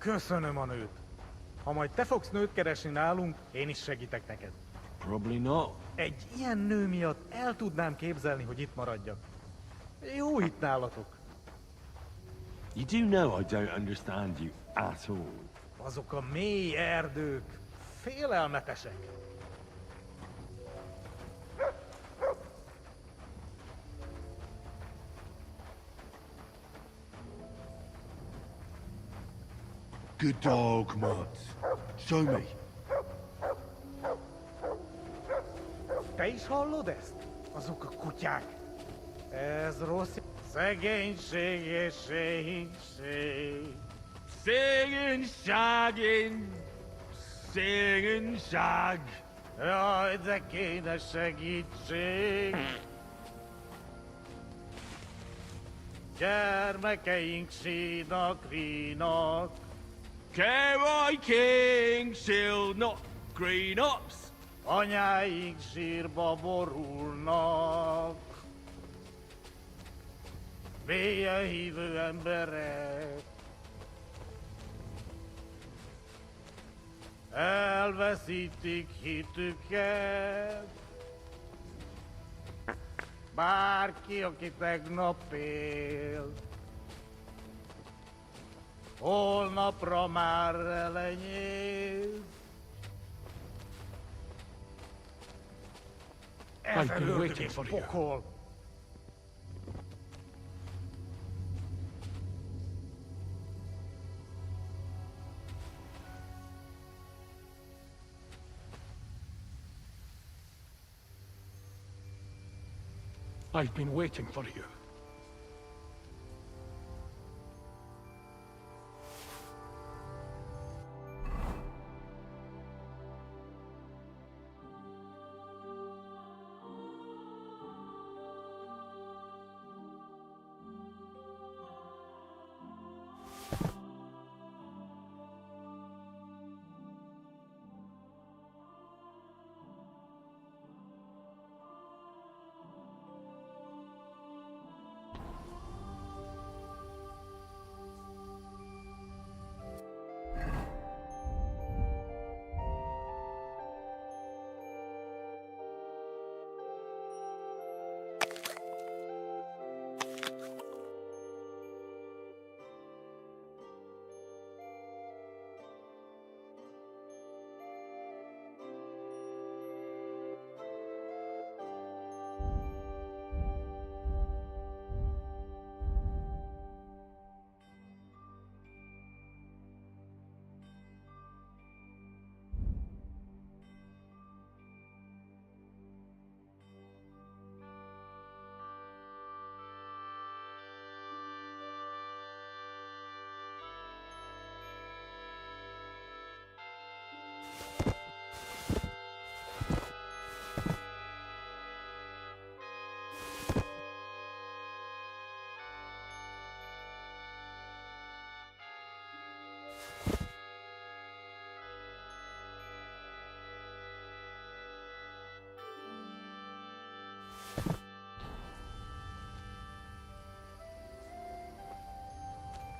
Köszönöm a nőt. Ha majd te fogsz nőt keresni nálunk, én is segítek neked. Probably not. Egy ilyen nő miatt el tudnám képzelni, hogy itt maradjak. Jó itt nálatok. You do know I don't understand you at all. Azok a mély erdők félelmetesek. Good dog, Mads. Show me. Te is hallod ezt? Azok a kutyák. Ez rossz. Szegénység és szegénység. Sing. Jaj, de kéne segítség. Gyermekeink sínak, rínak. K.I. King, still not green ups. Anyáink sírba borulnak. Mélyen hívő emberek. Elveszítik hitüket. Bárki, aki tegnap élt, holnapra már elenyész. Ez ördög és pokol. I've been waiting for you.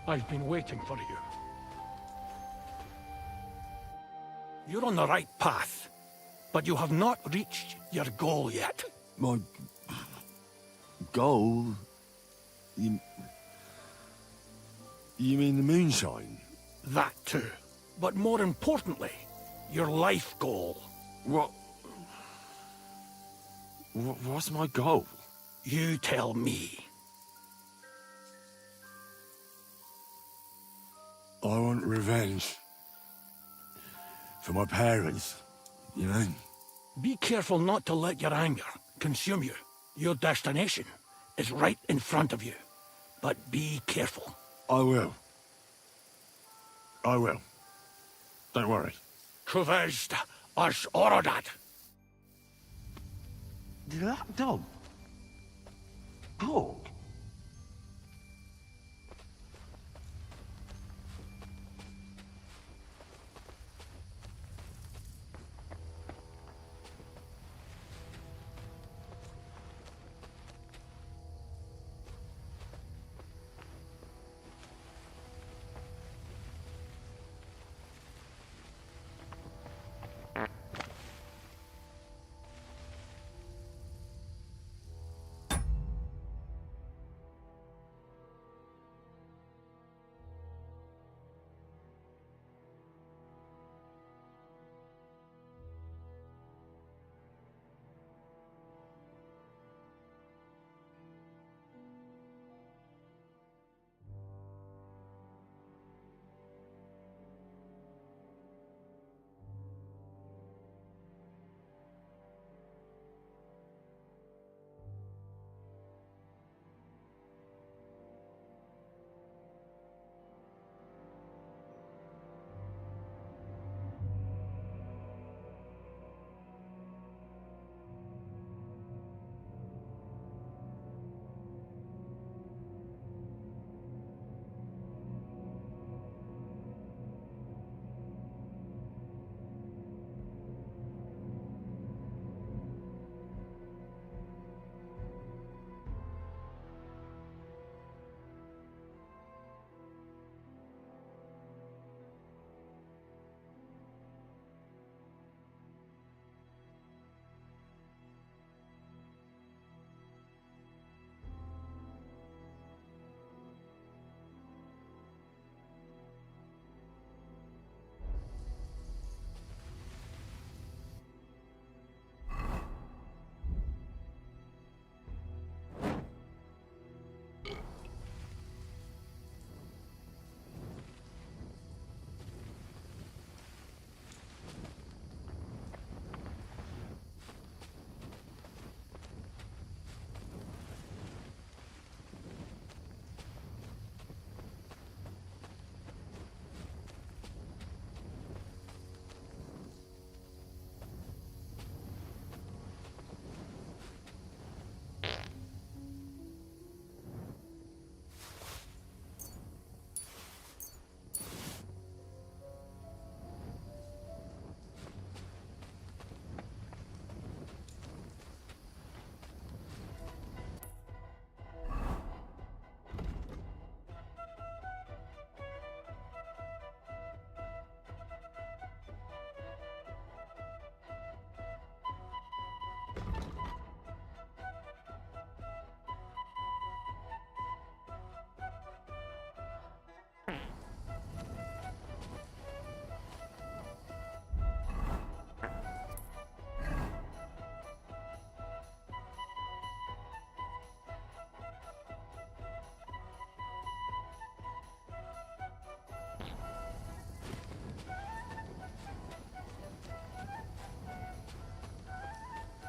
I've been waiting for you. You're on the right path, but you have not reached your goal yet. My goal? You mean the moonshine? That too. But more importantly, your life goal. What's my goal? You tell me. I want revenge. For my parents, you know? Be careful not to let your anger consume you. Your destination is right in front of you. But be careful. I will. Don't worry. Kuvest as orodat. That dog. Dog?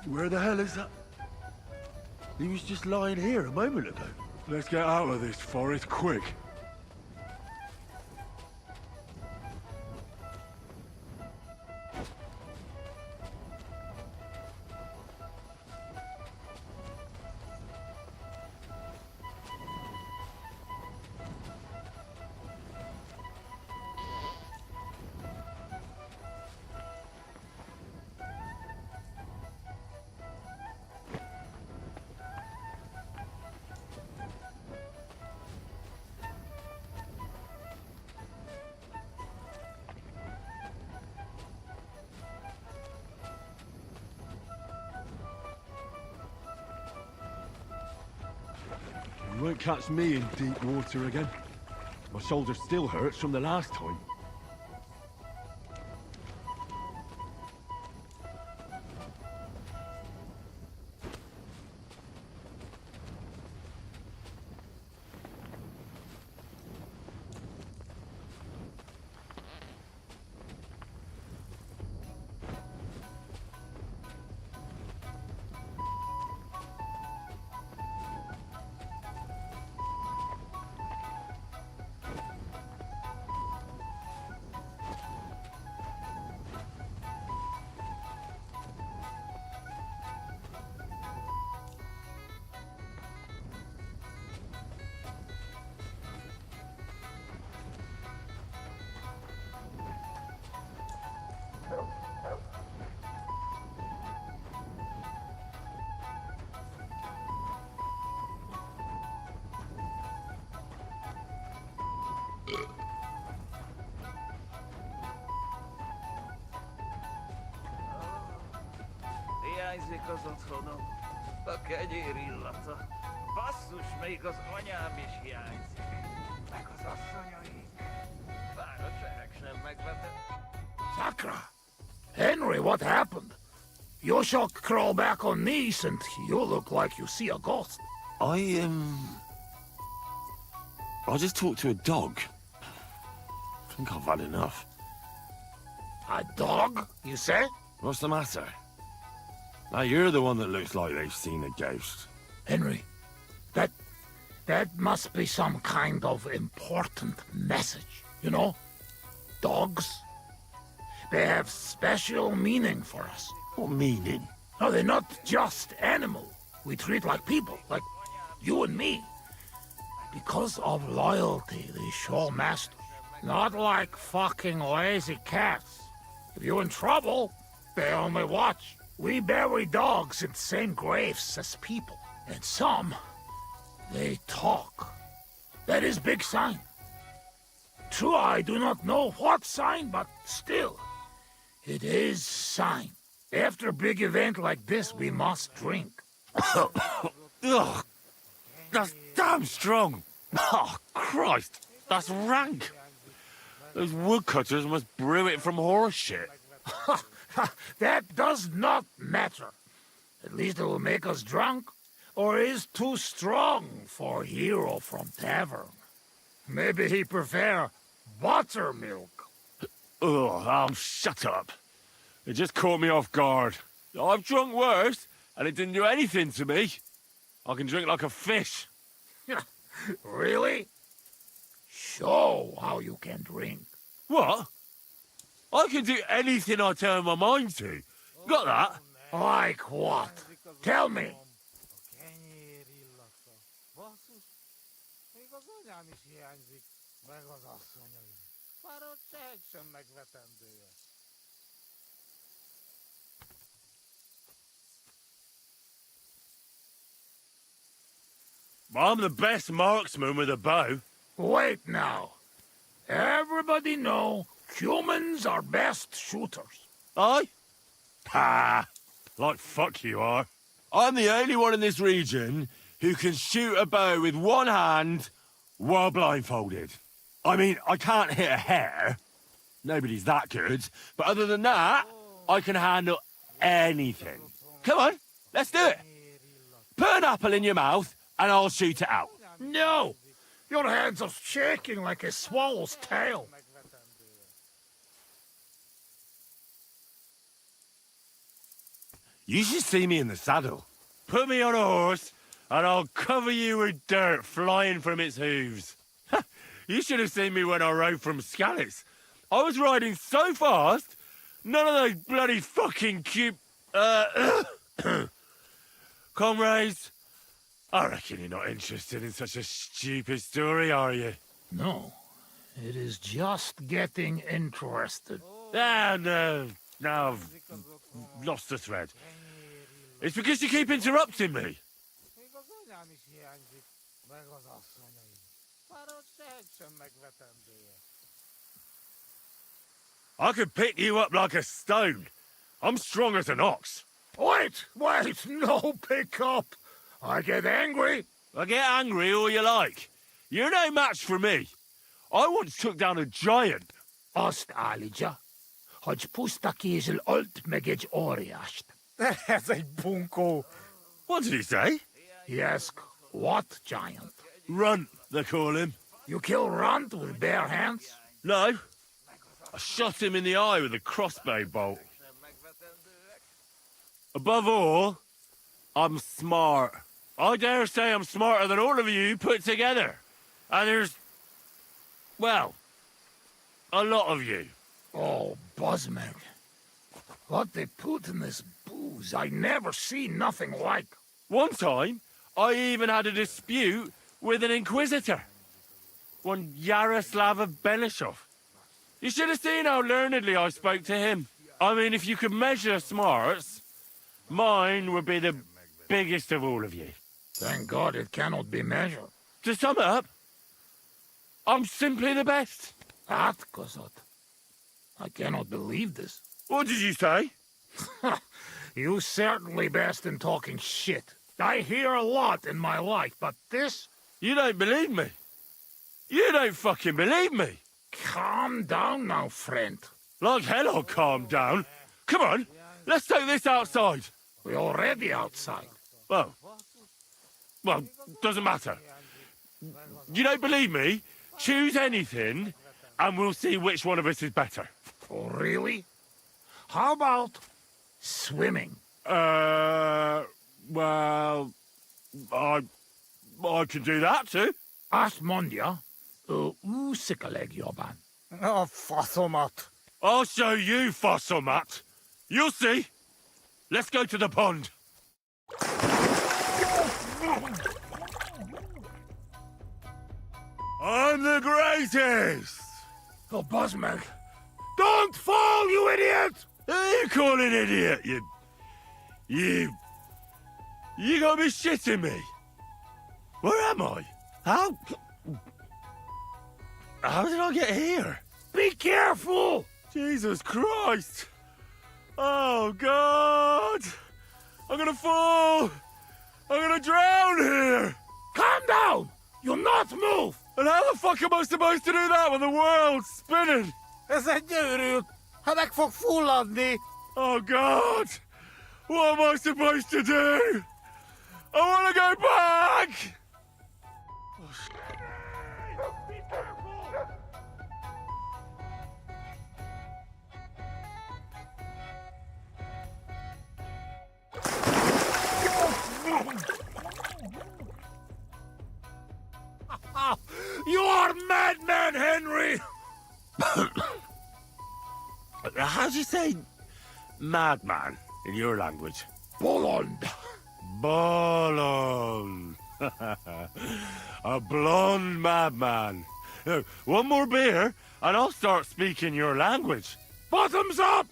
Where the hell is that? He was just lying here a moment ago. Let's get out of this forest quick. You won't catch me in deep water again. My shoulder still hurts from the last time. Hiányzik az otthonom, a kenyér illata. Basszus, még az anyám is hiányzik. Meg az asszonyaink. Bár a csehek sem megvetett. Sakra! Henry, what happened? You shall crawl back on knees and you look like you see a ghost. I just talked to a dog. I think I've had enough. A dog, you say? What's the matter? Now you're the one that looks like they've seen a ghost. Henry, that must be some kind of important message, you know? Dogs, they have special meaning for us. What meaning? No, they're not just animals we treat like people, like you and me. Because of loyalty they show master. Not like fucking lazy cats. If you're in trouble, they only watch. We bury dogs in the same graves as people. And some, they talk. That is big sign. True, I do not know what sign, but still, it is sign. After a big event like this, we must drink. Ugh, that's damn strong. Oh, Christ, that's rank. Those woodcutters must brew it from horse shit. That does not matter. At least it will make us drunk, or is too strong for a hero from tavern. Maybe he prefer buttermilk. Ugh, shut up. It just caught me off guard. I've drunk worse, and it didn't do anything to me. I can drink like a fish. Really? Show how you can drink. What? I can do anything I turn my mind to. Got that? Like what? Tell me. A kenyér illata. Basszus, még az anyám is hiányzik, meg az asszonyaim. Bár a csehek sem megvetendőek. I'm the best marksman with a bow. Wait now. Everybody know humans are best shooters. I? Ha! Like fuck you are. I'm the only one in this region who can shoot a bow with one hand while blindfolded. I mean, I can't hit a hare. Nobody's that good. But other than that, I can handle anything. Come on, let's do it. Put an apple in your mouth and I'll shoot it out. No! Your hands are shaking like a swallow's tail. You should see me in the saddle. Put me on a horse, and I'll cover you with dirt flying from its hooves. You should have seen me when I rode from Skalitz. I was riding so fast, none of those bloody fucking cute... Comrades, I reckon you're not interested in such a stupid story, are you? No, it is just getting interested. Ah, no. Now I've lost the thread. It's because you keep interrupting me. Még az anyám is hiányzik, meg az asszonyai. Már ott sehogy sem megvetendője. I could pick you up like a stone. I'm strong as an ox. Wait, no pick up. I get angry. I get angry all you like. You're no match for me. I once took down a giant. Azt állítja, hogy puszta kézzel ölt meg egy óriást. Ez egy bunkó. What did he say? He asked, what giant? Runt, they call him. You kill Runt with bare hands? No. I shot him in the eye with a crossbow bolt. Above all, I'm smart. I dare say I'm smarter than all of you put together. And there's, well, a lot of you. Oh, Buzzmeg. What they put in this booze, I never seen nothing like. One time, I even had a dispute with an inquisitor. One Yaroslav of Benishov. You should have seen how learnedly I spoke to him. I mean, if you could measure smarts, mine would be the biggest of all of you. Thank God it cannot be measured. To sum up, I'm simply the best. That, Kozot. I cannot believe this. What did you say? You certainly best in talking shit. I hear a lot in my life, but this? You don't believe me. You don't fucking believe me. Calm down now, friend. Like hell I'll calm down. Come on, let's take this outside. We're already outside. Well, doesn't matter. You don't believe me? Choose anything, and we'll see which one of us is better. Oh, really? How about swimming? Well, I can do that too. Azt mondja, úszikaleg jobban. A faszomat. I'll show you, fossil Matt. You'll see. Let's go to the pond. I'm the greatest! Oh, Buzzmeg. Don't fall, you idiot! Who are you calling idiot, You gotta be shitting me. Where am I? How did I get here? Be careful! Jesus Christ! Oh, God! I'm gonna fall! I'm gonna drown here! Calm down! You'll not move! And how the fuck am I supposed to do that when the world's spinning? Ez egy őrült. Ha meg fog fulladni. Oh, God! What am I supposed to do? I wanna go back! Be careful! You are madman, Henry! How do you say madman in your language? Bolond. Bolon. A blonde madman. One more beer, and I'll start speaking your language. Bottoms up!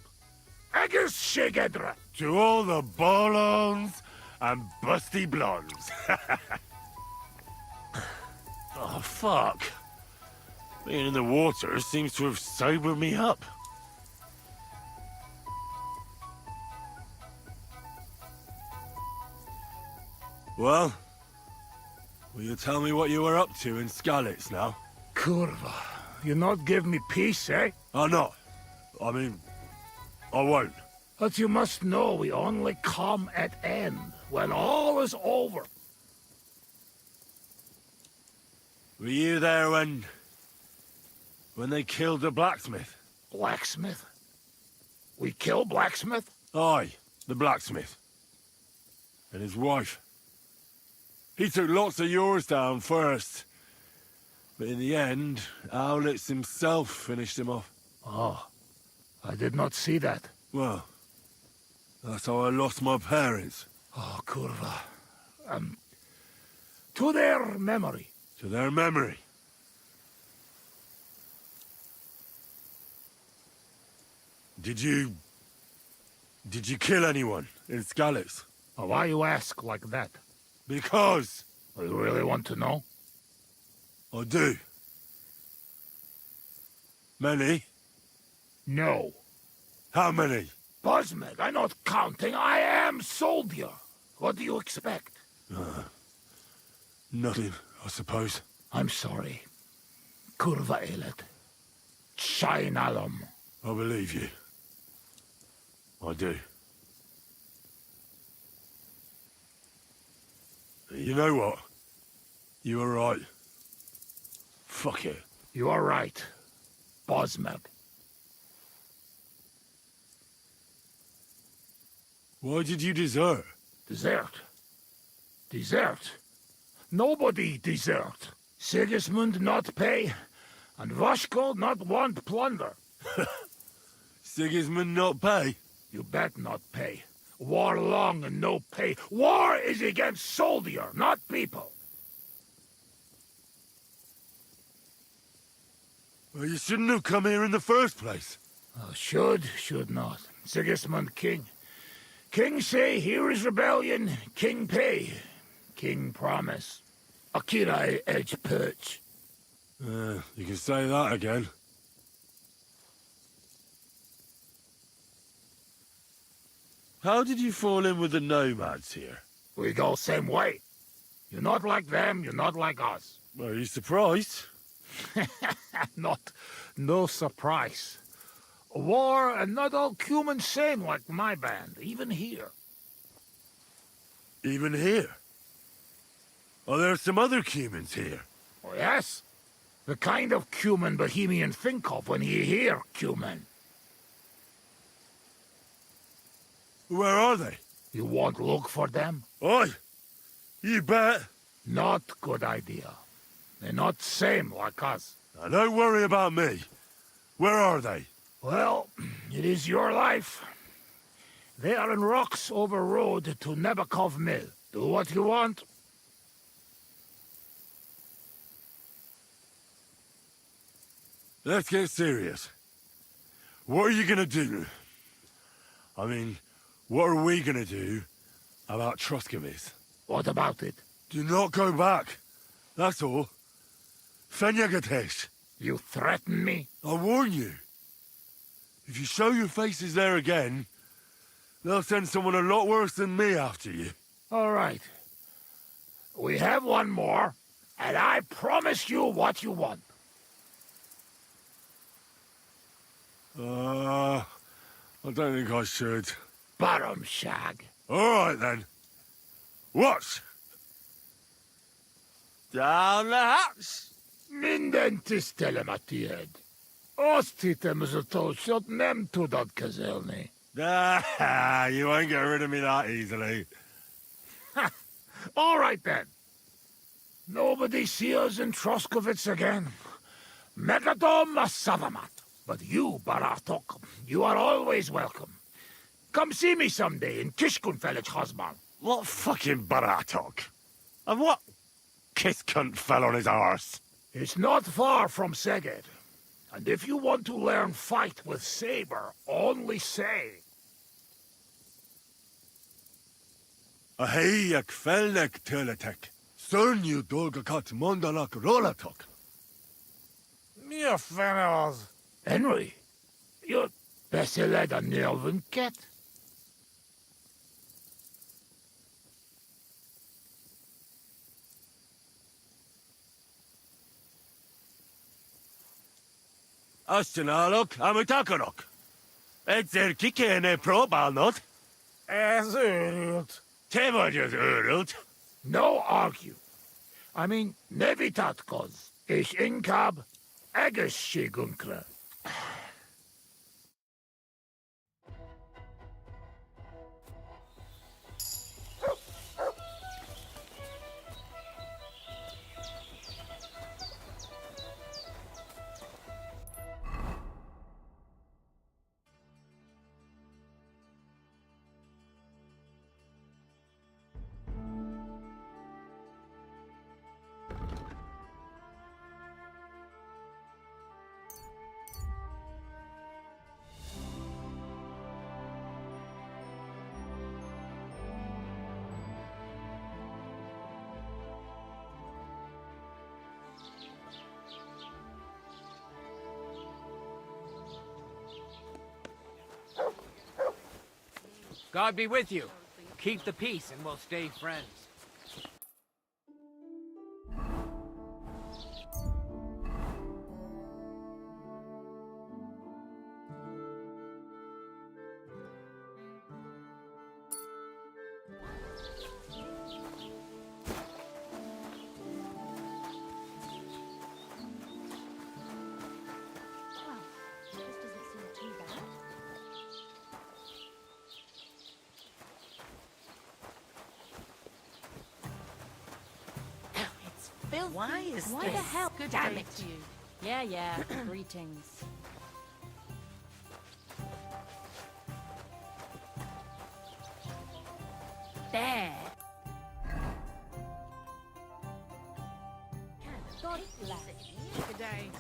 Agus Shigedra. To all the bolons and busty blondes. Oh, fuck. Being in the water seems to have sobered me up. Well, will you tell me what you were up to in Skalitz now? Kurva, you not give me peace, eh? Oh, no. I mean, I won't. But you must know we only come at end, when all is over. Were you there when they killed the blacksmith? Blacksmith? We kill blacksmith? Aye, the blacksmith. and his wife. He took lots of yours down first. But in the end, Owlitz himself finished him off. Oh, I did not see that. Well, that's how I lost my parents. Oh, Kurva. To their memory. To their memory. Did you kill anyone in Skalitz? Oh, why you ask like that? Because You really want to know? I do. Many? No. How many? Bosmeg, I'm not counting. I am soldier. What do you expect? Nothing, I suppose. I'm sorry. Kurva elet. Shainalom. I believe you. I do. You know what? You were right. Fuck it. You are right. Bosmeg. Why did you desert? Desert. Desert. Nobody desert. Sigismund not pay, and Vashko not want plunder. Sigismund not pay? You bet not pay. War long and no pay. War is against soldier, not people. Well, you shouldn't have come here in the first place. Should not. Sigismund king. King say, here is rebellion. King pay. King promise. Akira edge perch. You can say that again. How did you fall in with the nomads here? We go same way. You're not like them, you're not like us. Are you surprised? No surprise. War and not all human same like my band, even here. Even here? Are there some other humans here? Oh, yes? The kind of cumin Bohemian think of when you hear cumin. Where are they? You won't look for them? Oi! You bet! Not good idea. They're not same like us. Now, don't worry about me. Where are they? Well, it is your life. They are in rocks over road to Nebakov Mill. Do what you want. Let's get serious. What are you gonna do? I mean, what are we gonna do about Troskovic? What about it? Do not go back. That's all. Fenyagatesh. You threaten me? I warn you. If you show your faces there again, they'll send someone a lot worse than me after you. All right. We have one more, and I promise you what you want. I don't think I should. Bottom shag. All right, then. Watch! Down the hatch! Minden tisztelem a tiéd. Azt hittem, ez a tolsot nem tudod kezelni. You won't get rid of me that easily. All right, then. Nobody see us in Troskovic again. Megadom Savamat. But you, Baratok, you are always welcome. Come see me someday in Kishkunfelich Hosman. What fucking Baratok? And what kiss cunt fell on his arse? It's not far from Szeged. And if you want to learn fight with saber, only say. Ahey jak felnek töletek. Szörnyű dolgokat mondanak rólatok. Mi a fene az? Henry, you're beszéled a nyelvünket? Azt csinálok, amit akarok. Egyszer ki kéne próbálnod. Ez őrült. Te vagy az őrült. No argue. I mean, ne vitatkozz, és inkább egészségünkre. God be with you. Keep the peace and we'll stay friends. Well, this doesn't seem too bad. It's filthy. Why is Why this? the hell? Good Damn day it. to you. Yeah, yeah. Greetings. There. God bless. Good day.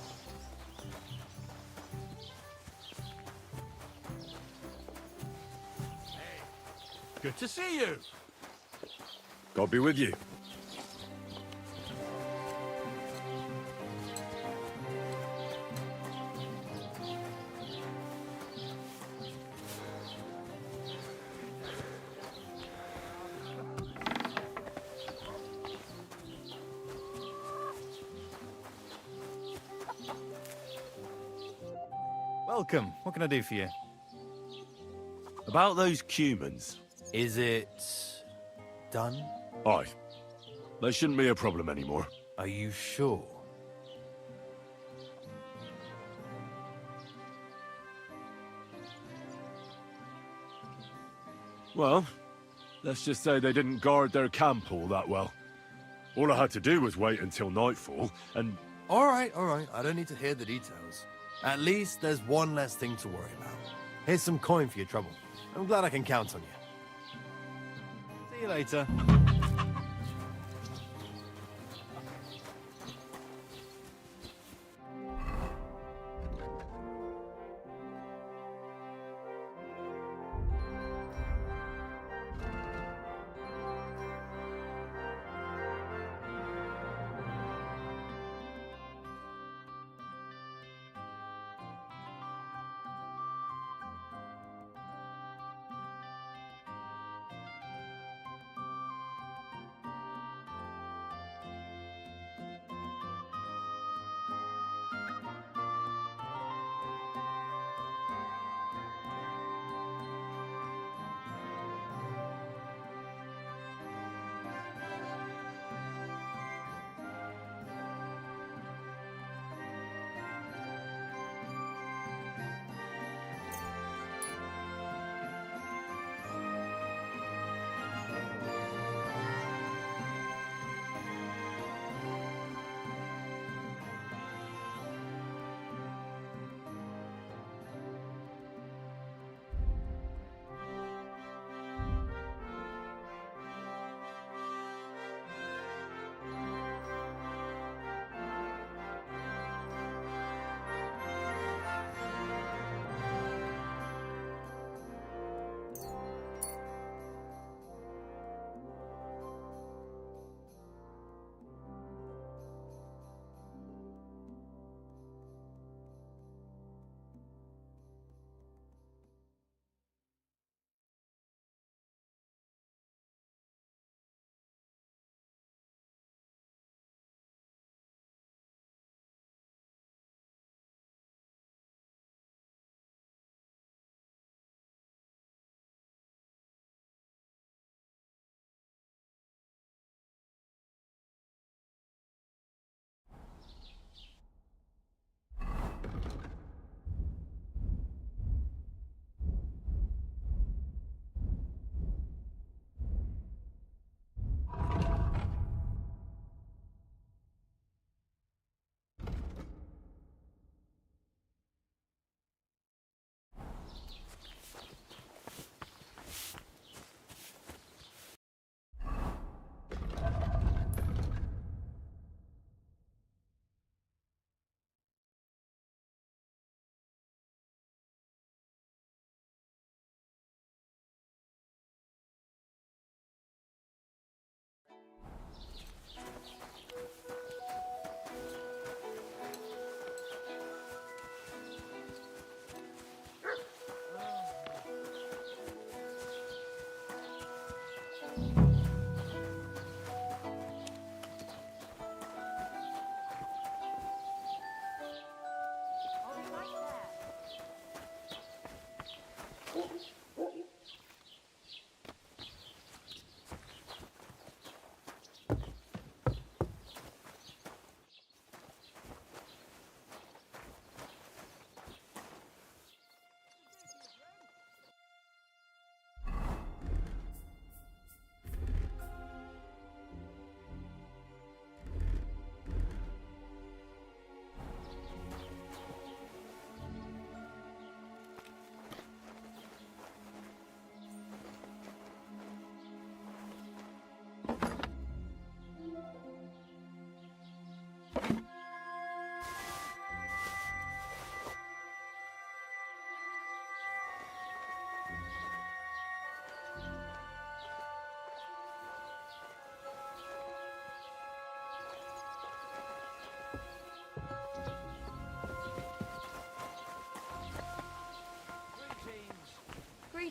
Good to see you. God be with you. Welcome. What can I do for you? About those humans. Is it done? Aye. They shouldn't be a problem anymore. Are you sure? Well, let's just say they didn't guard their camp all that well. All I had to do was wait until nightfall, and All right. I don't need to hear the details. At least there's one less thing to worry about. Here's some coin for your trouble. I'm glad I can count on you. See you later.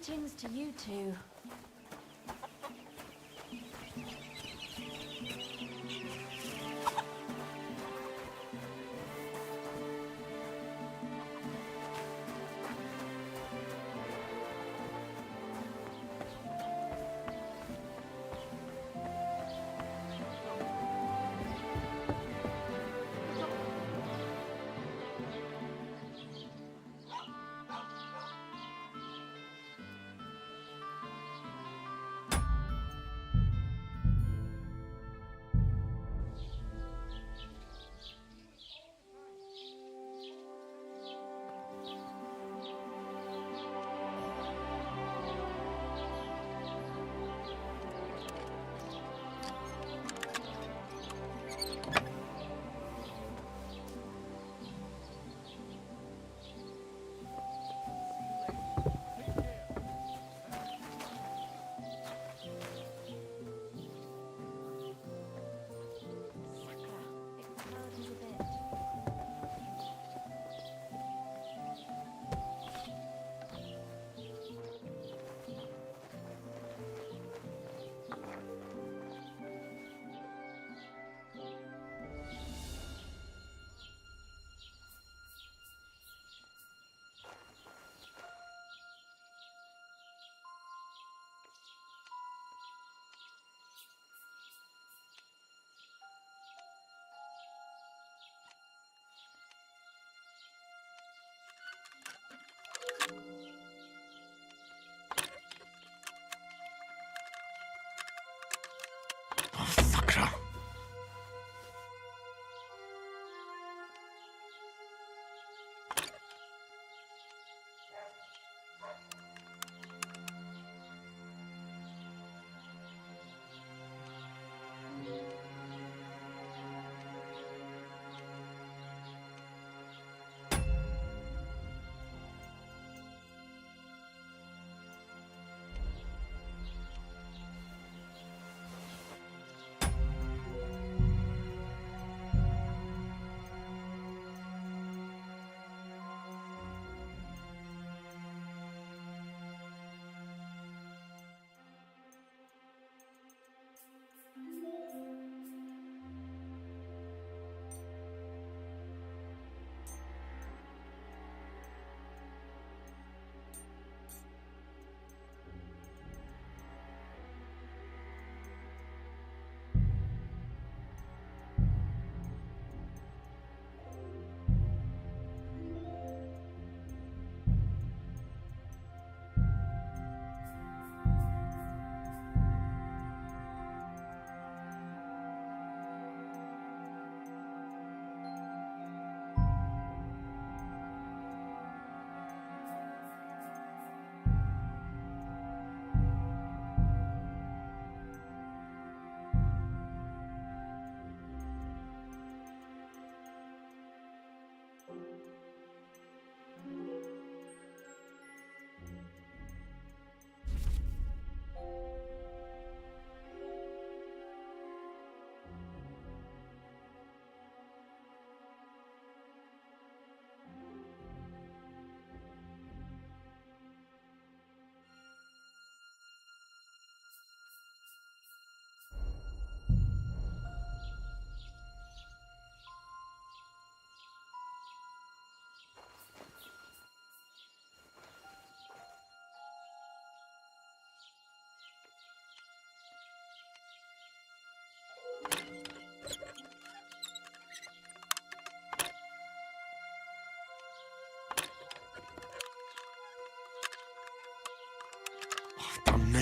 Greetings to you too.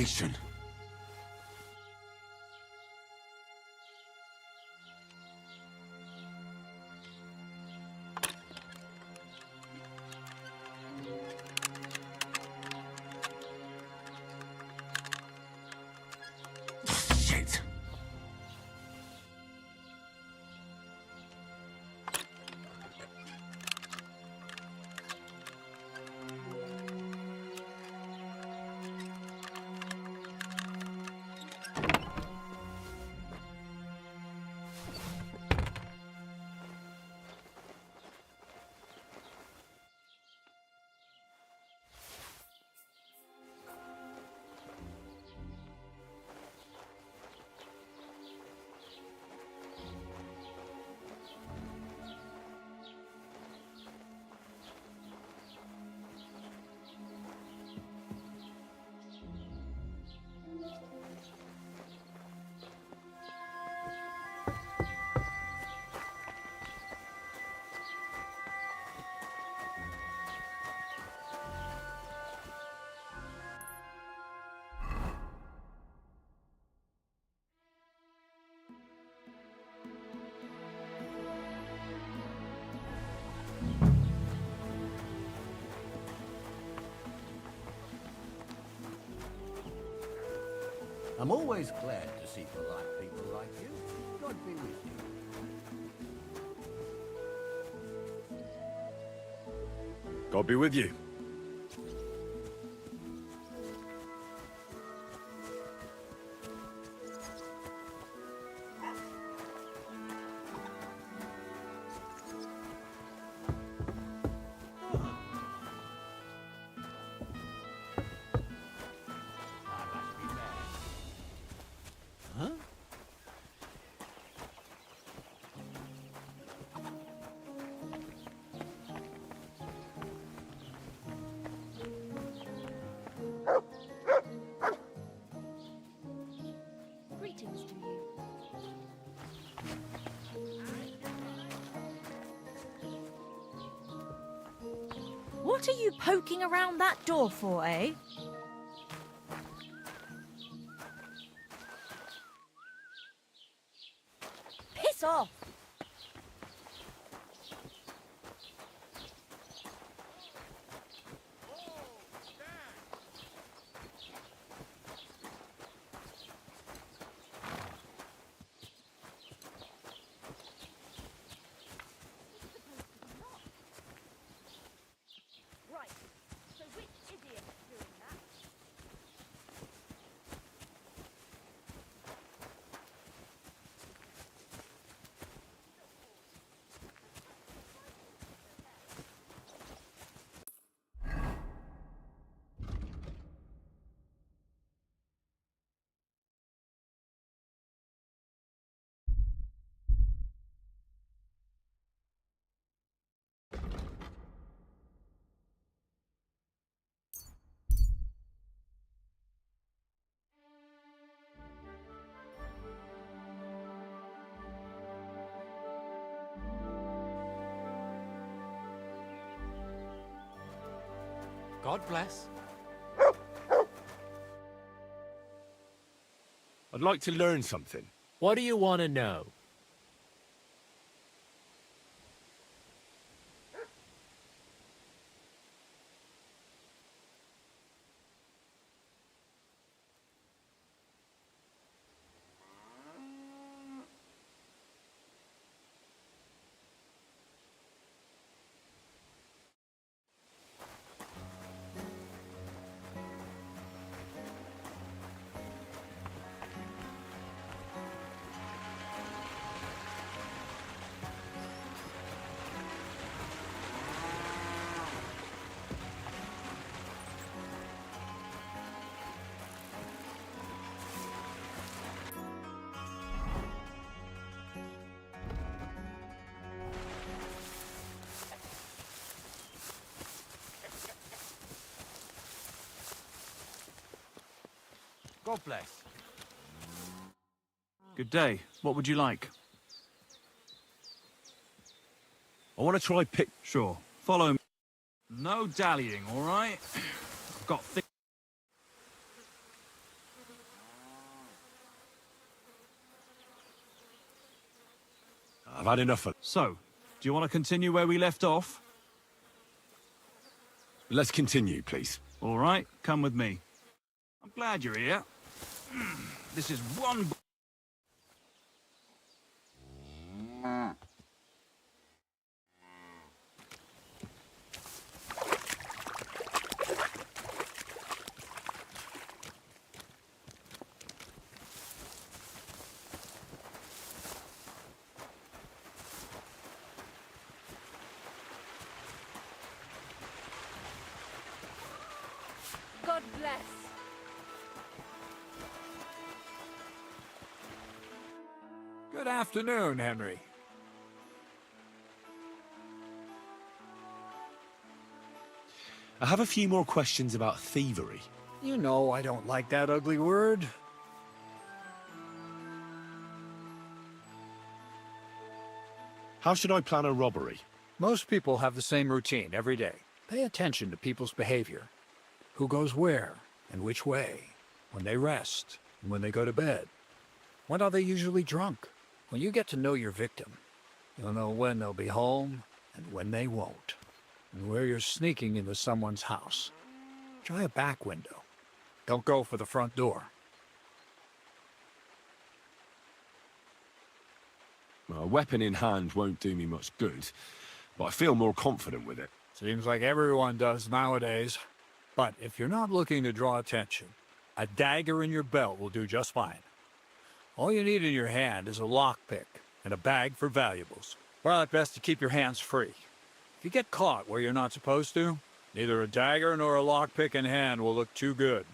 abomination. Shit. I'm always glad to see polite people like you. God be with you. God be with you. Greetings to you. What are you poking around that door for, eh? Piss off! Right, so which idiot is doing that? God bless. I'd like to learn something. What do you want to know? God bless. Good day. What would you like? I want to try pick... Sure. Follow me. No dallying, all right? I've got I've had enough of... So, do you want to continue where we left off? Let's continue, please. All right, come with me. I'm glad you're here. This is one... God bless. Good afternoon, Henry. I have a few more questions about thievery. You know I don't like that ugly word. How should I plan a robbery? Most people have the same routine every day. Pay attention to people's behavior. Who goes where and which way. When they rest and when they go to bed. When are they usually drunk? When you get to know your victim, you'll know when they'll be home and when they won't. And where you're sneaking into someone's house. Try a back window. Don't go for the front door. A weapon in hand won't do me much good, but I feel more confident with it. Seems like everyone does nowadays. But if you're not looking to draw attention, a dagger in your belt will do just fine. All you need in your hand is a lockpick and a bag for valuables. Well, it's best to keep your hands free. If you get caught where you're not supposed to, neither a dagger nor a lockpick in hand will look too good.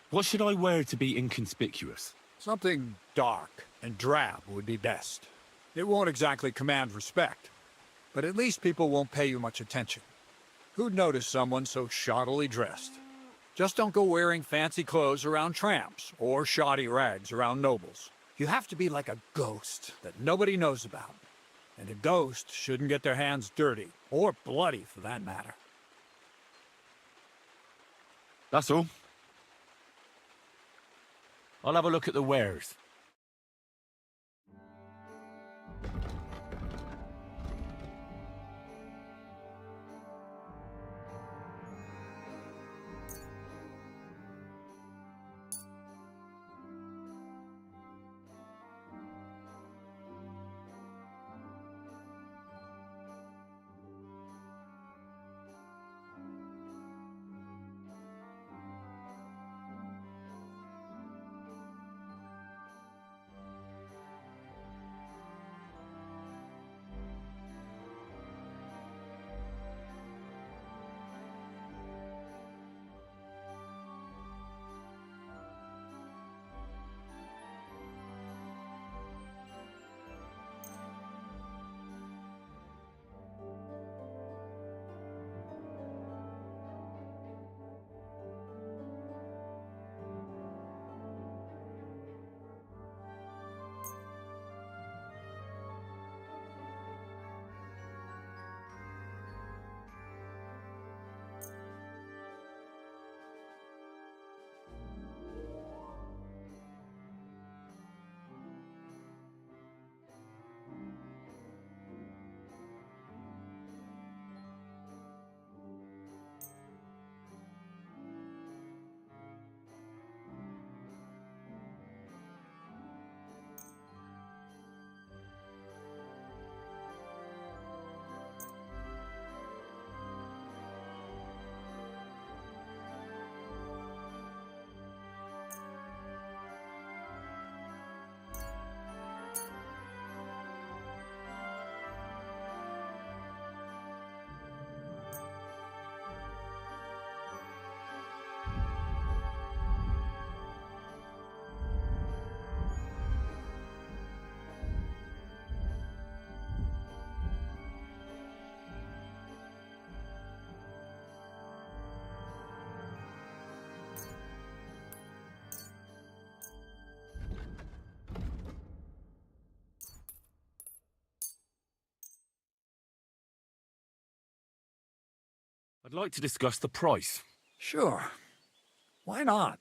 What should I wear to be inconspicuous? Something dark and drab would be best. It won't exactly command respect, but at least people won't pay you much attention. Who'd notice someone so shoddily dressed? Just don't go wearing fancy clothes around tramps or shoddy rags around nobles. You have to be like a ghost that nobody knows about. And a ghost shouldn't get their hands dirty, or bloody for that matter. That's all. I'll have a look at the wares. I'd like to discuss the price. Sure. Why not?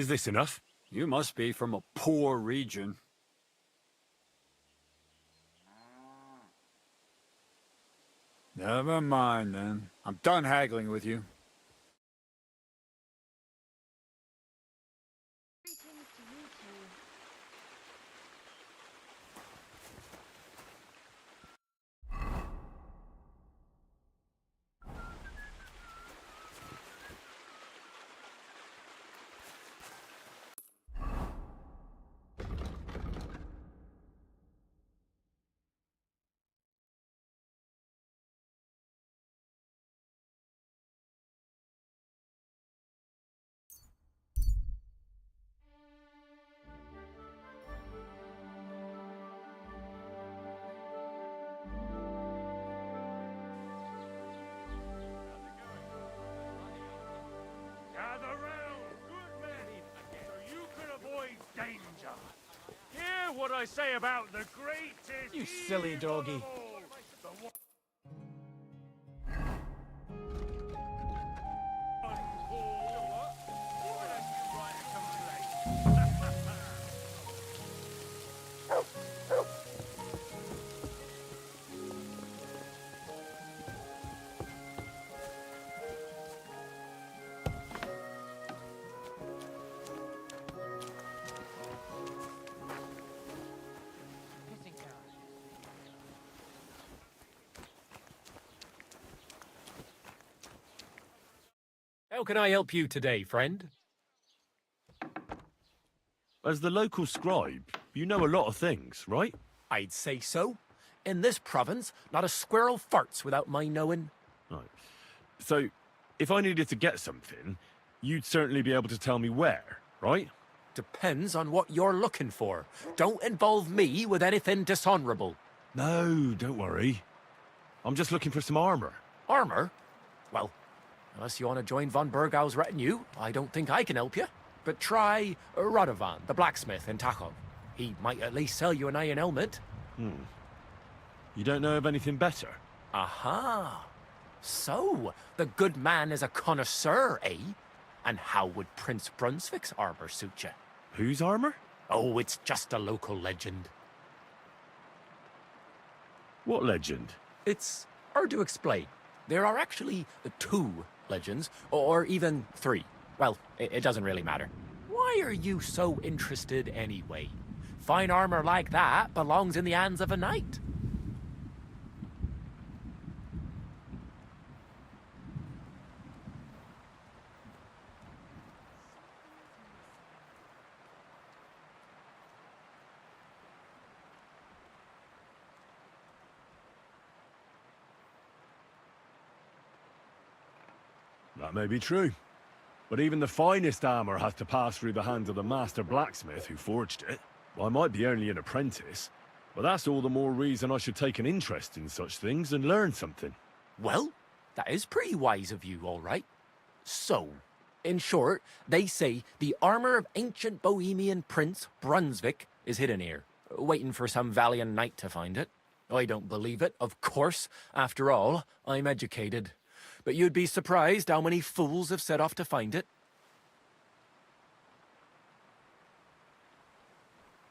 Is this enough? You must be from a poor region. Never mind, then. I'm done haggling with you. Gather round, good men, so you can avoid danger. Hear what I say about the greatest. You silly doggy. How can I help you today, friend? As the local scribe, you know a lot of things, right? I'd say so. In this province, not a squirrel farts without my knowing. Right. So, if I needed to get something, you'd certainly be able to tell me where, right? Depends on what you're looking for. Don't involve me with anything dishonorable. No, don't worry. I'm just looking for some armor. Armor? Well, unless you want to join von Burgau's retinue, I don't think I can help you. But try Radovan, the blacksmith in Tachov. He might at least sell you an iron helmet. You don't know of anything better? Aha! So, the good man is a connoisseur, eh? And how would Prince Brunswick's armor suit you? Whose armor? Oh, it's just a local legend. What legend? It's hard to explain. There are actually 2 legends, or even 3. Well, it doesn't really matter. Why are you so interested anyway? Fine armor like that belongs in the hands of a knight. That may be true. But even the finest armor has to pass through the hands of the master blacksmith who forged it. Well, I might be only an apprentice, but that's all the more reason I should take an interest in such things and learn something. Well, that is pretty wise of you, all right. So, in short, they say the armor of ancient Bohemian Prince Brunswick is hidden here, waiting for some valiant knight to find it. I don't believe it, of course. After all, I'm educated. But you'd be surprised how many fools have set off to find it.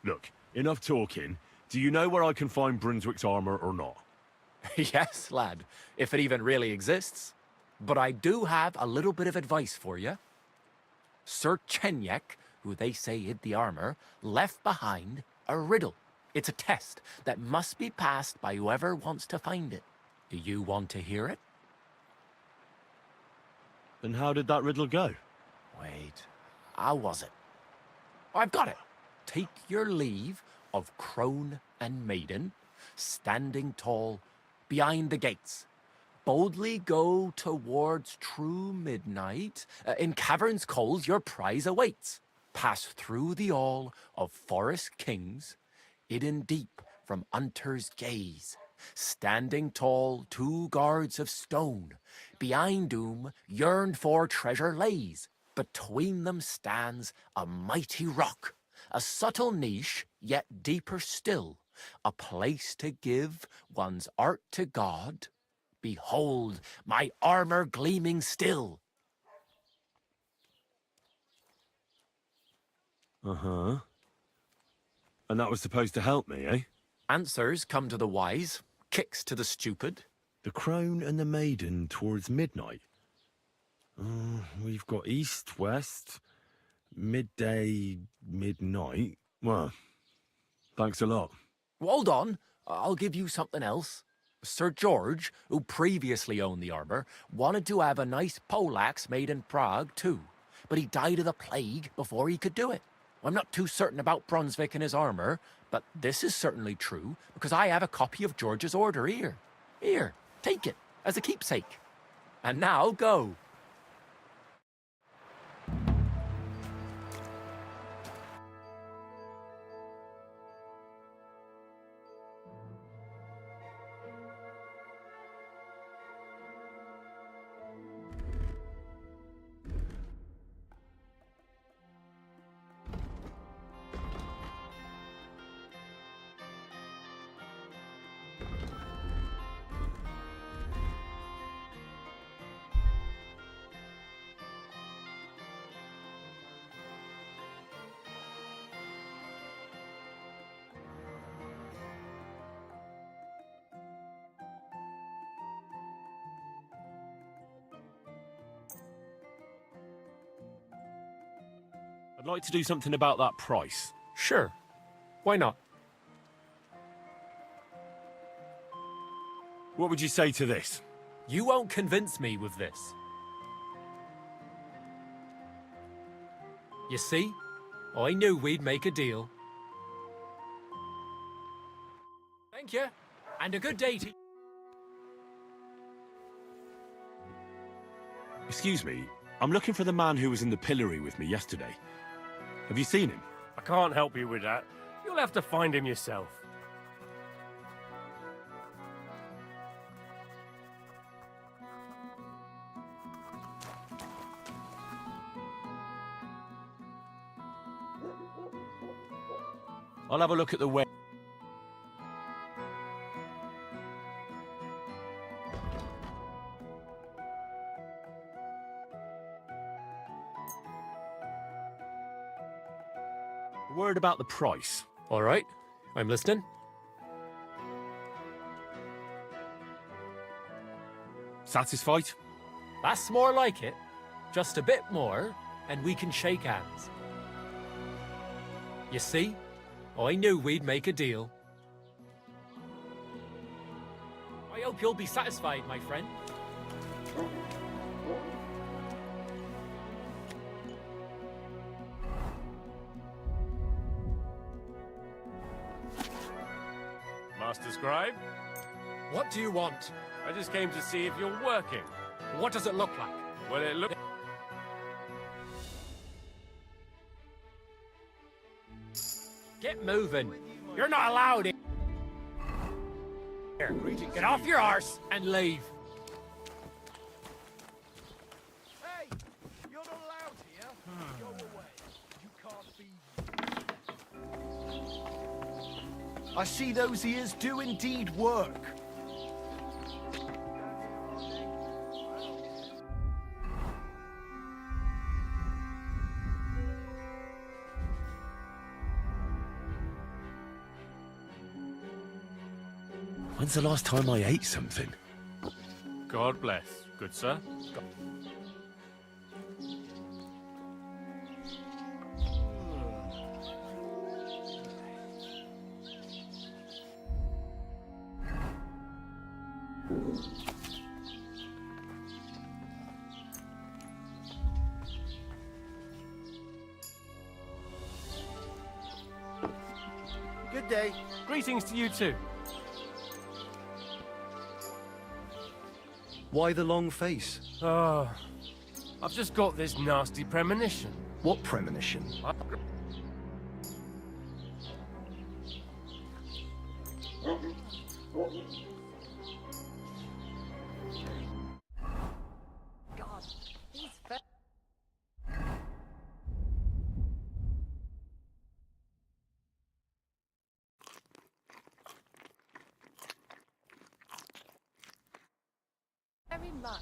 Look, enough talking. Do you know where I can find Brunswick's armor or not? Yes, lad, if it even really exists. But I do have a little bit of advice for you. Sir Chenyek, who they say hid the armor, left behind a riddle. It's a test that must be passed by whoever wants to find it. Do you want to hear it? And how did that riddle go? Wait, how was it? I've got it. Take your leave of crone and maiden, standing tall behind the gates. Boldly go towards true midnight. In caverns cold your prize awaits. Pass through the all of forest kings, hidden deep from hunter's gaze. Standing tall, 2 guards of stone, behind whom yearned for treasure lays. Between them stands a mighty rock, a subtle niche, yet deeper still, a place to give one's art to God. Behold, my armor gleaming still. Uh-huh. And that was supposed to help me, eh? Answers come to the wise, kicks to the stupid. The crone and the maiden towards midnight. We've got east, west, midday, midnight. Well, thanks a lot. Hold on, I'll give you something else. Sir George, who previously owned the armour, wanted to have a nice poleaxe made in Prague too, but he died of the plague before he could do it. I'm not too certain about Brunswick and his armour, but this is certainly true, because I have a copy of George's order here. Here, take it, as a keepsake. And now, go. I'd like to do something about that price. Sure. Why not? What would you say to this? You won't convince me with this. You see? I knew we'd make a deal. Thank you, and a good day to you. Excuse me, I'm looking for the man who was in the pillory with me yesterday. Have you seen him? I can't help you with that. You'll have to find him yourself. I'll have a look at the way. A word about the price. All right, I'm listening. Satisfied? That's more like it. Just a bit more, and we can shake hands. You see? I knew we'd make a deal. I hope you'll be satisfied, my friend. Master Scribe? What do you want? I just came to see if you're working. What does it look like? Well, it looks... Get moving. You're not allowed in. Here, get off your arse and leave. Hey! You're not allowed here. Go away. You can't be... I see those ears do indeed work. When's the last time I ate something? God bless, good sir. Good day. Greetings to you too. Why the long face? Oh, I've just got this nasty premonition. What premonition? God, he's fat. Very much.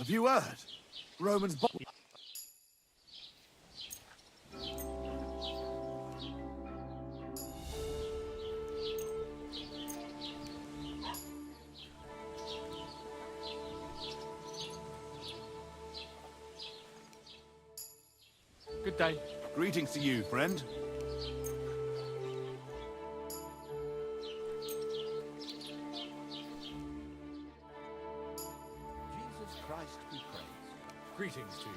Have you heard? Roman's body. Good day. Greetings to you, friend. Jesus Christ be praised. Greetings to you.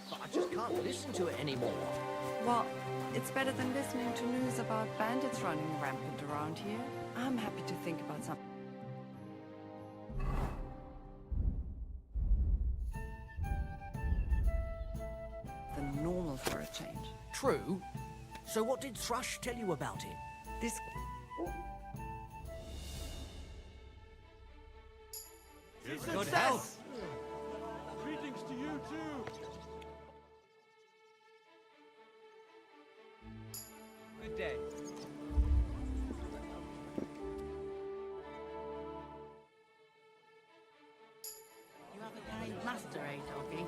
But I just can't listen to it anymore. Well, it's better than listening to news about bandits running rampant around here. I'm happy to think about something. The normal for a change. True. So what did Thrush tell you about it? This Good health. Greetings to you too. Good day. You have a gay master, eh, doggy?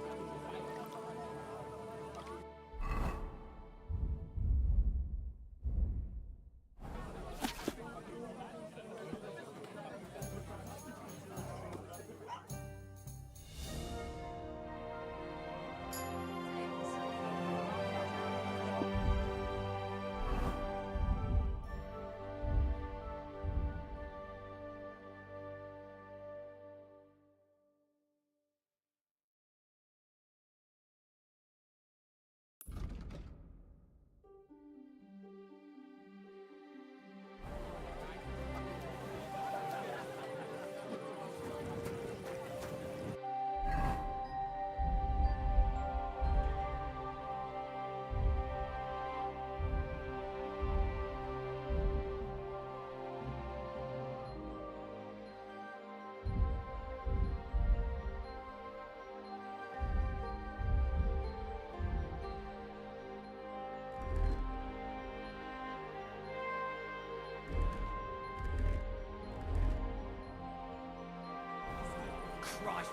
Christ.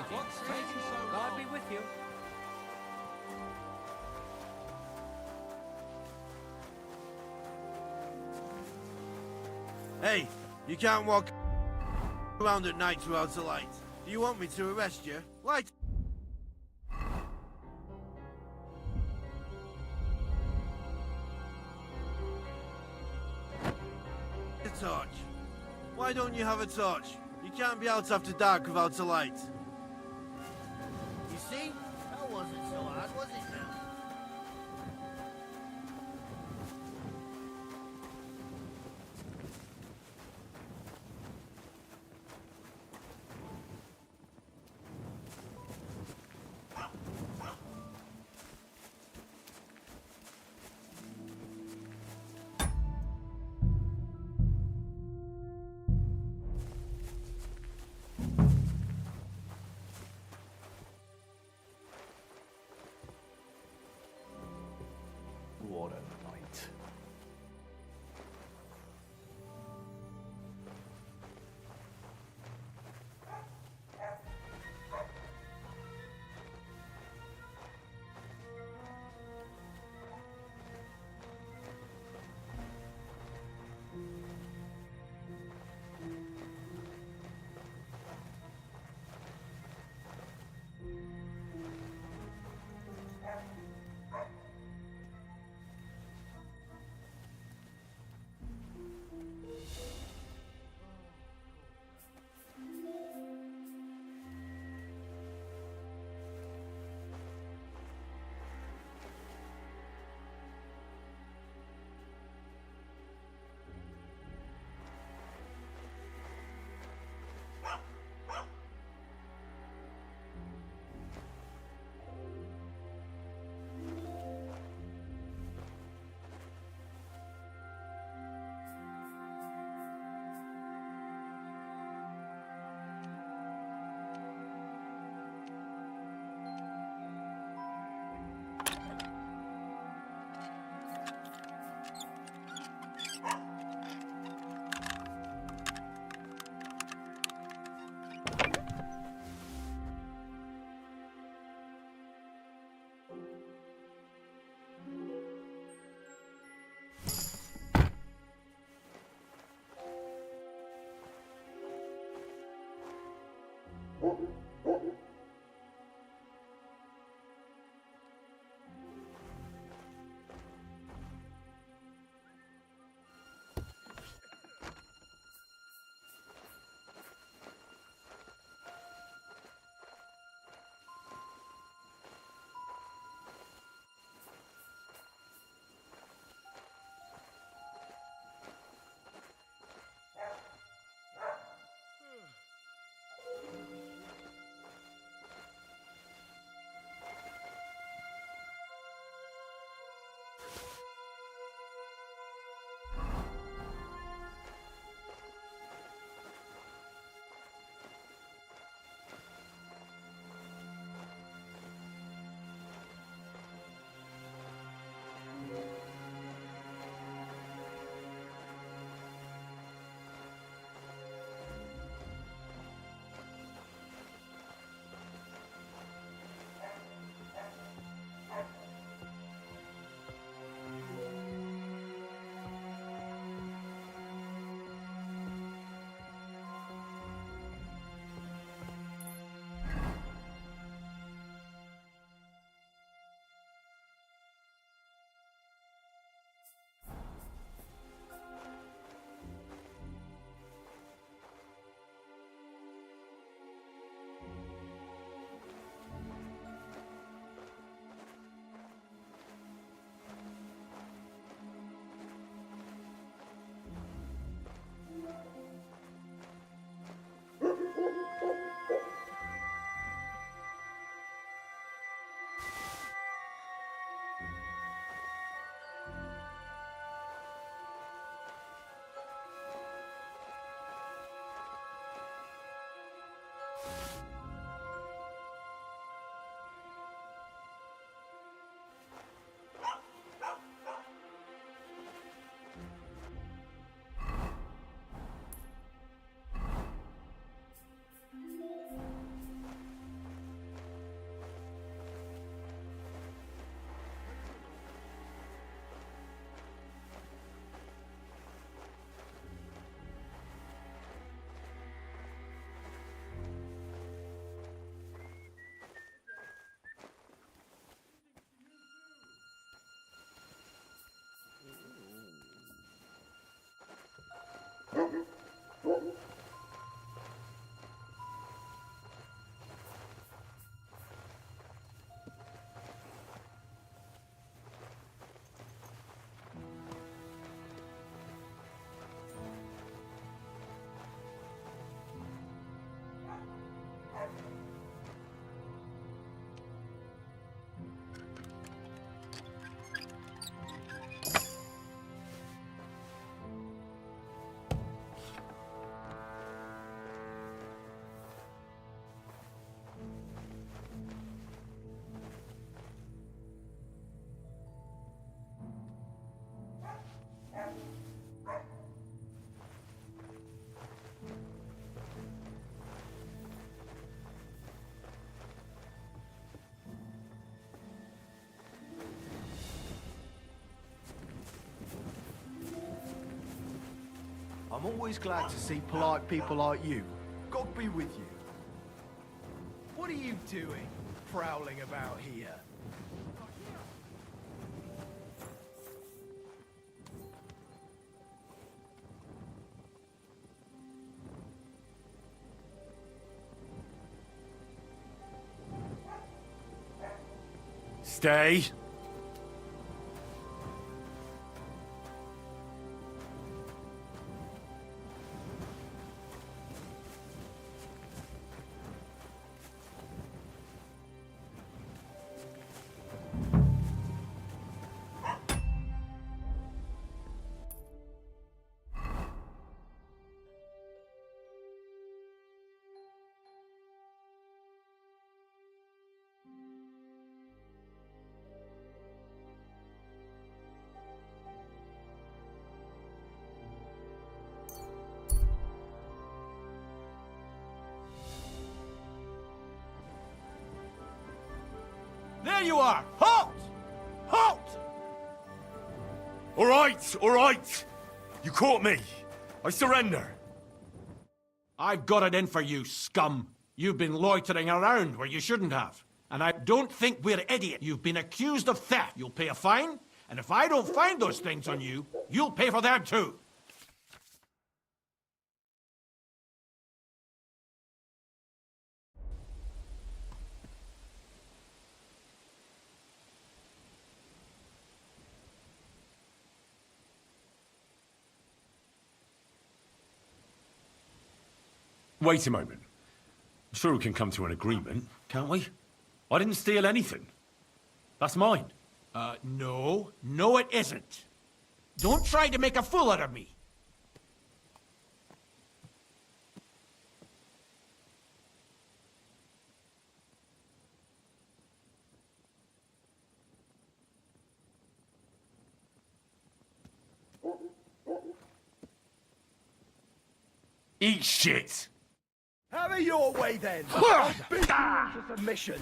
What's taking so long? God be with you. Hey, you can't walk around at night without a light. Do you want me to arrest you? Light a torch. Why don't you have a torch? You can't be out after dark without a light. You see? That wasn't so hard, was it now? What a night. I'm always glad to see polite people like you. God be with you. What are you doing, prowling about here? Stay. There you are! Halt! Halt! All right, all right. You caught me. I surrender. I've got it in for you, scum. You've been loitering around where you shouldn't have. And I don't think we're idiots. You've been accused of theft. You'll pay a fine, and if I don't find those things on you, you'll pay for them too. Wait a moment. I'm sure we can come to an agreement, can't we? I didn't steal anything. That's mine. No. No, it isn't. Don't try to make a fool out of me. Eat shit! Have it your way then! I'll beat you into submission!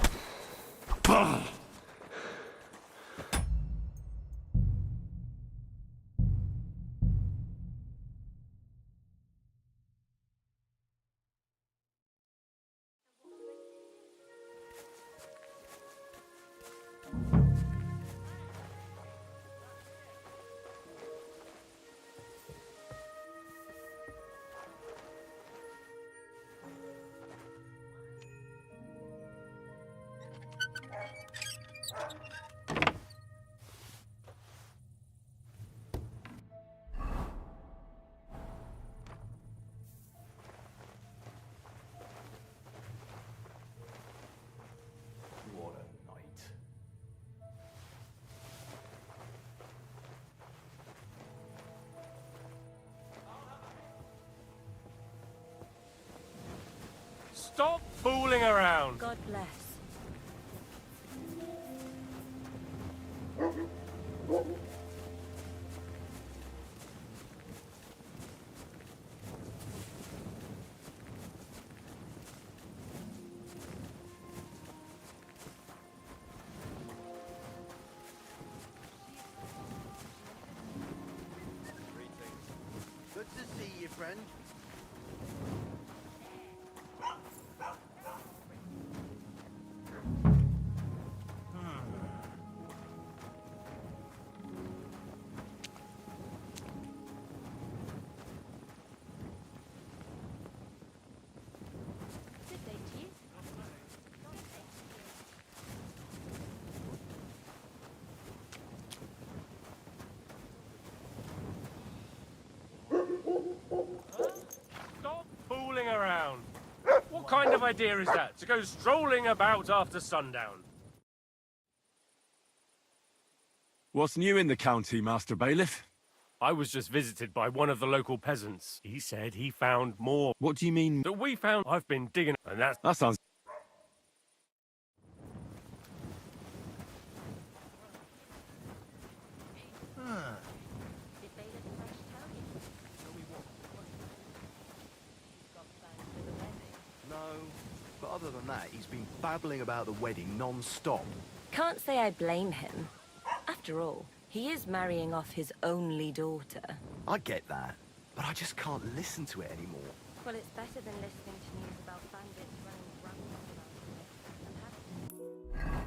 What a night. Stop fooling around. God bless. Good to see you, friend. Good day to you. Stop fooling around. What kind of idea is that, to go strolling about after sundown? What's new in the county, Master Bailiff? I was just visited by one of the local peasants. He said he found more. What do you mean? That we found. I've been digging, and that's... That sounds... Did Bailiff Fresh tell you? He's got plans for the wedding. No, but other than that, he's been babbling about the wedding non-stop. Can't say I blame him. After all, he is marrying off his only daughter. I get that, but I just can't listen to it anymore. Well, it's better than listening to news about bandits running rampant around the place.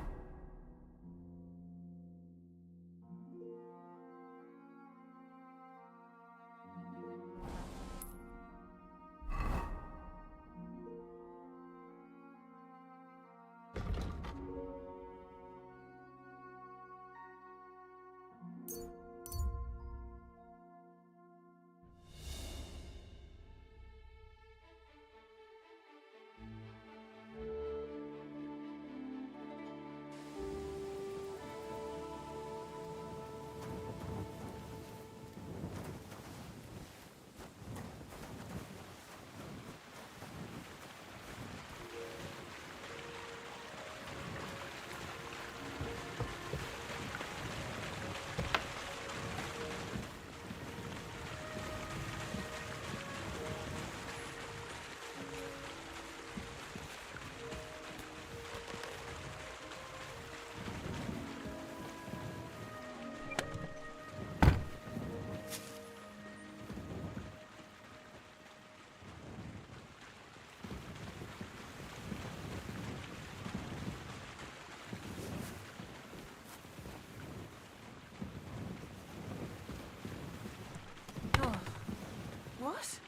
What?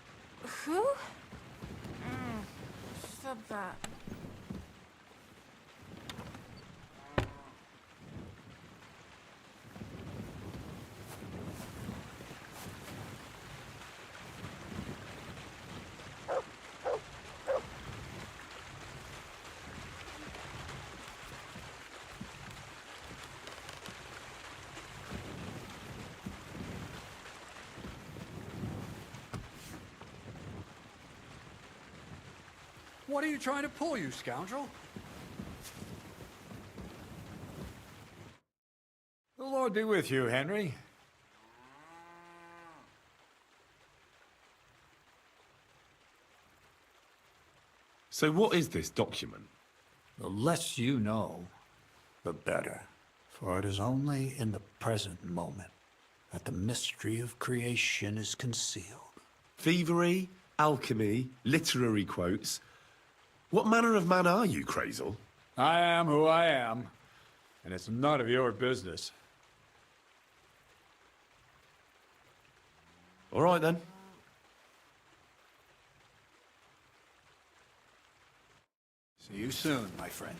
Who? Stop that. What are you trying to pull, you scoundrel? The Lord be with you, Henry. So what is this document? The less you know, the better. For it is only in the present moment that the mystery of creation is concealed. Thievery, alchemy, literary quotes. What manner of man are you, Crazel? I am who I am, and it's none of your business. All right, then. See you soon, my friend.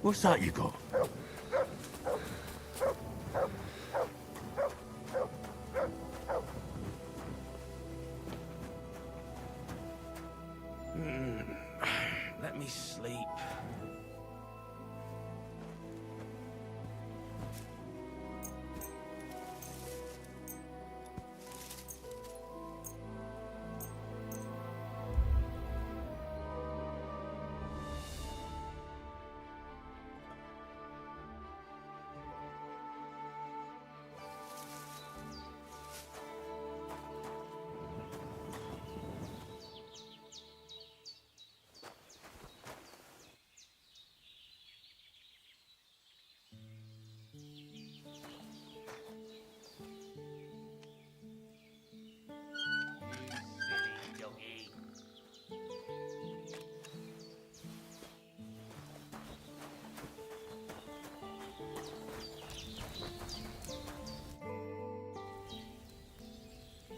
What's that you got? Let me sleep.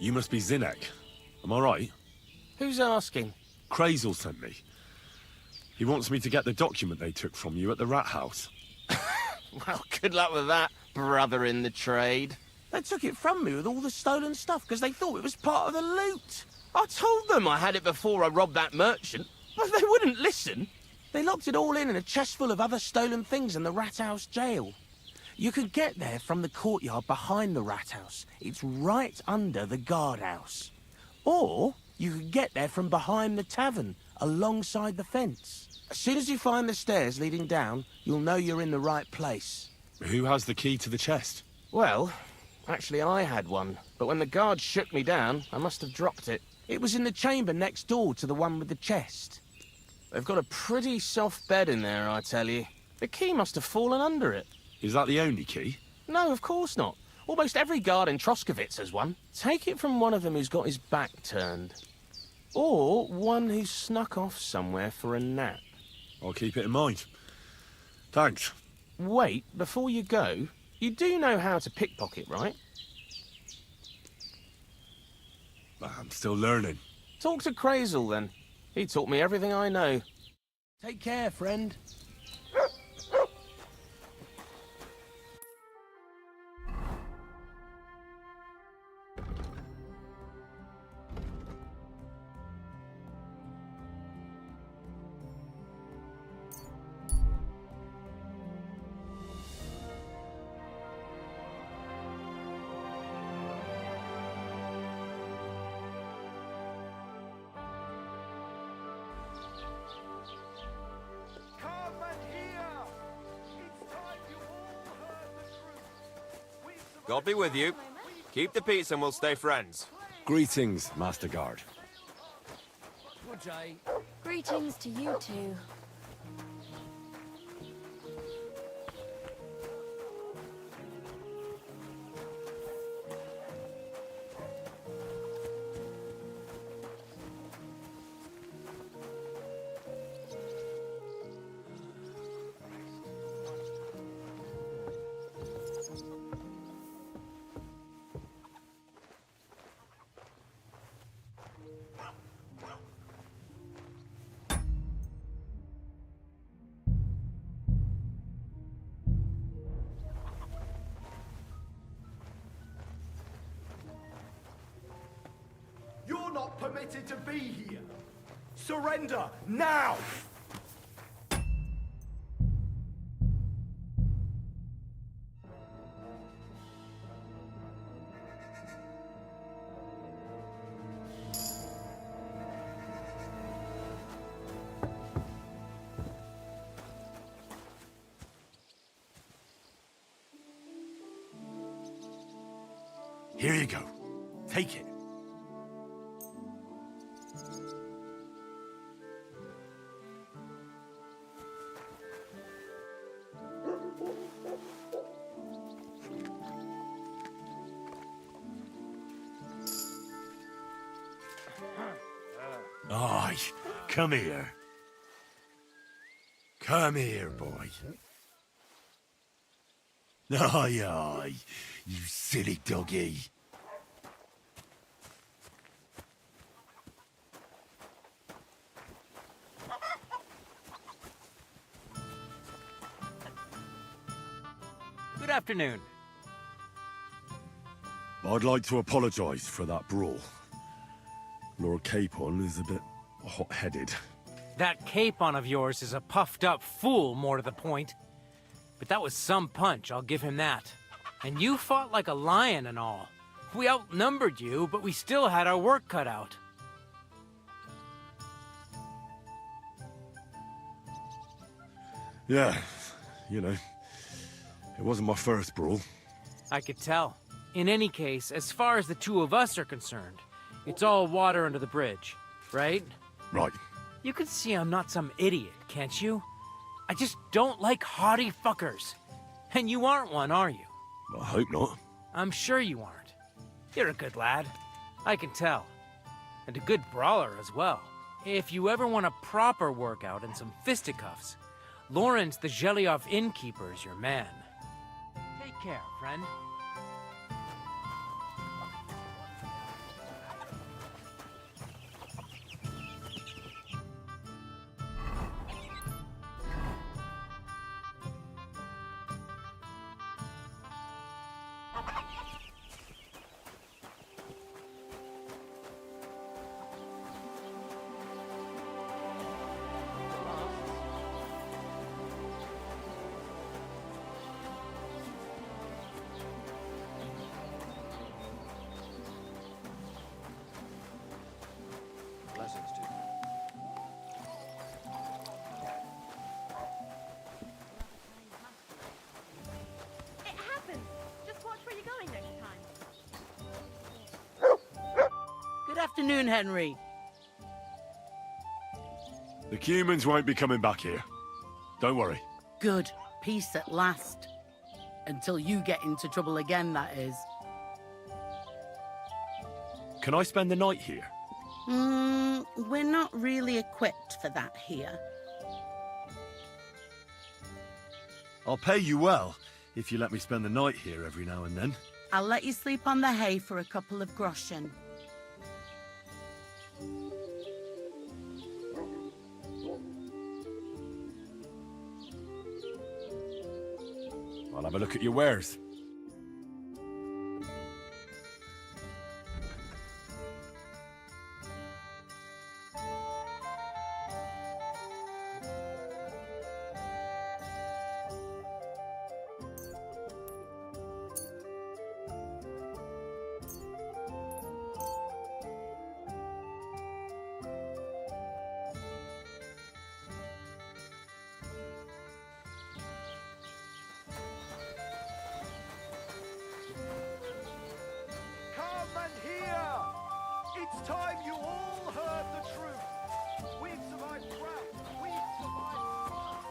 You must be Zinnek. Am I right? Who's asking? Crazel sent me. He wants me to get the document they took from you at the rat house. Well, good luck with that, brother in the trade. They took it from me with all the stolen stuff because they thought it was part of the loot. I told them I had it before I robbed that merchant, but they wouldn't listen. They locked it all in a chest full of other stolen things in the rat house jail. You can get there from the courtyard behind the rat house. It's right under the guardhouse. Or you can get there from behind the tavern, alongside the fence. As soon as you find the stairs leading down, you'll know you're in the right place. Who has the key to the chest? Well, actually I had one, but when the guards shook me down, I must have dropped it. It was in the chamber next door to the one with the chest. They've got a pretty soft bed in there, I tell you. The key must have fallen under it. Is that the only key? No, of course not. Almost every guard in Troskowitz has one. Take it from one of them who's got his back turned. Or one who snuck off somewhere for a nap. I'll keep it in mind. Thanks. Wait, before you go, you do know how to pickpocket, right? I'm still learning. Talk to Crazel, then. He taught me everything I know. Take care, friend. God be with you. Keep the peace and we'll stay friends. Greetings, Master Guard. Greetings to you two. You're not permitted to be here. Surrender now! Here you go. Take it. Aye, come here. Come here, boy. Aye, aye, you silly doggy. Good afternoon. I'd like to apologise for that brawl. Lord Capon is a bit hot-headed. That Capon of yours is a puffed-up fool, more to the point. But that was some punch, I'll give him that. And you fought like a lion and all. We outnumbered you, but we still had our work cut out. Yeah, you know, it wasn't my first brawl. I could tell. In any case, as far as the two of us are concerned, it's all water under the bridge, right? Right. You can see I'm not some idiot, can't you? I just don't like haughty fuckers. And you aren't one, are you? I hope not. I'm sure you aren't. You're a good lad. I can tell. And a good brawler as well. If you ever want a proper workout and some fisticuffs, Lawrence the Zhelyov innkeeper is your man. Take care, friend. afternoon, Henry. The humans won't be coming back here. Don't worry. Good. Peace at last. Until you get into trouble again, that is. Can I spend the night here? We're not really equipped for that here. I'll pay you well if you let me spend the night here every now and then. I'll let you sleep on the hay for a couple of groschen. I'll have a look at your wares. Come and hear! It's time you all heard the truth. We've survived drought. We've survived flood.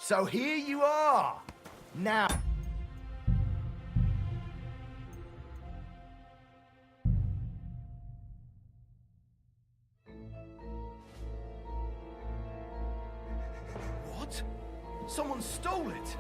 So here you are. Now... What? Someone stole it!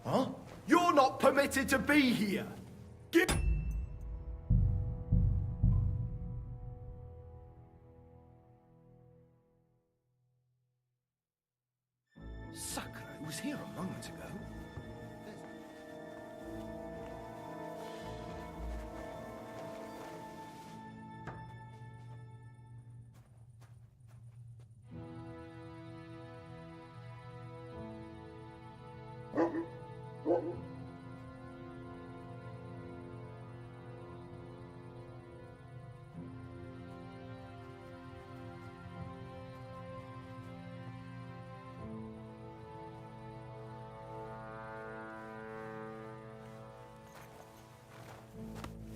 Huh? You're not permitted to be here! Get... Sakura was here a moment ago.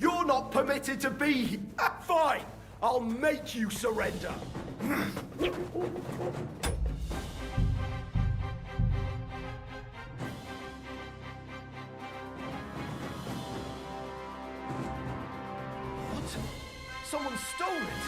You're not permitted to be here. Fine, I'll make you surrender. What? Someone stole it.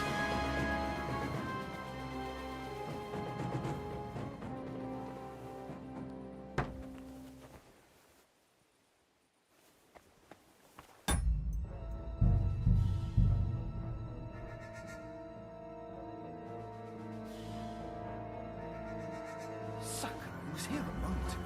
Sakura was here a moment ago.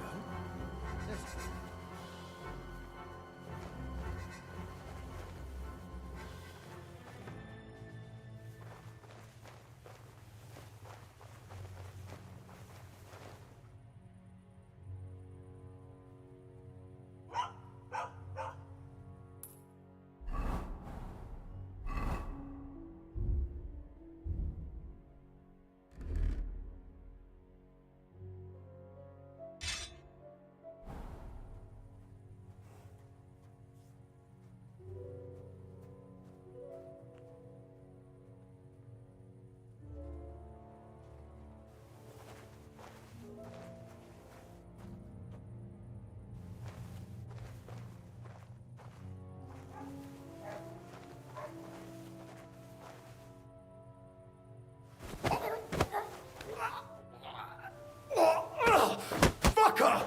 Fucker!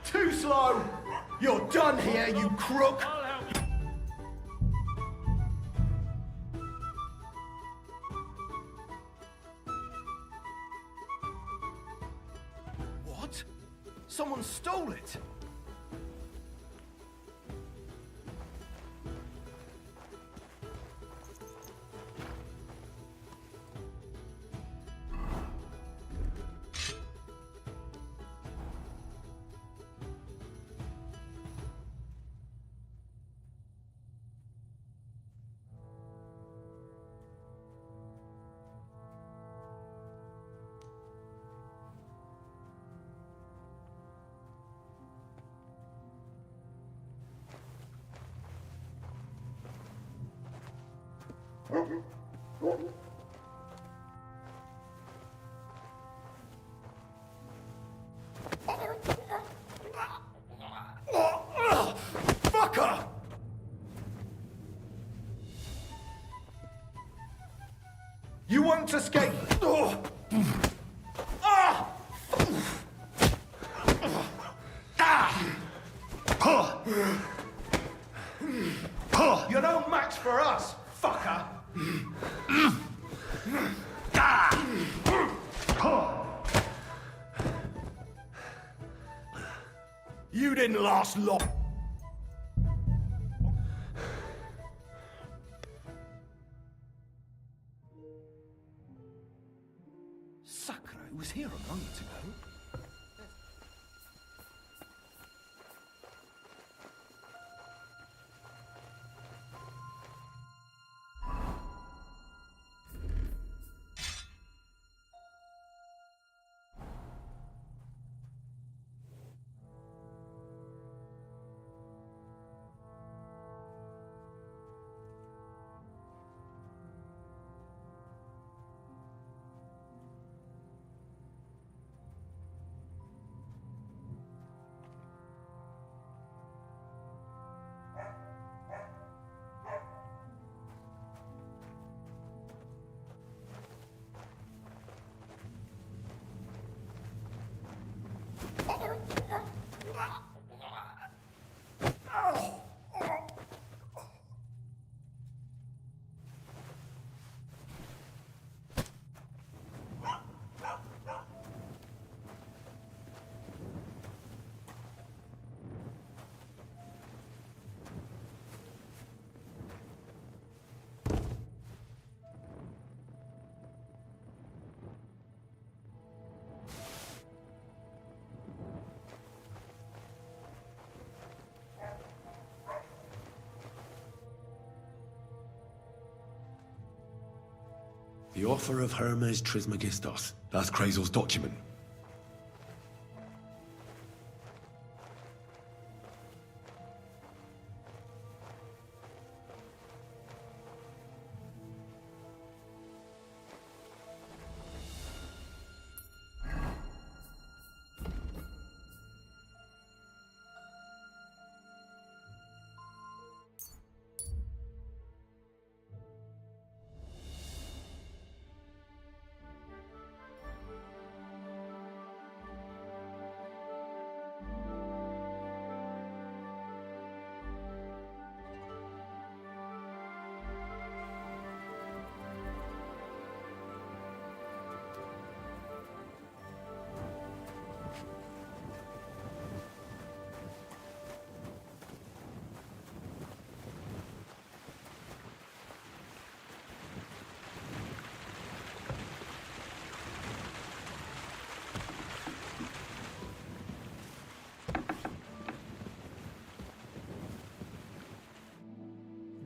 Too slow! You're done here, you crook! What? Someone stole it! Fucker! You won't escape! You're no match for us, fucker! You didn't last long. It was here a moment ago. The offer of Hermes Trismegistos. That's Krazel's document.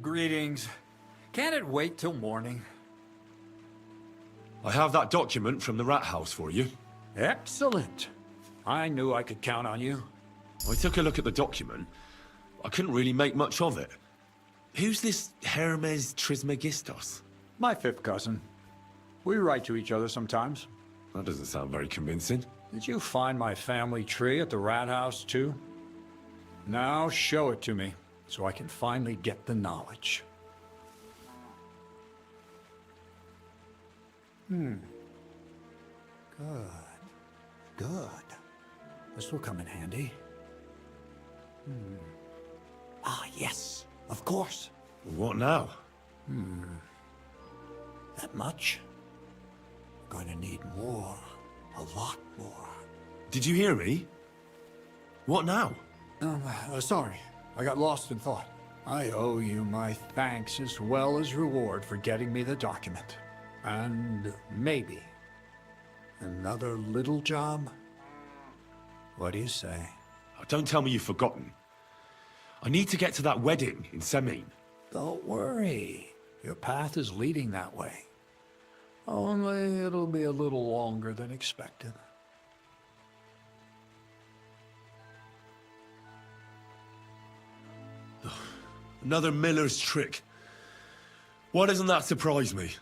Greetings. Can't it wait till morning? I have that document from the rat house for you. Excellent. I knew I could count on you. I took a look at the document. I couldn't really make much of it. Who's this Hermes Trismegistos? My fifth cousin. We write to each other sometimes. That doesn't sound very convincing. Did you find my family tree at the rat house, too? Now show it to me, so I can finally get the knowledge. Good. Good. This will come in handy. Ah, yes. Of course. What now? That much? Going to need more. A lot more. Did you hear me? What now? Sorry. I got lost in thought. I owe you my thanks as well as reward for getting me the document. And maybe another little job? What do you say? Oh, don't tell me you've forgotten. I need to get to that wedding in Semin. Don't worry. Your path is leading that way. Only it'll be a little longer than expected. Another miller's trick. Why doesn't that surprise me?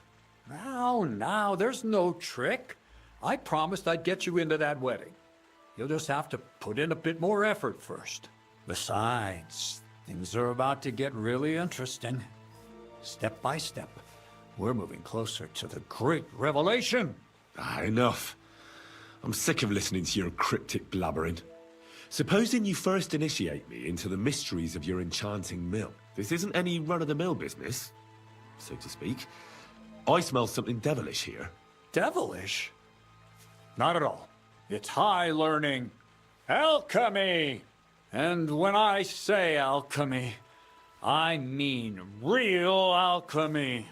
Now, there's no trick. I promised I'd get you into that wedding. You'll just have to put in a bit more effort first. Besides, things are about to get really interesting. Step by step, we're moving closer to the great revelation. Enough. I'm sick of listening to your cryptic blabbering. Supposing you first initiate me into the mysteries of your enchanting mill. This isn't any run-of-the-mill business, so to speak. I smell something devilish here. Devilish? Not at all. It's high learning. Alchemy! And when I say alchemy, I mean real alchemy.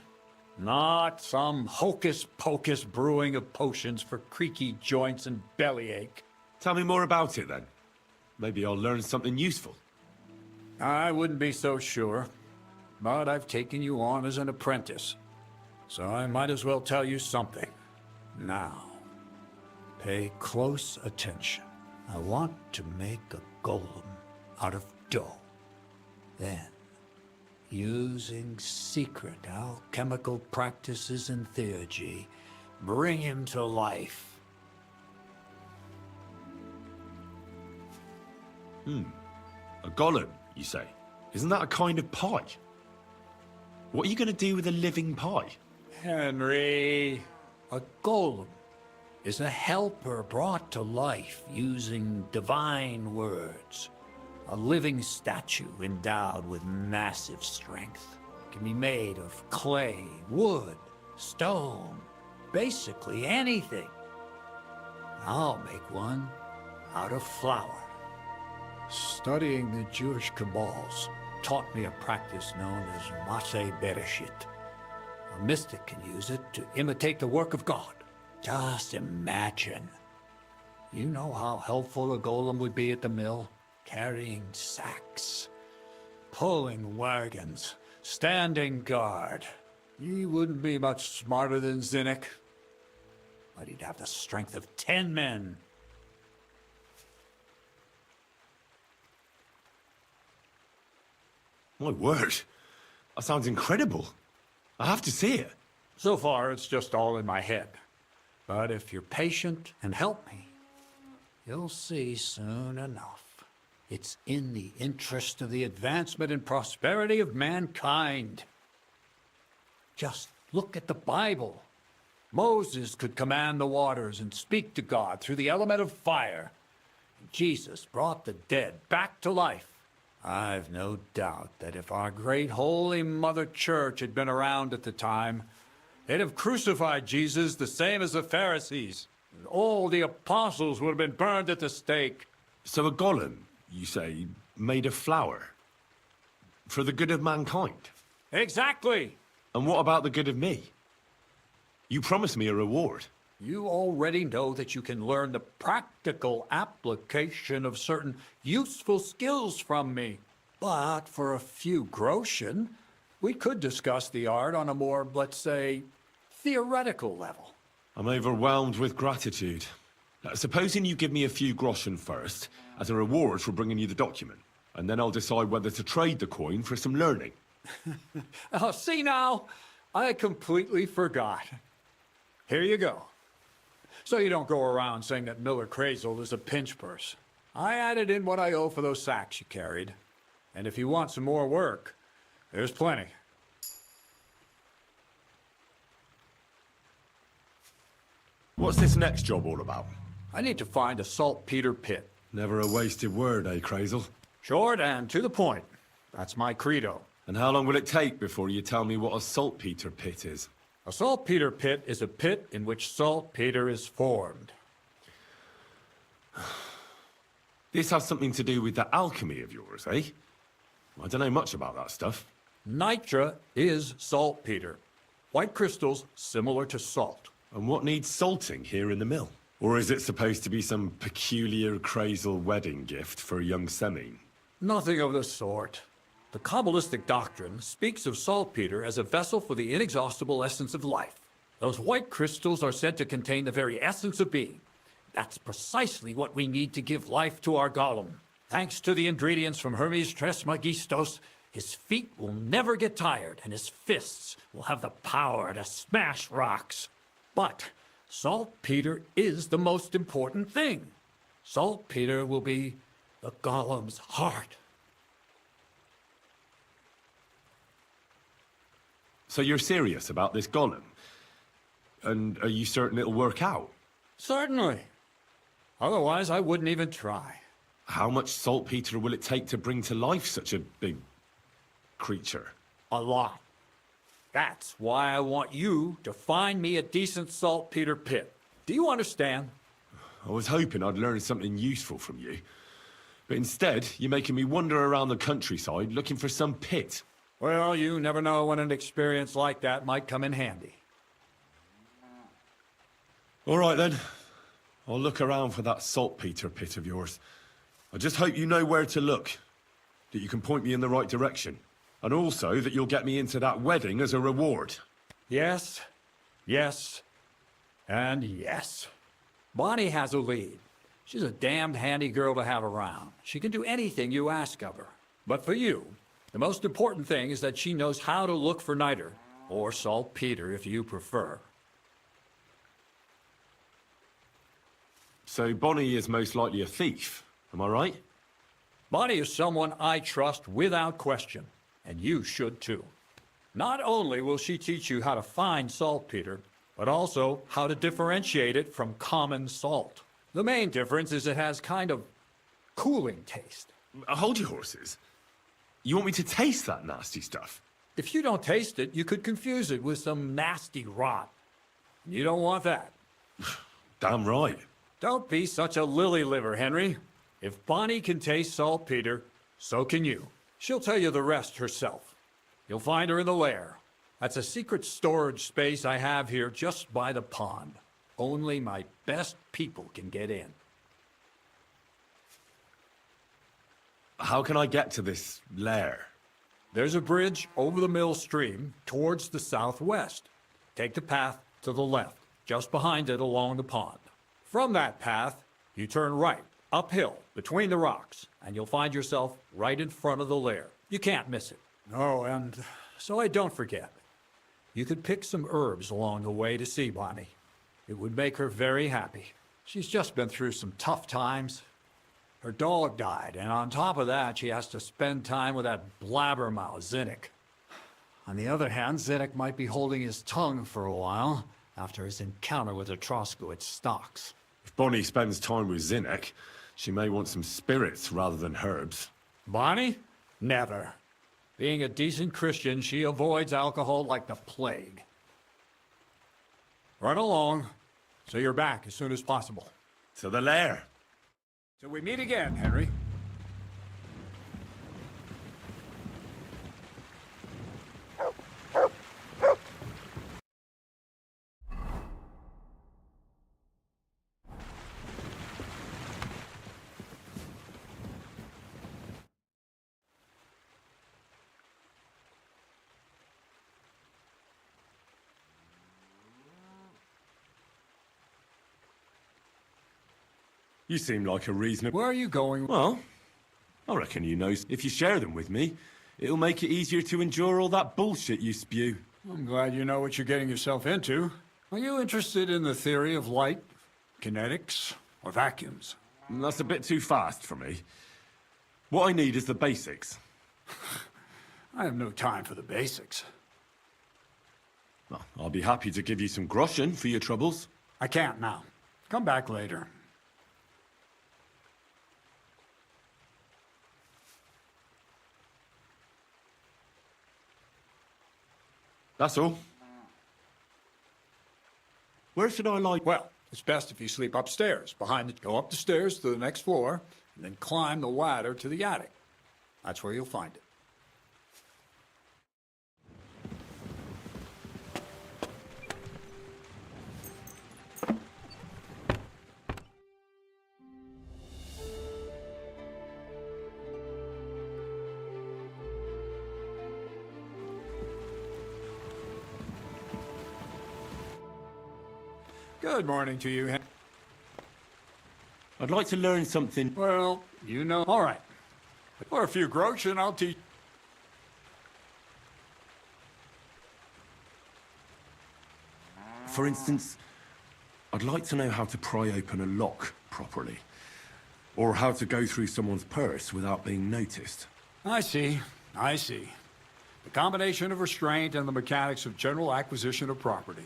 Not some hocus-pocus brewing of potions for creaky joints and bellyache. Tell me more about it, then. Maybe I'll learn something useful. I wouldn't be so sure, but I've taken you on as an apprentice, so I might as well tell you something. Now, pay close attention. I want to make a golem out of dough. Then, using secret alchemical practices and theurgy, bring him to life. A golem, you say? Isn't that a kind of pie? What are you going to do with a living pie? Henry, a golem is a helper brought to life using divine words. A living statue endowed with massive strength. Can be made of clay, wood, stone, basically anything. I'll make one out of flour. Studying the Jewish Kabbals taught me a practice known as Maseh Bereshit. A mystic can use it to imitate the work of God. Just imagine. You know how helpful a golem would be at the mill? Carrying sacks, pulling wagons, standing guard. He wouldn't be much smarter than Zinnik, but he'd have the strength of 10 men. My word. That sounds incredible. I have to see it. So far, it's just all in my head. But if you're patient and help me, you'll see soon enough. It's in the interest of the advancement and prosperity of mankind. Just look at the Bible. Moses could command the waters and speak to God through the element of fire. Jesus brought the dead back to life. I've no doubt that if our great holy Mother Church had been around at the time, they'd have crucified Jesus the same as the Pharisees. And all the apostles would have been burned at the stake. So a golem, you say, made of flour? For the good of mankind? Exactly! And what about the good of me? You promised me a reward. You already know that you can learn the practical application of certain useful skills from me. But for a few groschen, we could discuss the art on a more, let's say, theoretical level. I'm overwhelmed with gratitude. Supposing you give me a few groschen first, as a reward for bringing you the document, and then I'll decide whether to trade the coin for some learning. Oh, see now, I completely forgot. Here you go. So you don't go around saying that Miller Crazel is a pinch purse. I added in what I owe for those sacks you carried. And if you want some more work, there's plenty. What's this next job all about? I need to find a saltpeter pit. Never a wasted word, eh, Crazel? Short and to the point. That's my credo. And how long will it take before you tell me what a saltpeter pit is? A saltpeter pit is a pit in which saltpeter is formed. This has something to do with the alchemy of yours, eh? I don't know much about that stuff. Nitra is saltpeter. White crystals similar to salt. And what needs salting here in the mill? Or is it supposed to be some peculiar Crazel wedding gift for a young Semine? Nothing of the sort. The Kabbalistic doctrine speaks of saltpeter as a vessel for the inexhaustible essence of life. Those white crystals are said to contain the very essence of being. That's precisely what we need to give life to our golem. Thanks to the ingredients from Hermes Trismegistos, his feet will never get tired, and his fists will have the power to smash rocks. But saltpeter is the most important thing. Saltpeter will be the golem's heart. So you're serious about this golem? And are you certain it'll work out? Certainly. Otherwise, I wouldn't even try. How much saltpeter will it take to bring to life such a big creature? A lot. That's why I want you to find me a decent saltpeter pit. Do you understand? I was hoping I'd learn something useful from you. But instead, you're making me wander around the countryside looking for some pit. Well, you never know when an experience like that might come in handy. All right, then. I'll look around for that saltpeter pit of yours. I just hope you know where to look, that you can point me in the right direction, and also that you'll get me into that wedding as a reward. Yes, yes, and yes. Bonnie has a lead. She's a damned handy girl to have around. She can do anything you ask of her. But for you, the most important thing is that she knows how to look for niter, or saltpeter if you prefer. So Bonnie is most likely a thief, am I right? Bonnie is someone I trust without question, and you should too. Not only will she teach you how to find saltpeter, but also how to differentiate it from common salt. The main difference is it has kind of cooling taste. Hold your horses. You want me to taste that nasty stuff? If you don't taste it, you could confuse it with some nasty rot. You don't want that. Damn right. Don't be such a lily liver, Henry. If Bonnie can taste saltpeter, so can you. She'll tell you the rest herself. You'll find her in the lair. That's a secret storage space I have here just by the pond. Only my best people can get in. How can I get to this lair? There's a bridge over the mill stream towards the southwest. Take the path to the left, just behind it along the pond. From that path, you turn right, uphill, between the rocks, and you'll find yourself right in front of the lair. You can't miss it. Oh, and so I don't forget. You could pick some herbs along the way to see Bonnie. It would make her very happy. She's just been through some tough times. Her dog died, and on top of that, she has to spend time with that blabbermouth, Zinnik. On the other hand, Zinnik might be holding his tongue for a while after his encounter with the Troskowitz stocks. If Bonnie spends time with Zinnik, she may want some spirits rather than herbs. Bonnie? Never. Being a decent Christian, she avoids alcohol like the plague. Run along, so you're back as soon as possible. To the lair. Till we meet again, Henry. You seem like a reasonable... Where are you going? Well, I reckon you know if you share them with me, it'll make it easier to endure all that bullshit you spew. I'm glad you know what you're getting yourself into. Are you interested in the theory of light, kinetics, or vacuums? That's a bit too fast for me. What I need is the basics. I have no time for the basics. Well, I'll be happy to give you some groschen for your troubles. I can't now. Come back later. That's all. Where should I lie? Well, it's best if you sleep upstairs, behind it. Go up the stairs to the next floor, and then climb the ladder to the attic. That's where you'll find it. Good morning to you, Henry. I'd like to learn something. Well, you know. All right. For a few groschen, and I'll teach. For instance, I'd like to know how to pry open a lock properly. Or how to go through someone's purse without being noticed. I see. I see. The combination of restraint and the mechanics of general acquisition of property.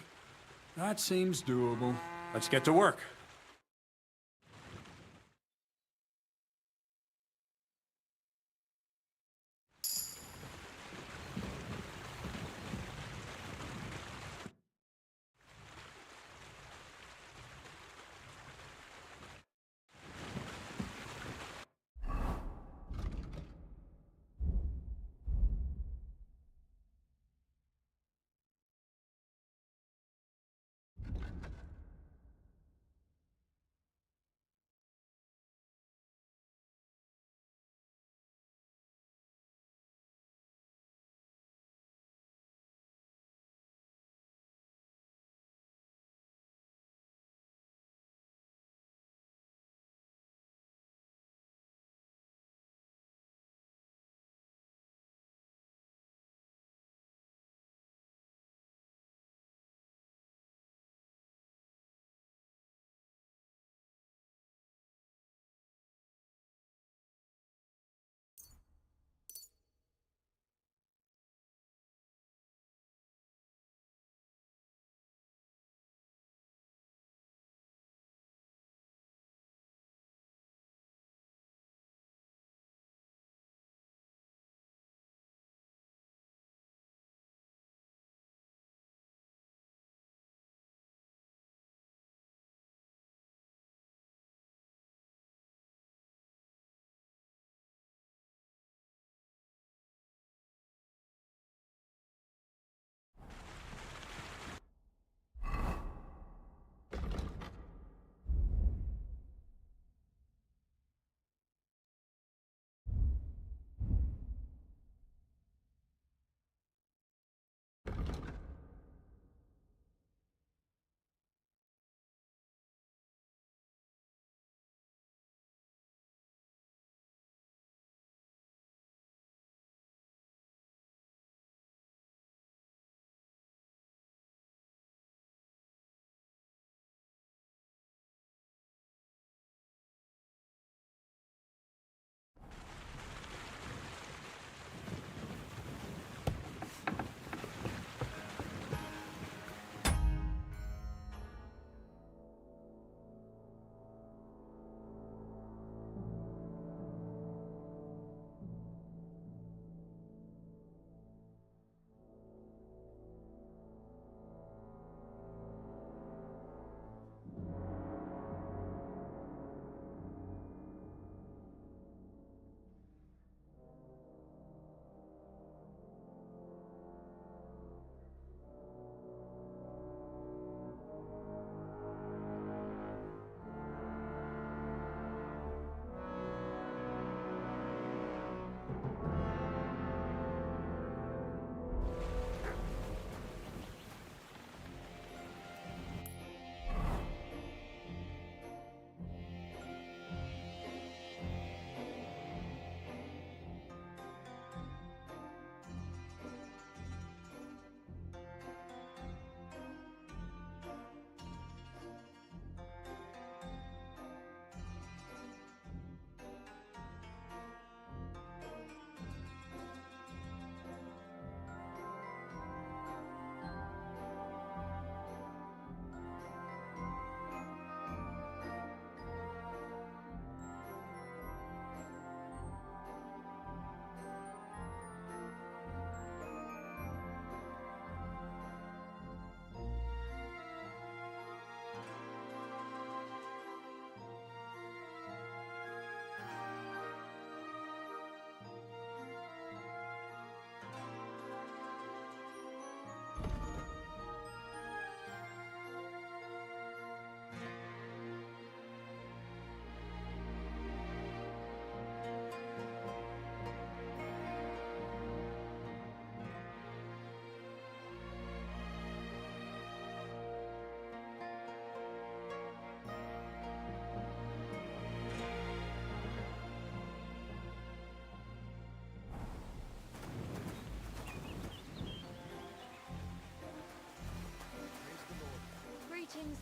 That seems doable. Let's get to work.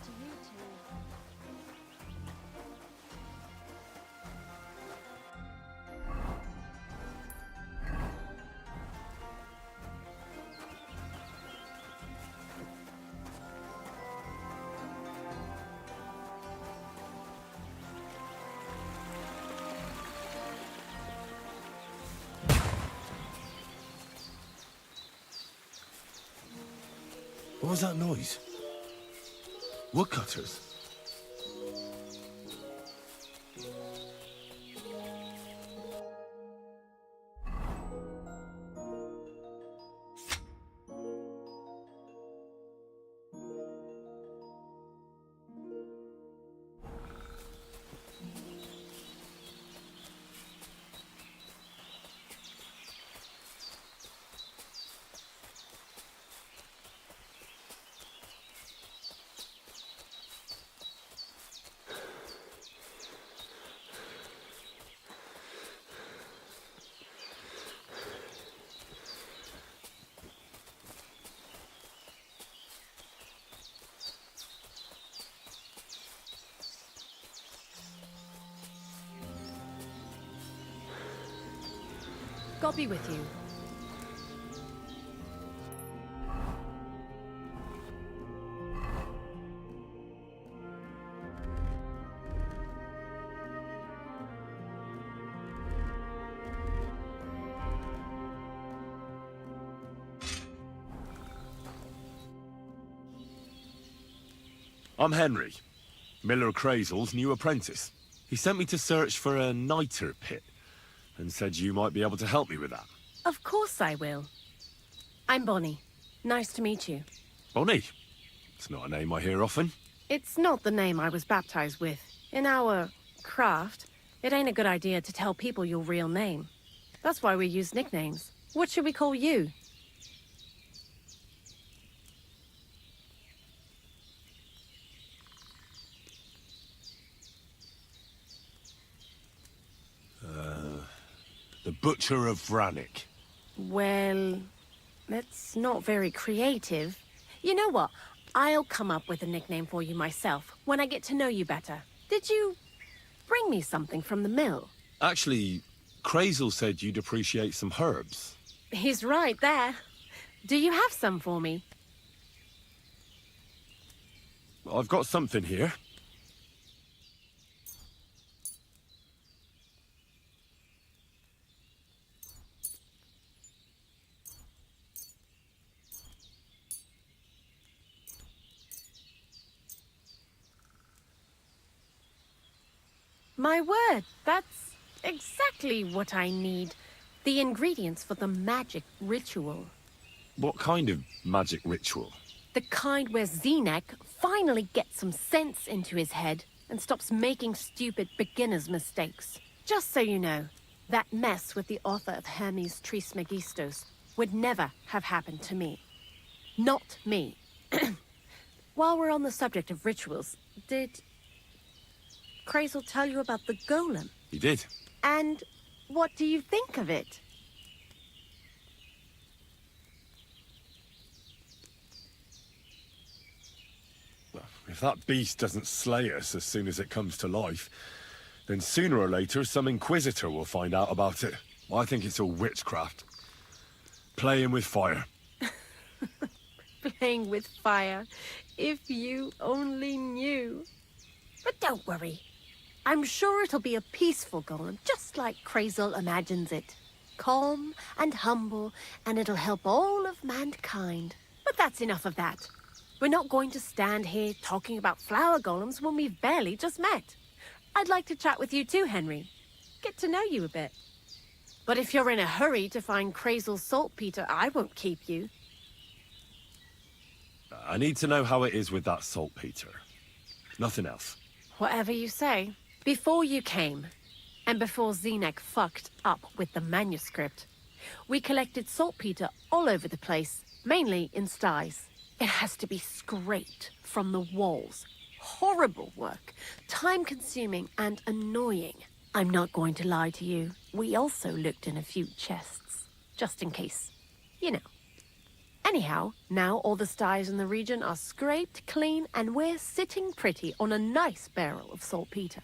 to you two. What was that noise? Woodcutters? God be with you. I'm Henry, Miller Crazel's new apprentice. He sent me to search for a niter pit and said you might be able to help me with that. Of course I will. I'm Bonnie. Nice to meet you. Bonnie? It's not a name I hear often. It's not the name I was baptized with. In our craft, it ain't a good idea to tell people your real name. That's why we use nicknames. What should we call you? The Butcher of Vranik. Well, that's not very creative. You know what? I'll come up with a nickname for you myself when I get to know you better. Did you bring me something from the mill? Actually, Crazel said you'd appreciate some herbs. He's right there. Do you have some for me? I've got something here. My word, that's exactly what I need. The ingredients for the magic ritual. What kind of magic ritual? The kind where Zenek finally gets some sense into his head and stops making stupid beginner's mistakes. Just so you know, that mess with the author of Hermes Trismegistos would never have happened to me. Not me. While we're on the subject of rituals, did Crazel tell you about the golem? He did. And what do you think of it? Well, if that beast doesn't slay us as soon as it comes to life, then sooner or later some inquisitor will find out about it. I think it's all witchcraft. Playing with fire. Playing with fire. If you only knew. But don't worry. I'm sure it'll be a peaceful golem, just like Crazel imagines it. Calm and humble, and it'll help all of mankind. But that's enough of that. We're not going to stand here talking about flower golems when we've barely just met. I'd like to chat with you too, Henry. Get to know you a bit. But if you're in a hurry to find Crazel's saltpeter, I won't keep you. I need to know how it is with that saltpeter. Nothing else. Whatever you say. Before you came, and before Zenek fucked up with the manuscript, we collected saltpeter all over the place, mainly in sties. It has to be scraped from the walls. Horrible work, time-consuming and annoying. I'm not going to lie to you. We also looked in a few chests, just in case. You know. Anyhow, now all the styes in the region are scraped clean and we're sitting pretty on a nice barrel of saltpeter.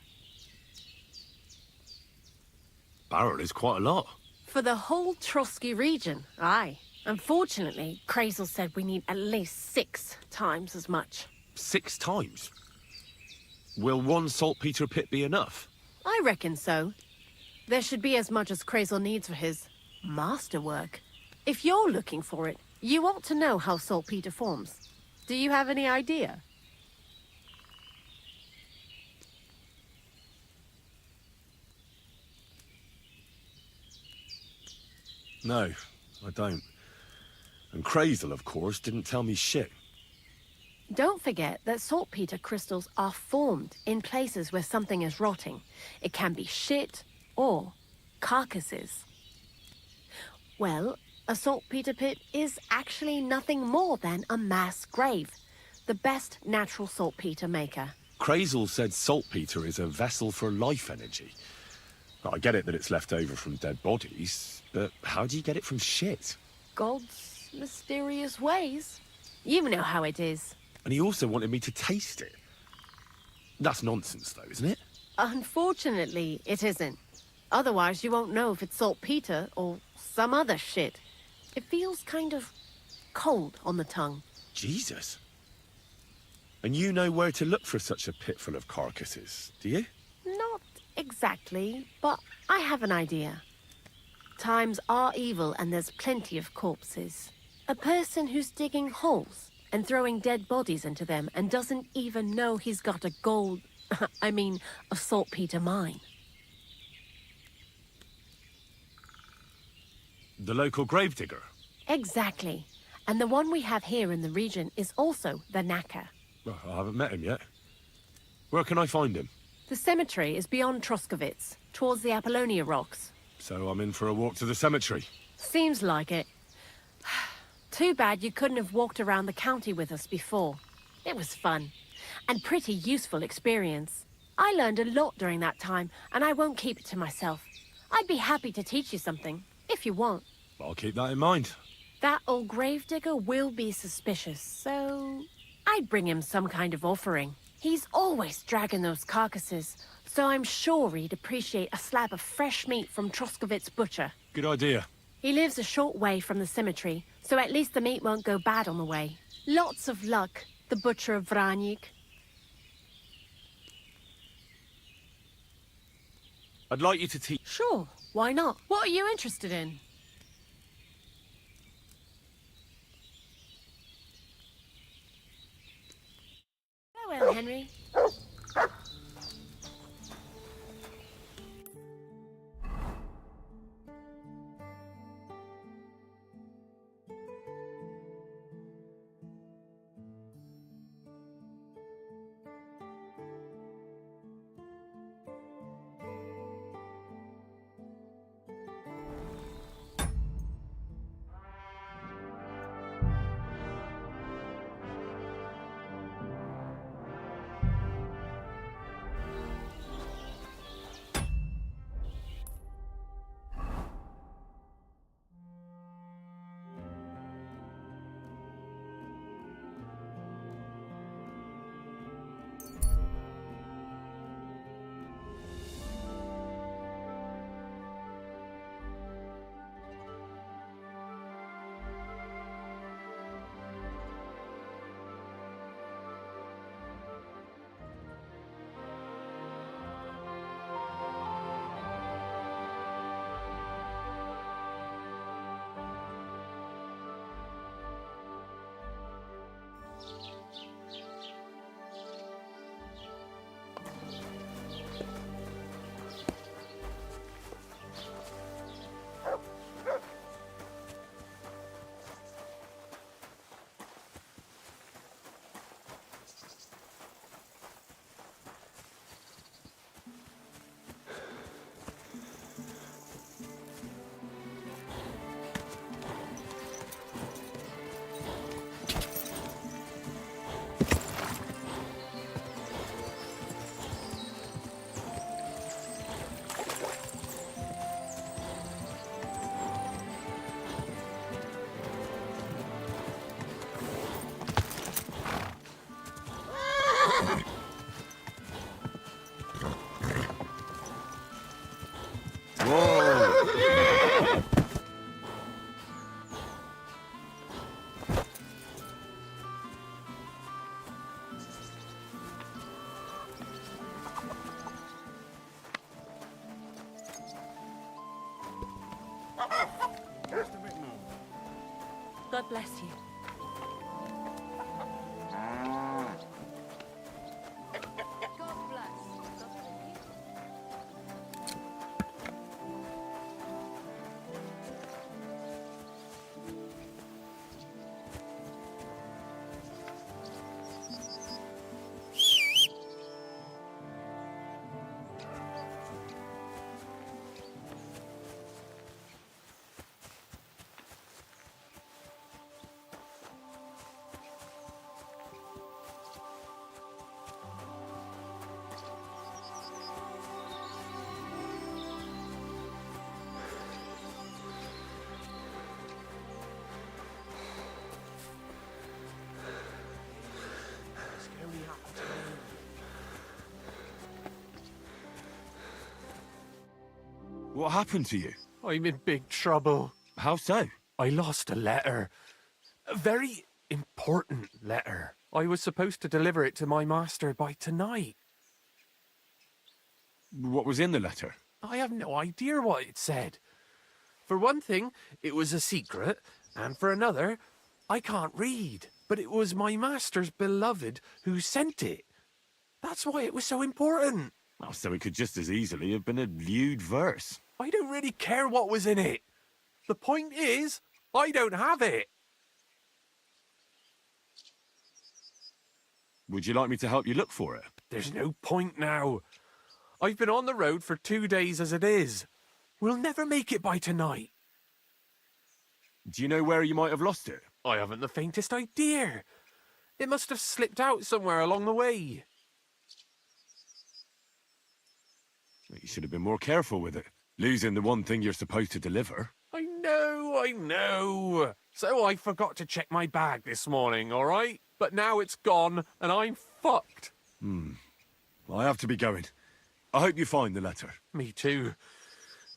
Barrel is quite a lot. For the whole Trotsky region, aye. Unfortunately, Krazel said we need at least 6 times as much. 6 times? Will one saltpeter pit be enough? I reckon so. There should be as much as Krazel needs for his masterwork. If you're looking for it, you ought to know how saltpeter forms. Do you have any idea? No, I don't. And Krazel, of course, didn't tell me shit. Don't forget that saltpeter crystals are formed in places where something is rotting. It can be shit or carcasses. Well, a saltpeter pit is actually nothing more than a mass grave. The best natural saltpeter maker. Krazel said saltpeter is a vessel for life energy. Well, I get it that it's left over from dead bodies, but how do you get it from shit? God's mysterious ways. You know how it is. And he also wanted me to taste it. That's nonsense, though, isn't it? Unfortunately, it isn't. Otherwise, you won't know if it's saltpeter or some other shit. It feels kind of cold on the tongue. Jesus. And you know where to look for such a pit full of carcasses, do you? Not exactly, but I have an idea. Times are evil and there's plenty of corpses. A person who's digging holes and throwing dead bodies into them and doesn't even know he's got a a saltpeter mine. The local gravedigger? Exactly. And the one we have here in the region is also the knacker. Well, I haven't met him yet. Where can I find him? The cemetery is beyond Troskovitz, towards the Apollonia rocks. So I'm in for a walk to the cemetery. Seems like it. Too bad you couldn't have walked around the county with us before. It was fun. And pretty useful experience. I learned a lot during that time, and I won't keep it to myself. I'd be happy to teach you something, if you want. I'll keep that in mind. That old gravedigger will be suspicious, so I'd bring him some kind of offering. He's always dragging those carcasses, so I'm sure he'd appreciate a slab of fresh meat from Troskovitz butcher. Good idea. He lives a short way from the cemetery, so at least the meat won't go bad on the way. Lots of luck, the butcher of Vranyik. I'd like you to teach... Sure, why not? What are you interested in? Farewell, Henry. bless you. God bless. What happened to you? I'm in big trouble. How so? I lost a letter. A very important letter. I was supposed to deliver it to my master by tonight. What was in the letter? I have no idea what it said. For one thing, it was a secret, and for another, I can't read. But it was my master's beloved who sent it. That's why it was so important. Oh, so it could just as easily have been a lewd verse. I don't really care what was in it. The point is, I don't have it. Would you like me to help you look for it? There's no point now. I've been on the road for 2 days as it is. We'll never make it by tonight. Do you know where you might have lost it? I haven't the faintest idea. It must have slipped out somewhere along the way. You should have been more careful with it. Losing the one thing you're supposed to deliver. I know. So I forgot to check my bag this morning, all right? But now it's gone, and I'm fucked. I have to be going. I hope you find the letter. Me too.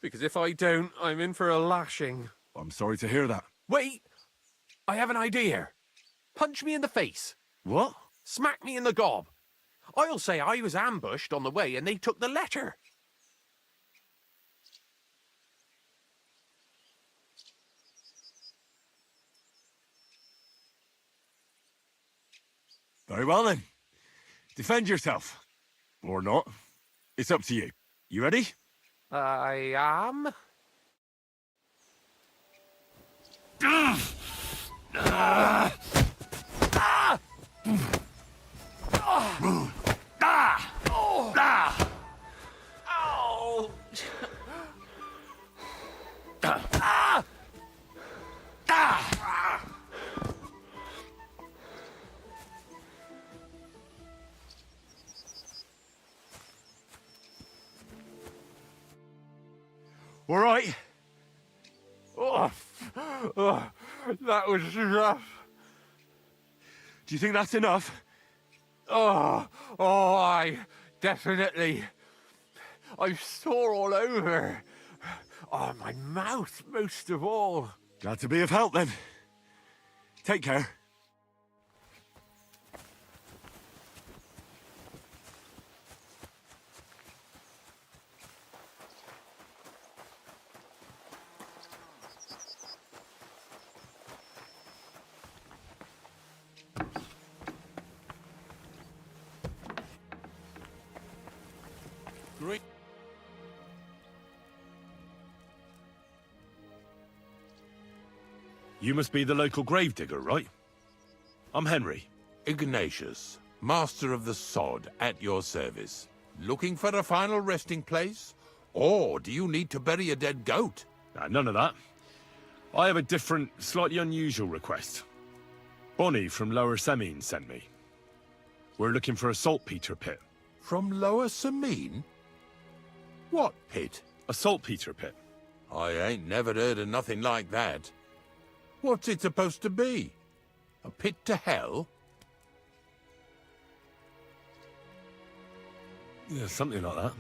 Because if I don't, I'm in for a lashing. I'm sorry to hear that. Wait! I have an idea. Punch me in the face. What? Smack me in the gob. I'll say I was ambushed on the way and they took the letter. Very well then. Defend yourself. Or not. It's up to you. You ready? I am. All right. That was rough. Do you think that's enough? I definitely. I'm sore all over. Oh, my mouth most of all. Glad to be of help then. Take care. Great. You must be the local gravedigger, right? I'm Henry. Ignatius, master of the sod, at your service. Looking for a final resting place? Or do you need to bury a dead goat? None of that. I have a different, slightly unusual request. Bonnie from Lower Semine sent me. We're looking for a saltpeter pit. From Lower Semine? What pit? A saltpeter pit. I ain't never heard of nothing like that. What's it supposed to be? A pit to hell? Yeah, something like that.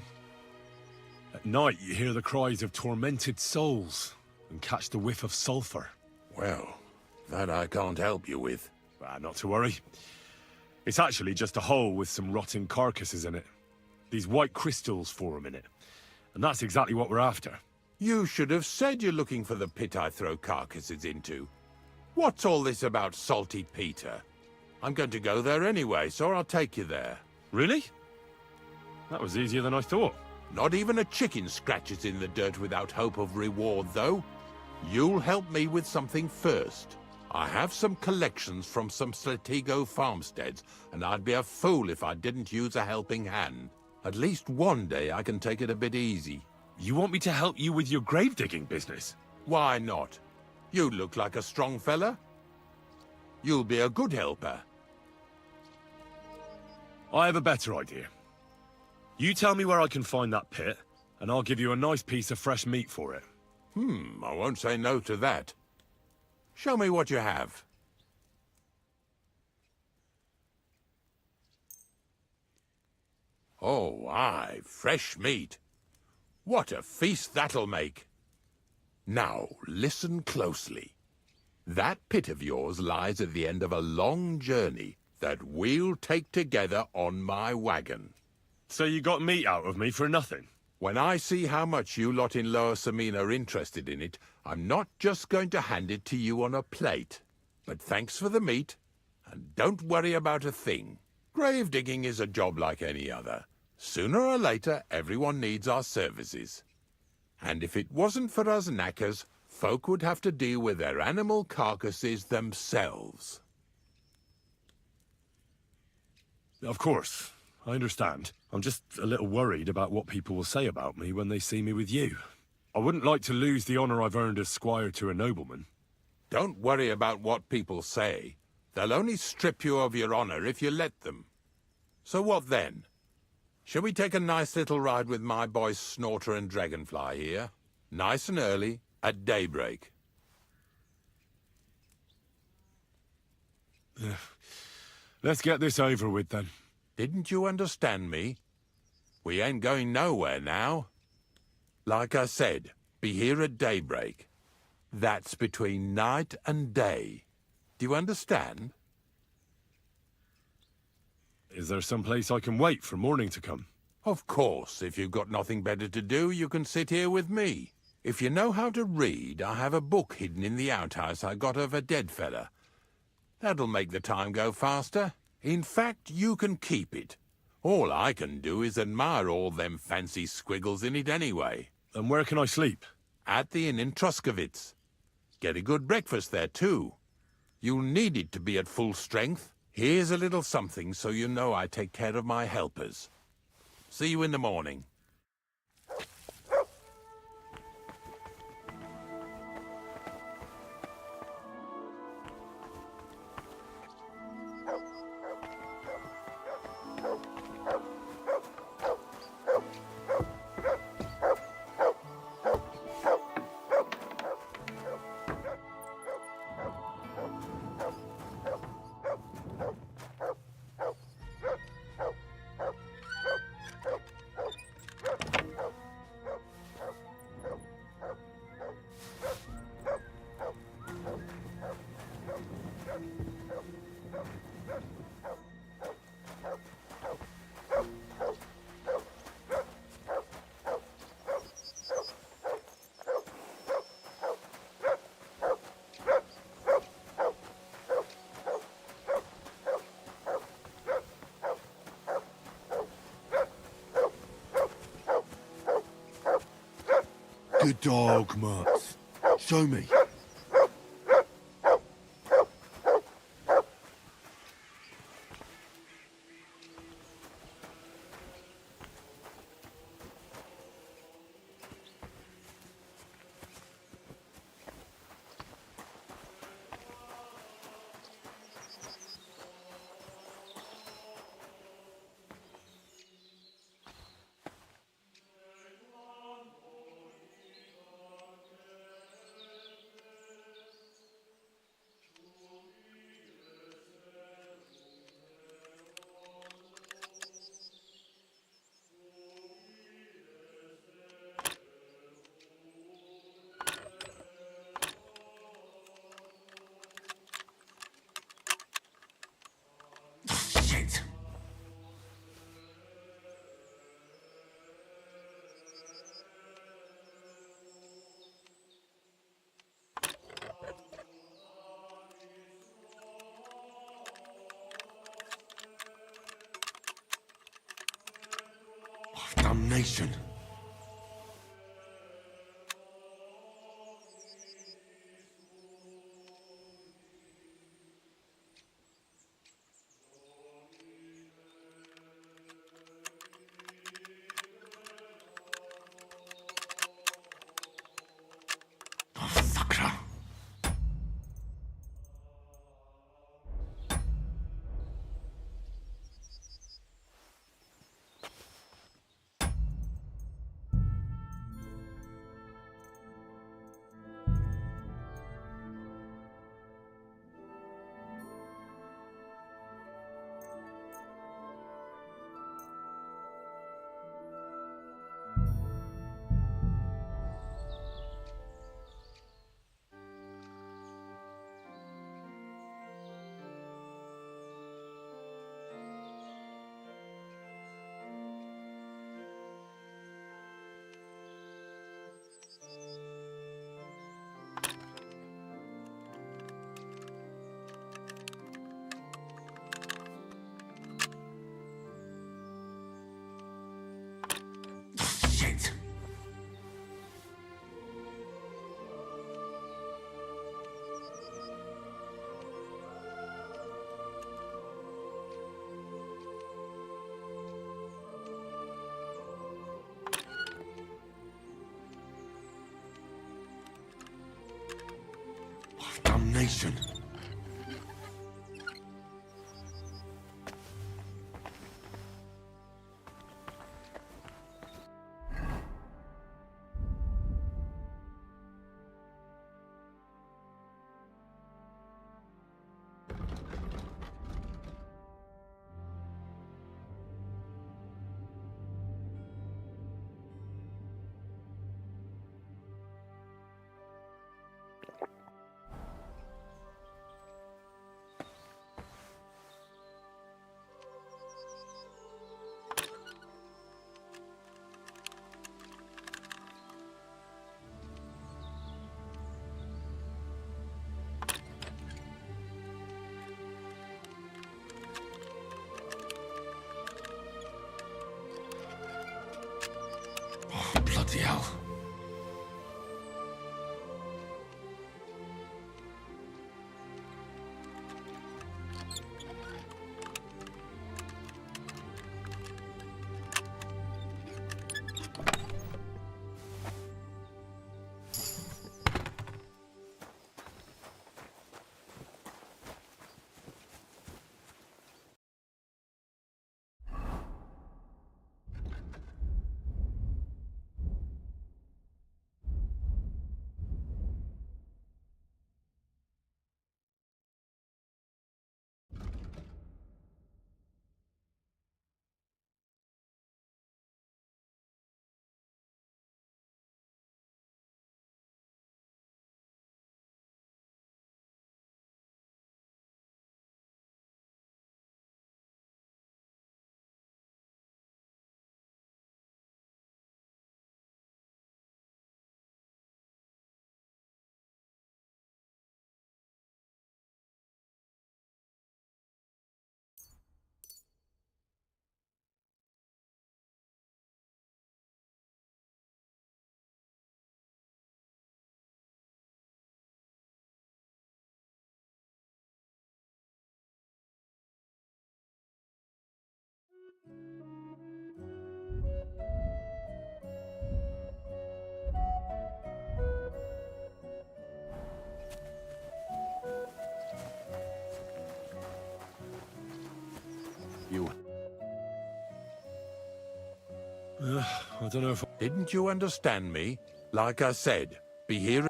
At night, you hear the cries of tormented souls and catch the whiff of sulphur. Well, that I can't help you with. Not to worry. It's actually just a hole with some rotting carcasses in it. These white crystals form in it. And that's exactly what we're after. You should have said you're looking for the pit I throw carcasses into. What's all this about Salty Peter? I'm going to go there anyway, so I'll take you there. Really? That was easier than I thought. Not even a chicken scratches in the dirt without hope of reward, though. You'll help me with something first. I have some collections from some Slatigo farmsteads, and I'd be a fool if I didn't use a helping hand. At least one day I can take it a bit easy. You want me to help you with your grave-digging business? Why not? You look like a strong fella. You'll be a good helper. I have a better idea. You tell me where I can find that pit, and I'll give you a nice piece of fresh meat for it. I won't say no to that. Show me what you have. Oh, aye, fresh meat. What a feast that'll make. Now, listen closely. That pit of yours lies at the end of a long journey that we'll take together on my wagon. So you got meat out of me for nothing? When I see how much you lot in Lower Samina are interested in it, I'm not just going to hand it to you on a plate. But thanks for the meat, and don't worry about a thing. Grave digging is a job like any other. Sooner or later, everyone needs our services. And if it wasn't for us knackers, folk would have to deal with their animal carcasses themselves. Of course. I understand. I'm just a little worried about what people will say about me when they see me with you. I wouldn't like to lose the honor I've earned as squire to a nobleman. Don't worry about what people say. They'll only strip you of your honor if you let them. So what then? Shall we take a nice little ride with my boys Snorter and Dragonfly here? Nice and early, at daybreak. Let's get this over with then. Didn't you understand me? We ain't going nowhere now. Like I said, be here at daybreak. That's between night and day. Do you understand? Is there some place I can wait for morning to come? Of course, if you've got nothing better to do, you can sit here with me. If you know how to read, I have a book hidden in the outhouse I got of a dead fella. That'll make the time go faster. In fact, you can keep it. All I can do is admire all them fancy squiggles in it anyway. And where can I sleep? At the inn in Truskowitz. Get a good breakfast there, too. You'll need it to be at full strength. Here's a little something so you know I take care of my helpers. See you in the morning. Good dog, Mutz. Show me. Damnation. Shit. Damnation. Bloody hell. You... I don't know if... Didn't you understand me? Like I said, be here...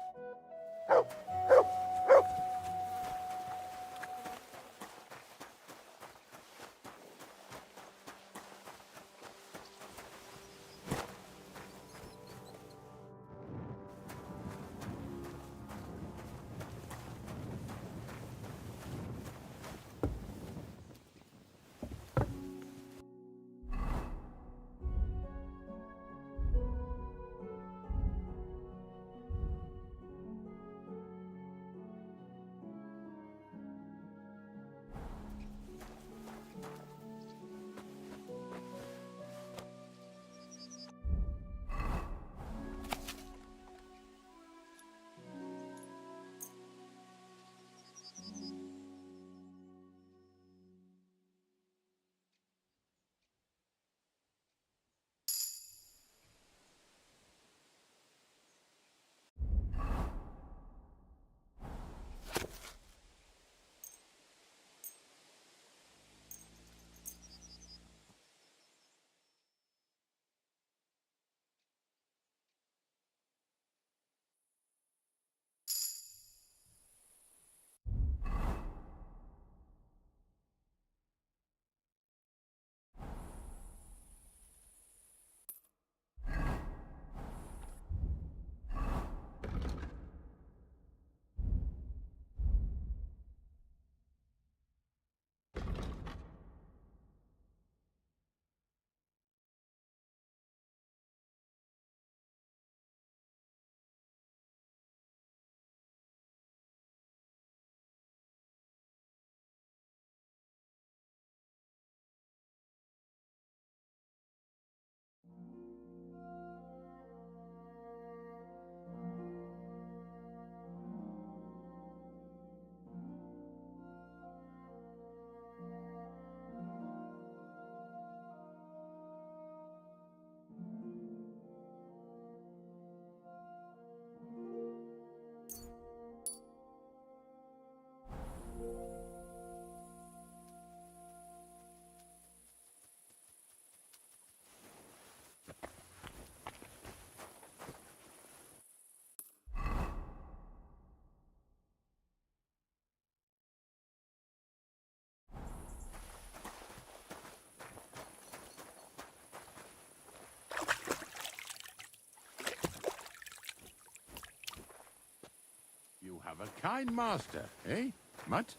have a kind master, eh, Mutt?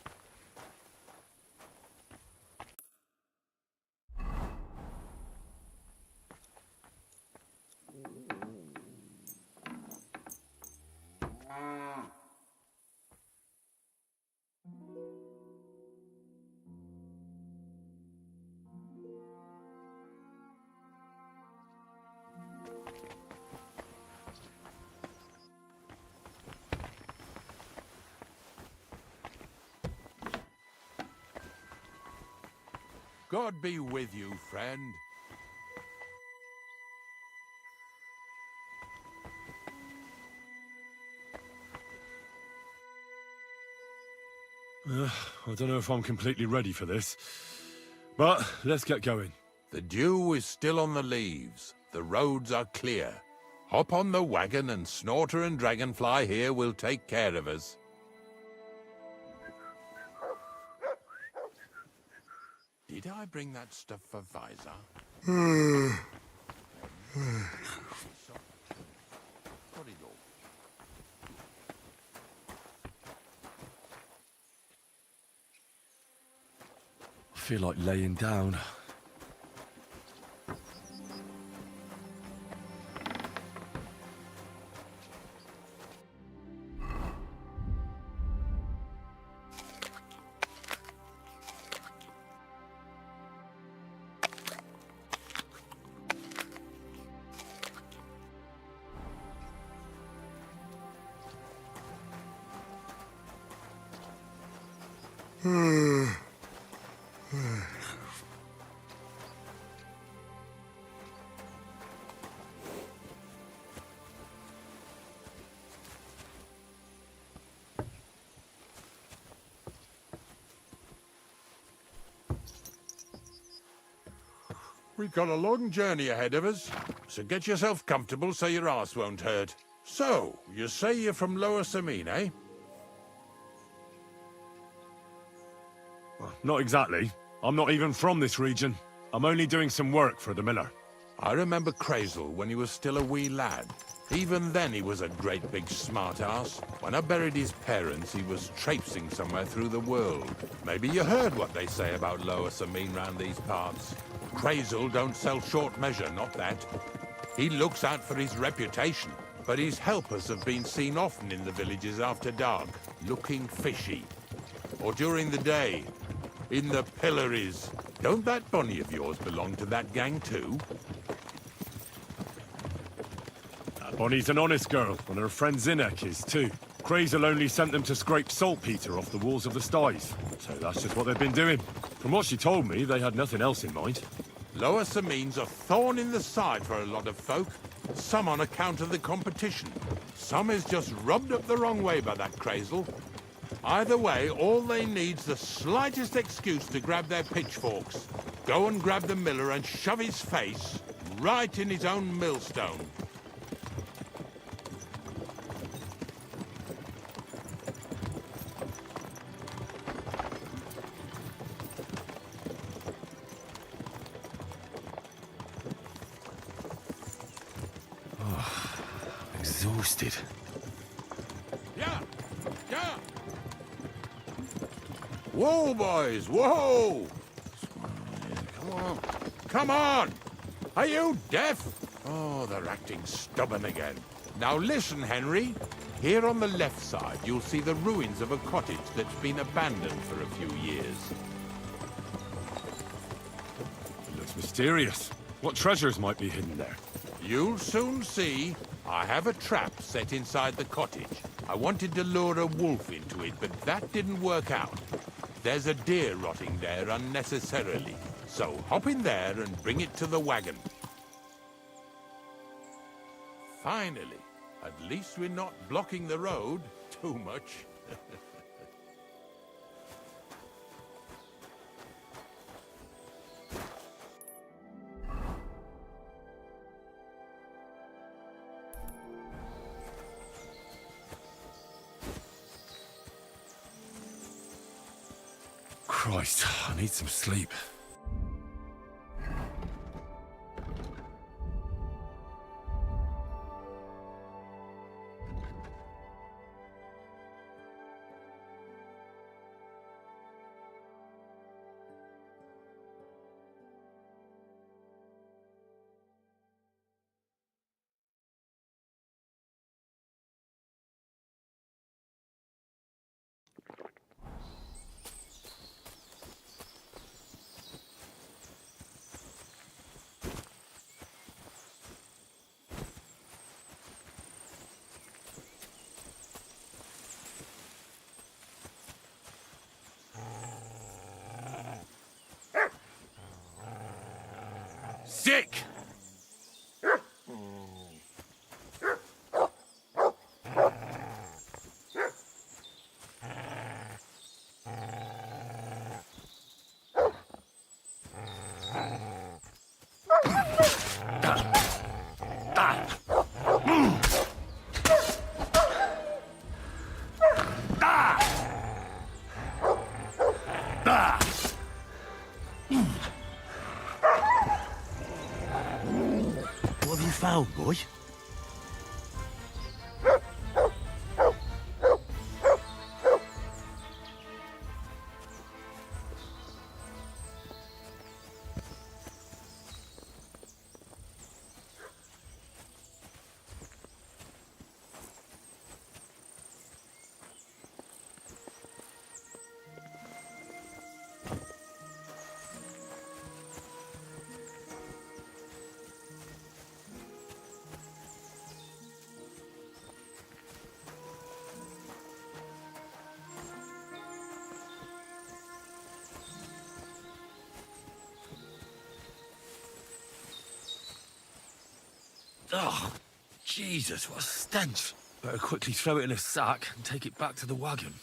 God be with you, friend. I don't know if I'm completely ready for this, but let's get going. The dew is still on the leaves. The roads are clear. Hop on the wagon and Snorter and Dragonfly here will take care of us. Did I bring that stuff for Visor? I feel like laying down. We've got a long journey ahead of us, so get yourself comfortable so your arse won't hurt. So, you say you're from Lower Samine, eh? Not exactly. I'm not even from this region. I'm only doing some work for the miller. I remember Crazel when he was still a wee lad. Even then he was a great big smart-ass. When I buried his parents, he was traipsing somewhere through the world. Maybe you heard what they say about Lower Samine round these parts. Crazel don't sell short measure, not that. He looks out for his reputation, but his helpers have been seen often in the villages after dark, looking fishy. Or during the day, in the pillories. Don't that bunny of yours belong to that gang too? Bonnie's an honest girl, and her friend Zinnek is too. Crazel only sent them to scrape saltpeter off the walls of the sties, so that's just what they've been doing. From what she told me, they had nothing else in mind. Lower Samine's a thorn in the side for a lot of folk. Some on account of the competition. Some is just rubbed up the wrong way by that Crazel. Either way, all they need's the slightest excuse to grab their pitchforks. Go and grab the miller and shove his face right in his own millstone. Exhausted. Yeah! Whoa, boys, whoa! Come on. Come on! Are you deaf? Oh, they're acting stubborn again. Now listen, Henry. Here on the left side, you'll see the ruins of a cottage that's been abandoned for a few years. Looks mysterious. What treasures might be hidden there? You'll soon see. I have a trap set inside the cottage. I wanted to lure a wolf into it, but that didn't work out. There's a deer rotting there unnecessarily. So hop in there and bring it to the wagon. Finally. At least we're not blocking the road too much. Christ, I need some sleep. Sick! What have you found, boy? Oh, Jesus, what a stench. Better quickly throw it in a sack and take it back to the wagon.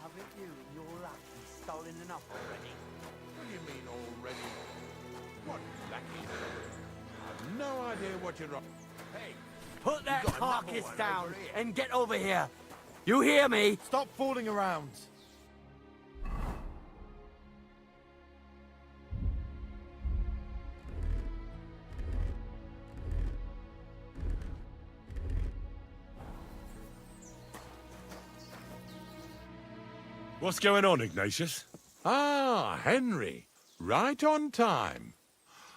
Haven't you and your lackey stolen enough already? What do you mean already? What lackey? I've no idea what you're on. Hey, Put that got another carcass one down over here. and get over here. You hear me? Stop fooling around. What's going on, Ignatius? Ah, Henry. Right on time.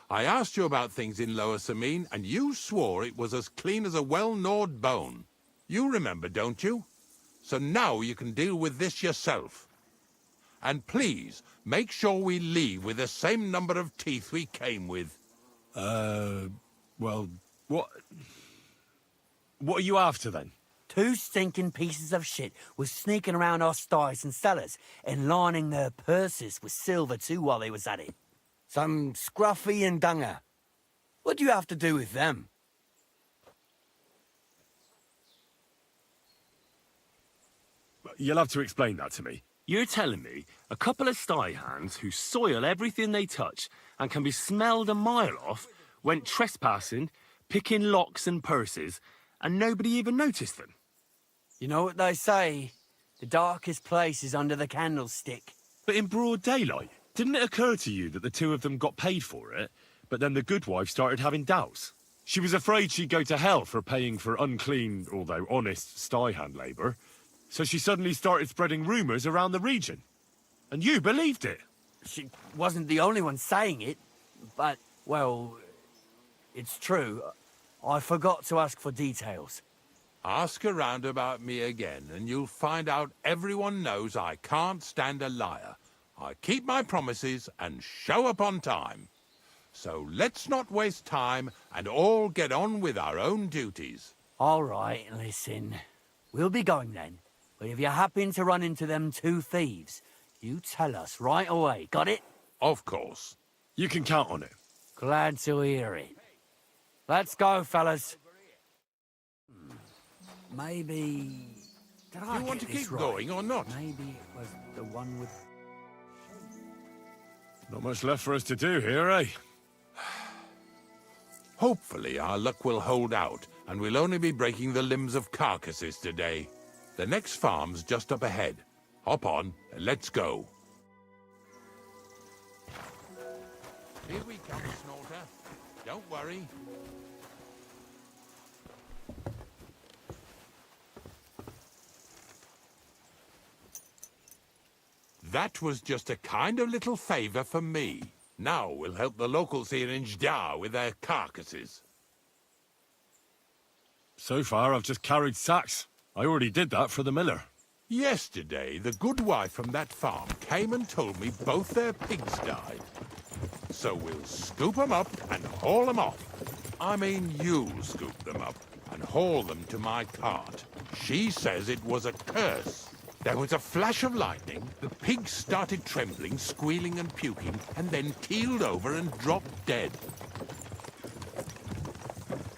I asked you about things in Lower Samine, and you swore it was as clean as a well-gnawed bone. You remember, don't you? So now you can deal with this yourself. And please, make sure we leave with the same number of teeth we came with. Well, what are you after, then? 2 stinking pieces of shit was sneaking around our stores and cellars and lining their purses with silver too while they was at it. Some scruffy and dunger. What do you have to do with them? You'll have to explain that to me. You're telling me a couple of sty hands who soil everything they touch and can be smelled a mile off went trespassing, picking locks and purses, and nobody even noticed them? You know what they say? The darkest place is under the candlestick. But in broad daylight, didn't it occur to you that the 2 of them got paid for it, but then the good wife started having doubts? She was afraid she'd go to hell for paying for unclean, although honest, sty hand labour, so she suddenly started spreading rumours around the region. And you believed it. She wasn't the only one saying it, but Well, it's true. I forgot to ask for details. Ask around about me again, and you'll find out everyone knows I can't stand a liar. I keep my promises and show up on time. So let's not waste time and all get on with our own duties. All right, listen. We'll be going then. But if you happen to run into them two thieves, you tell us right away. Got it? Of course. You can count on it. Glad to hear it. Let's go, fellas. Maybe... Did I You want get to this keep right? going or not? Maybe it was the one with... Not much left for us to do here, eh? Hopefully our luck will hold out, and we'll only be breaking the limbs of carcasses today. The next farm's just up ahead. Hop on, and let's go. Here we come, Snorter. Don't worry. That was just a kind of little favor for me. Now we'll help the locals here in Jdar with their carcasses. So far, I've just carried sacks. I already did that for the miller. Yesterday, the good wife from that farm came and told me both their pigs died. So we'll scoop them up and haul them off. I mean, you'll scoop them up and haul them to my cart. She says it was a curse. There was a flash of lightning, the pigs started trembling, squealing and puking, and then keeled over and dropped dead.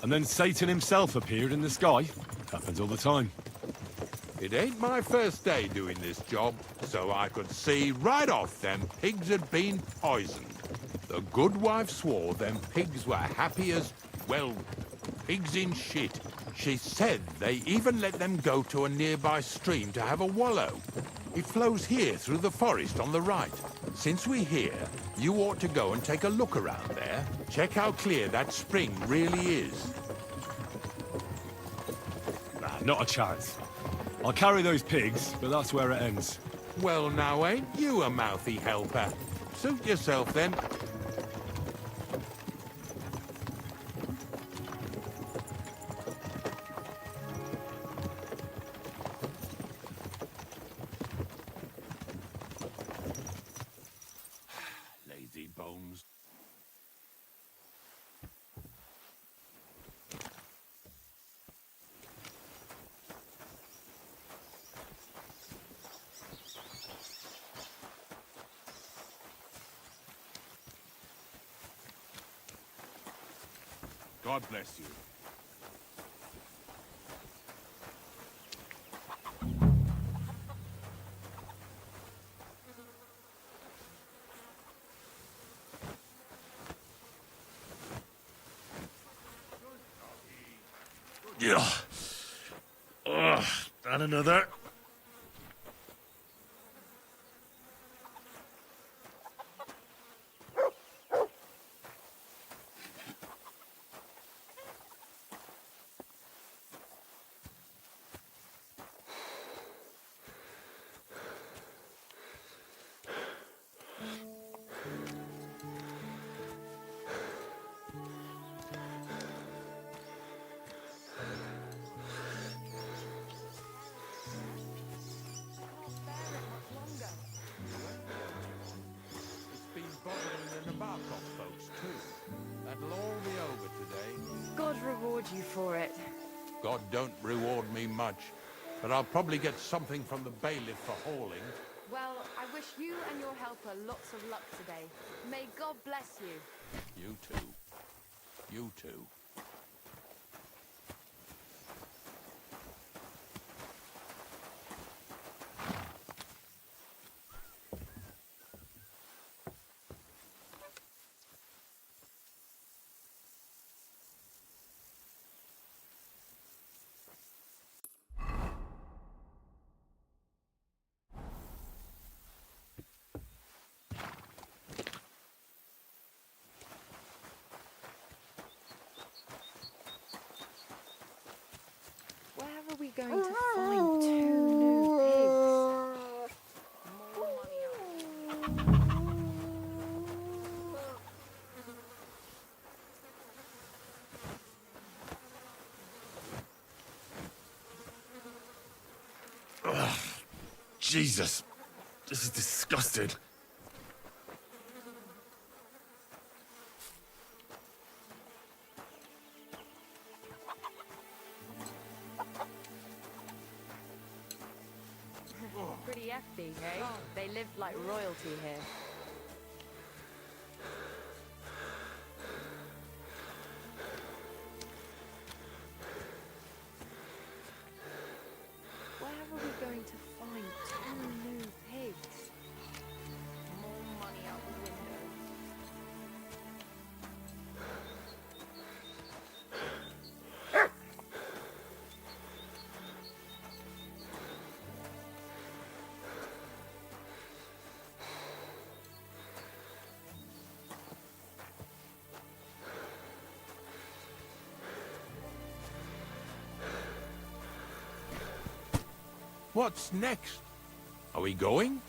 And then Satan himself appeared in the sky. Happens all the time. It ain't my first day doing this job, so I could see right off them pigs had been poisoned. The good wife swore them pigs were happy as, well, pigs in shit. She said they even let them go to a nearby stream to have a wallow. It flows here through the forest on the right. Since we're here, you ought to go and take a look around there. Check how clear that spring really is. Nah, not a chance. I'll carry those pigs, but that's where it ends. Well, now ain't you a mouthy helper? Suit yourself then. Lazy bones. God bless you. Yeah. Ugh, and another. God reward you for it. God don't reward me much, but I'll probably get something from the bailiff for hauling. Well, I wish you and your helper lots of luck today. May God bless you. You too. You too. Where are we going to find two new pigs? Jesus. This is disgusting. Pretty hefty, hey? They lived like royalty here. Where are we going to find 2 new pigs? More money out the window. What's next? Are we going?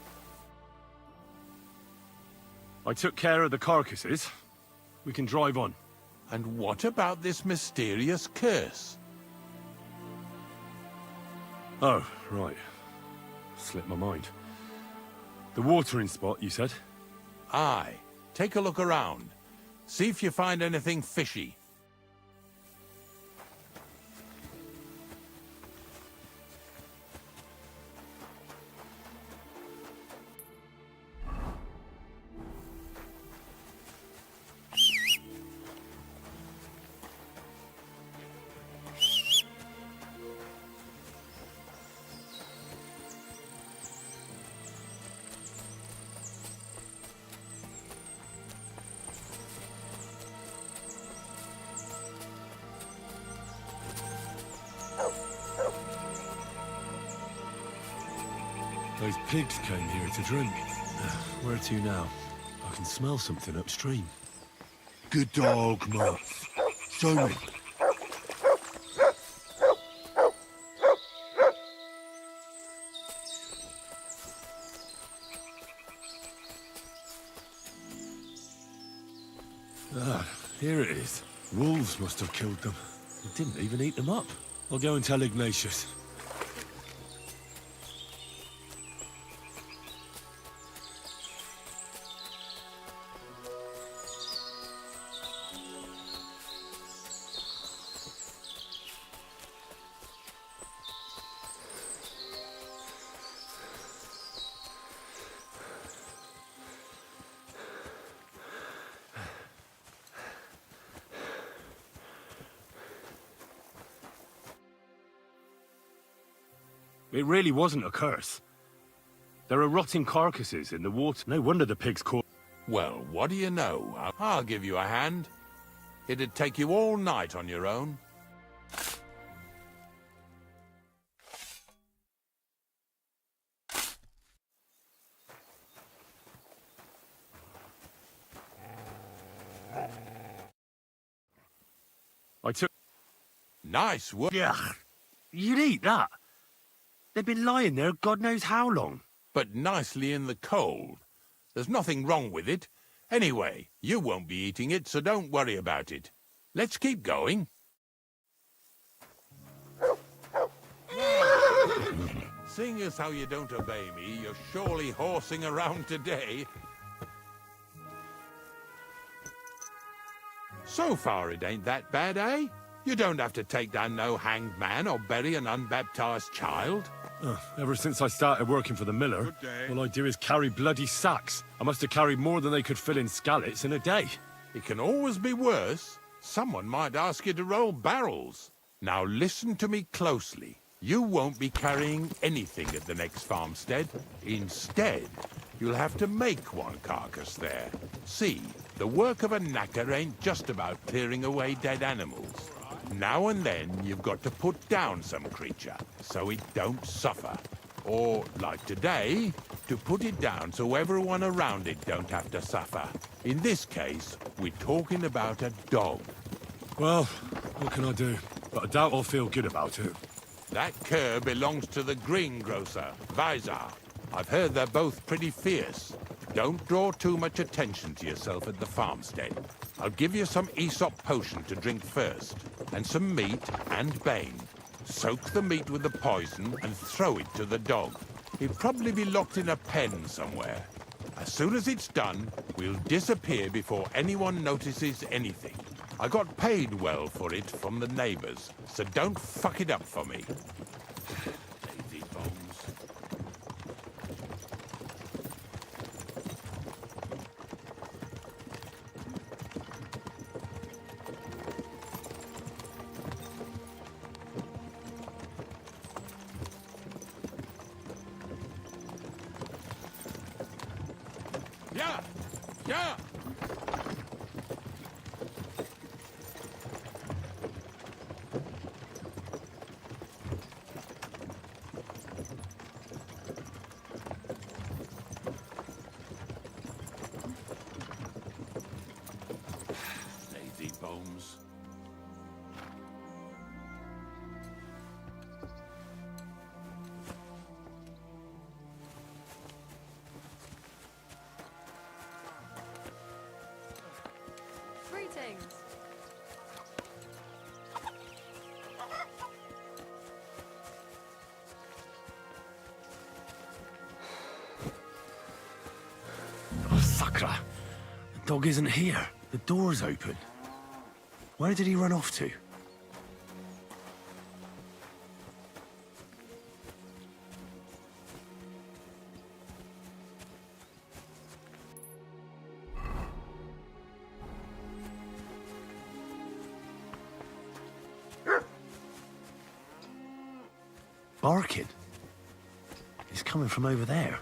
I took care of the carcasses. We can drive on. And what about this mysterious curse? Oh, right. Slipped my mind. The watering spot, you said? Aye. Take a look around. See if you find anything fishy. Those pigs came here to drink. Where to now? I can smell something upstream. Good dog, Mutt. Show me. Ah, here it is. Wolves must have killed them. They didn't even eat them up. I'll go and tell Ignatius. It really wasn't a curse. There are rotting carcasses in the water. No wonder the pigs caught... Well, what do you know? I'll give you a hand. It'd take you all night on your own. I took... Nice work. Yuck. You'd eat that? They've been lying there God knows how long. But nicely in the cold. There's nothing wrong with it. Anyway, you won't be eating it, so don't worry about it. Let's keep going. Seeing as how you don't obey me, you're surely horsing around today. So far it ain't that bad, eh? You don't have to take down no hanged man or bury an unbaptized child. Ever since I started working for the miller, all I do is carry bloody sacks. I must have carried more than they could fill in skallets in a day. It can always be worse. Someone might ask you to roll barrels. Now listen to me closely. You won't be carrying anything at the next farmstead. Instead, you'll have to make one carcass there. See, the work of a knacker ain't just about clearing away dead animals. Now and then, you've got to put down some creature, so it don't suffer. Or, like today, to put it down so everyone around it don't have to suffer. In this case, we're talking about a dog. Well, what can I do? But I doubt I'll feel good about it. That cur belongs to the greengrocer, Vizar. I've heard they're both pretty fierce. Don't draw too much attention to yourself at the farmstead. I'll give you some Aesop potion to drink first, and some meat and bane. Soak the meat with the poison and throw it to the dog. He'll probably be locked in a pen somewhere. As soon as it's done, we'll disappear before anyone notices anything. I got paid well for it from the neighbors, so don't fuck it up for me. Lazy bones. Yeah! Yeah! Lazy bones. Greetings. Oh, Sakra. The dog isn't here. The door's open. Where did he run off to? Barking. He's coming from over there.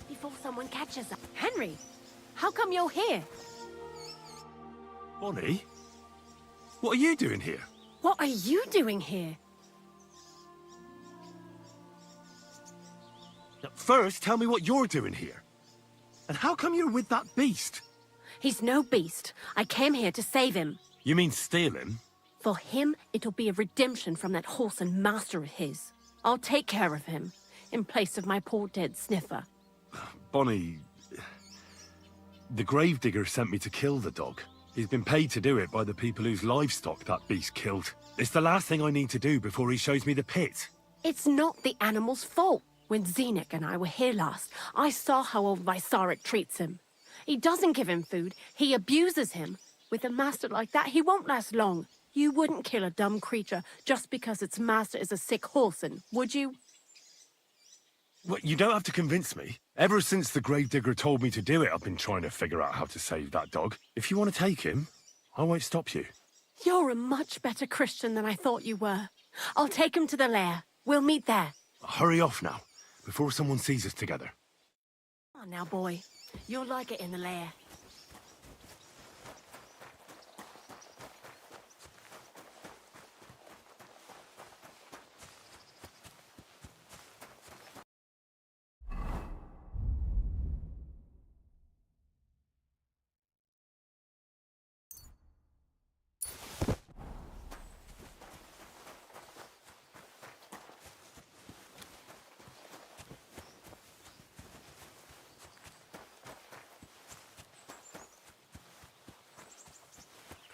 Before someone catches us. Henry, how come you're here? Bonnie? What are you doing here? What are you doing here? Now, first, tell me what you're doing here. And how come you're with that beast? He's no beast. I came here to save him. You mean steal him? For him, it'll be a redemption from that horse and master of his. I'll take care of him, in place of my poor dead sniffer. Bonnie... The gravedigger sent me to kill the dog. He's been paid to do it by the people whose livestock that beast killed. It's the last thing I need to do before he shows me the pit. It's not the animal's fault. When Zenek and I were here last, I saw how old Vysarik treats him. He doesn't give him food, he abuses him. With a master like that, he won't last long. You wouldn't kill a dumb creature just because its master is a sick horseman, would you? Well, you don't have to convince me. Ever since the gravedigger told me to do it, I've been trying to figure out how to save that dog. If you want to take him, I won't stop you. You're a much better Christian than I thought you were. I'll take him to the lair. We'll meet there. Hurry off now, before someone sees us together. Come on now, boy. You'll like it in the lair.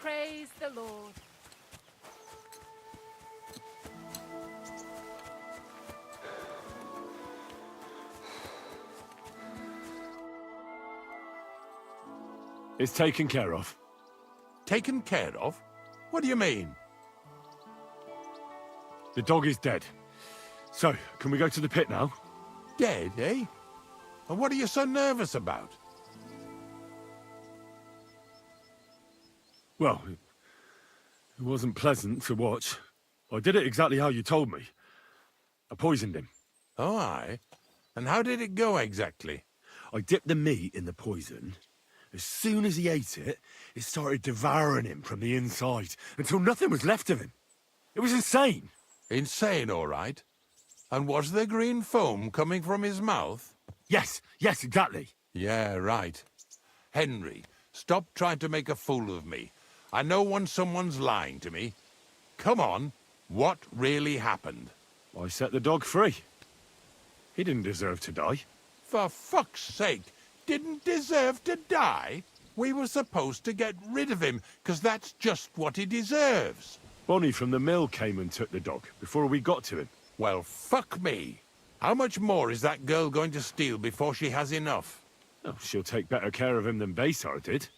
Praise the Lord. It's taken care of. Taken care of? What do you mean? The dog is dead. So, can we go to the pit now? Dead, eh? And what are you so nervous about? Well, it wasn't pleasant to watch. I did it exactly how you told me. I poisoned him. Oh, aye? And how did it go exactly? I dipped the meat in the poison. As soon as he ate it, it started devouring him from the inside, until nothing was left of him. It was insane. Insane, all right. And was there green foam coming from his mouth? Yes, exactly. Yeah, right. Henry, stop trying to make a fool of me. I know when someone's lying to me. Come on, what really happened? I set the dog free. He didn't deserve to die. For fuck's sake, didn't deserve to die? We were supposed to get rid of him, 'cause that's just what he deserves. Bonnie from the mill came and took the dog before we got to him. Well, fuck me. How much more is that girl going to steal before she has enough? Oh, she'll take better care of him than Baysar did.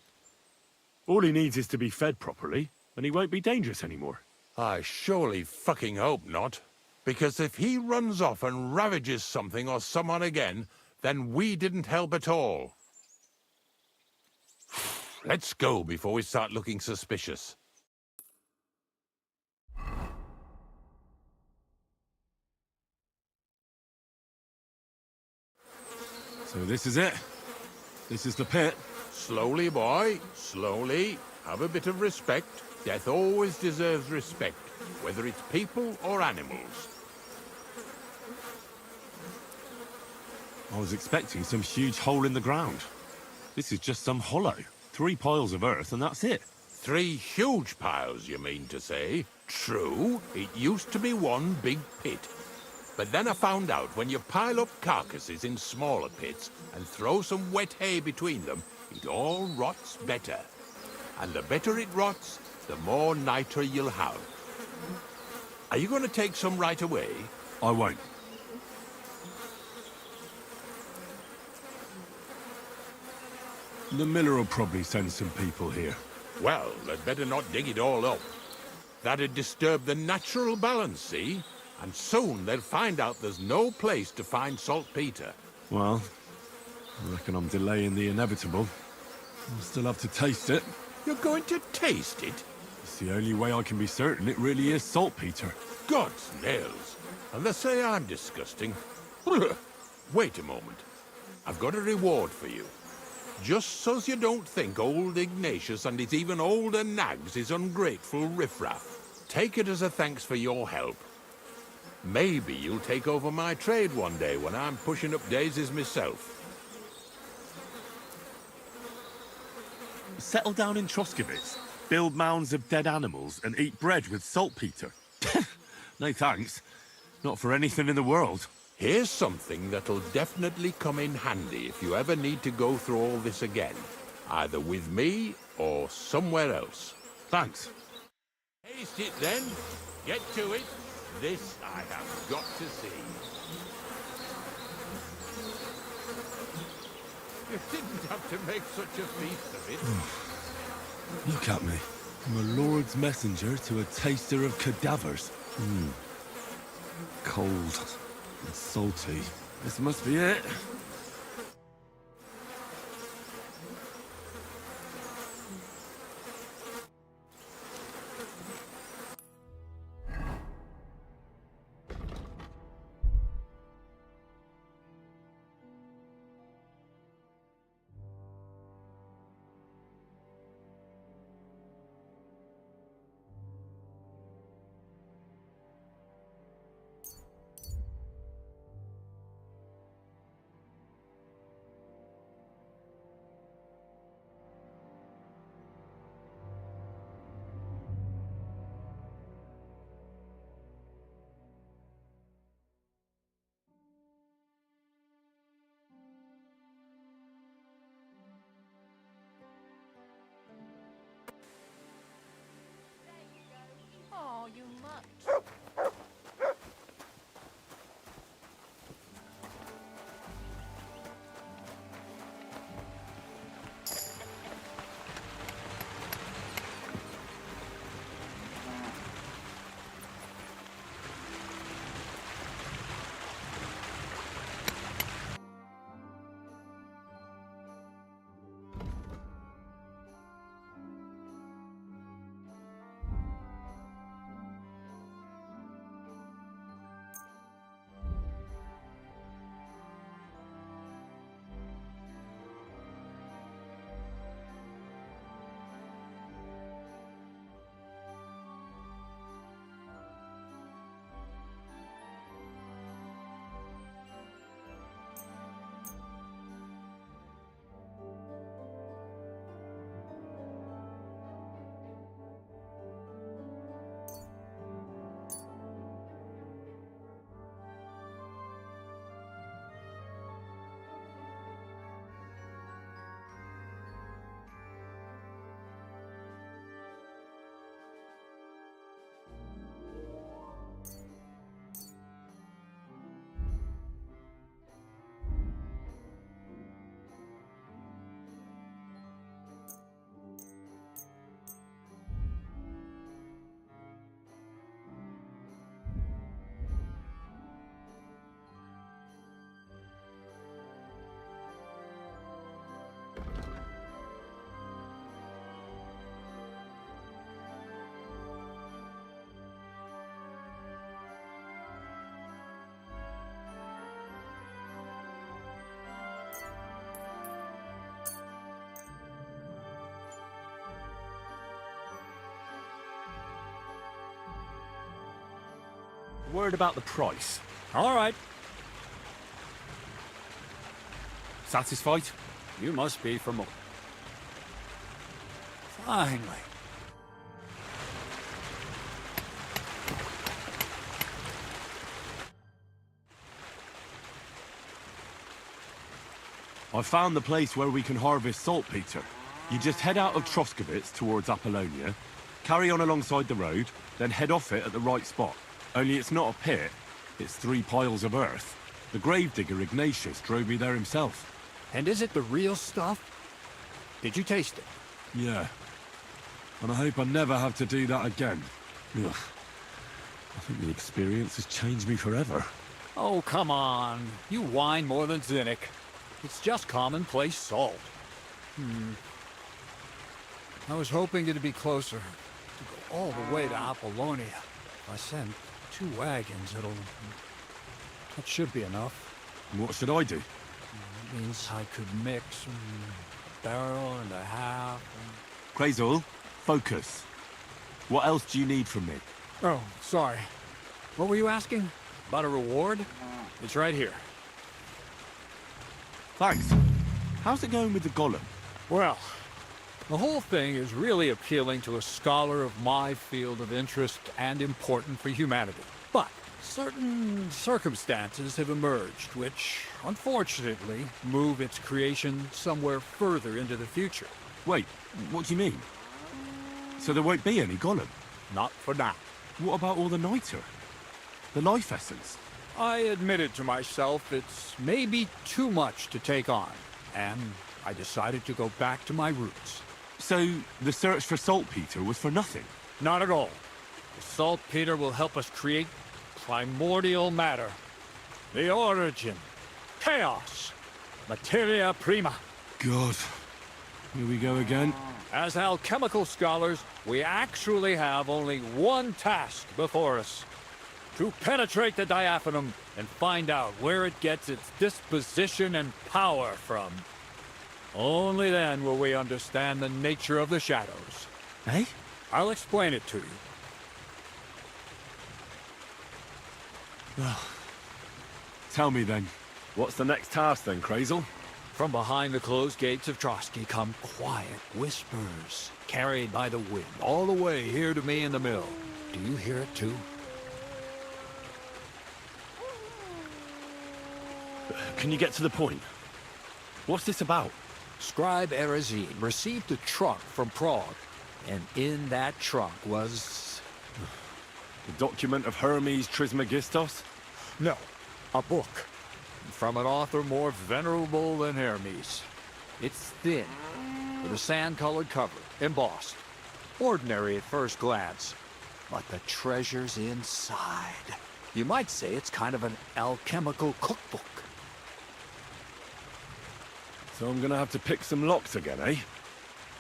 All he needs is to be fed properly, and he won't be dangerous anymore. I surely fucking hope not. Because if he runs off and ravages something or someone again, then we didn't help at all. Let's go before we start looking suspicious. So this is it. This is the pit. Slowly, boy. Slowly. Have a bit of respect. Death always deserves respect, whether it's people or animals. I was expecting some huge hole in the ground. This is just some hollow. 3 piles of earth and that's it. 3 huge piles, you mean to say? True, it used to be one big pit. But then I found out when you pile up carcasses in smaller pits and throw some wet hay between them, it all rots better. And the better it rots, the more niter you'll have. Are you going to take some right away? I won't. The miller will probably send some people here. Well, they'd better not dig it all up. That'd disturb the natural balance, see? And soon they'll find out there's no place to find saltpeter. Well, I reckon I'm delaying the inevitable. I'll still have to taste it. You're going to taste it? It's the only way I can be certain it really is saltpeter. God's nails. And they say I'm disgusting. Wait a moment. I've got a reward for you. Just so's you don't think old Ignatius and his even older nags is ungrateful riffraff. Take it as a thanks for your help. Maybe you'll take over my trade one day when I'm pushing up daisies myself. Settle down in Troskowitz, build mounds of dead animals, and eat bread with saltpeter. No thanks. Not for anything in the world. Here's something that'll definitely come in handy if you ever need to go through all this again. Either with me or somewhere else. Thanks. Taste it then. Get to it. This I have got to see. You didn't have to make such a feast of it. Look at me. I'm a lord's messenger to a taster of cadavers. Cold and salty. This must be it. Word about the price. All right. Satisfied? You must be for more. Finally. I found the place where we can harvest saltpeter. You just head out of Troskovitz towards Apollonia, carry on alongside the road, then head off it at the right spot. Only it's not a pit, it's 3 piles of earth. The gravedigger Ignatius drove me there himself. And is it the real stuff? Did you taste it? Yeah. And I hope I never have to do that again. Ugh. I think the experience has changed me forever. Oh, come on. You whine more than Zinnik. It's just commonplace salt. I was hoping it'd be closer. To go all the way to Apollonia. If I send 2 wagons, that should be enough. What should I do? It means I could mix a barrel and a half. Crazel, focus. What else do you need from me? Oh, sorry. What were you asking? About a reward? It's right here. Thanks. How's it going with the golem? Well, the whole thing is really appealing to a scholar of my field of interest and important for humanity. But certain circumstances have emerged which, unfortunately, move its creation somewhere further into the future. Wait, what do you mean? So there won't be any golem? Not for now. What about all the niter? The life essence? I admitted to myself it's maybe too much to take on, and I decided to go back to my roots. So the search for saltpeter was for nothing? Not at all. The saltpeter will help us create primordial matter. The origin. Chaos. Materia prima. God. Here we go again. As alchemical scholars, we actually have only one task before us. To penetrate the diaphanum and find out where it gets its disposition and power from. Only then will we understand the nature of the shadows. Eh? I'll explain it to you. Well, tell me then, what's the next task then, Crazel? From behind the closed gates of Trotsky come quiet whispers, carried by the wind, all the way here to me in the mill. Do you hear it too? Can you get to the point? What's this about? Scribe Erezine received a trunk from Prague, and in that trunk was... The document of Hermes Trismegistos? No, a book. From an author more venerable than Hermes. It's thin, with a sand-colored cover, embossed. Ordinary at first glance, but the treasure's inside. You might say it's kind of an alchemical cookbook. So I'm gonna have to pick some locks again, eh?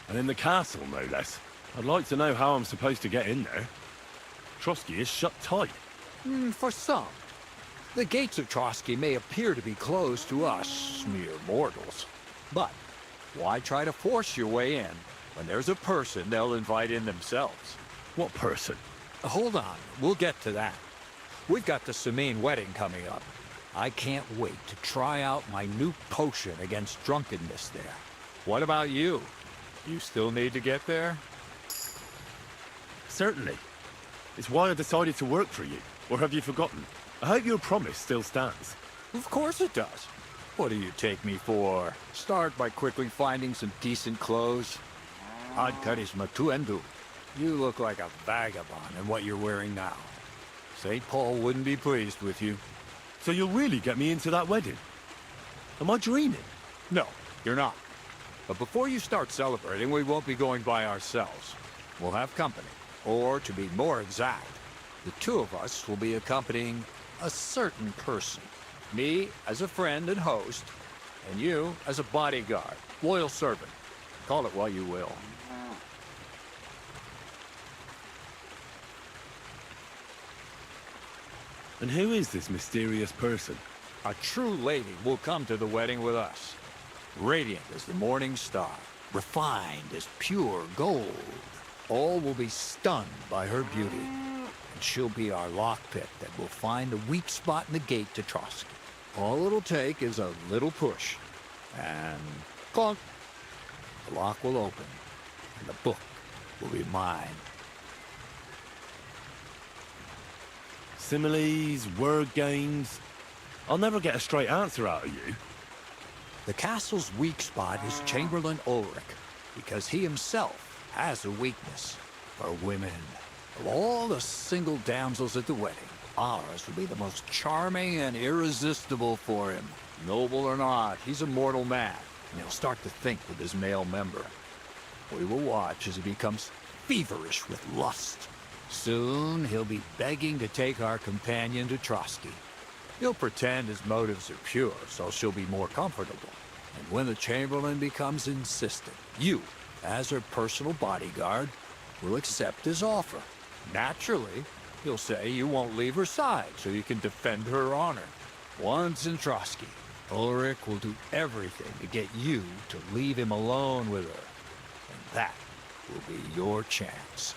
And in the castle, no less. I'd like to know how I'm supposed to get in there. Trotsky is shut tight. For some. The gates of Trotsky may appear to be closed to us, mere mortals. But why try to force your way in when there's a person they'll invite in themselves? What person? Hold on, we'll get to that. We've got the Samine wedding coming up. I can't wait to try out my new potion against drunkenness there. What about you? You still need to get there? Certainly. It's why I decided to work for you. Or have you forgotten? I hope your promise still stands. Of course it does. What do you take me for? Start by quickly finding some decent clothes. Ad charisma tuendu. You look like a vagabond in what you're wearing now. St. Paul wouldn't be pleased with you. So you'll really get me into that wedding? Am I dreaming? No, you're not. But before you start celebrating, we won't be going by ourselves. We'll have company. Or, to be more exact, the 2 of us will be accompanying a certain person. Me as a friend and host, and you as a bodyguard, loyal servant. Call it what you will. And who is this mysterious person? A true lady will come to the wedding with us. Radiant as the morning star, refined as pure gold. All will be stunned by her beauty. and she'll be our lockpick that will find the weak spot in the gate to Trotsky. All it'll take is a little push, and clunk, the lock will open, and the book will be mine. Similes, word games. I'll never get a straight answer out of you. The castle's weak spot is Chamberlain Ulrich, because he himself has a weakness for women. Of all the single damsels at the wedding, ours will be the most charming and irresistible for him. Noble or not, he's a mortal man, and he'll start to think with his male member. We will watch as he becomes feverish with lust. Soon, he'll be begging to take our companion to Trotsky. He'll pretend his motives are pure, so she'll be more comfortable. And when the Chamberlain becomes insistent, you, as her personal bodyguard, will accept his offer. Naturally, he'll say you won't leave her side so you can defend her honor. Once in Trotsky, Ulrich will do everything to get you to leave him alone with her. And that will be your chance.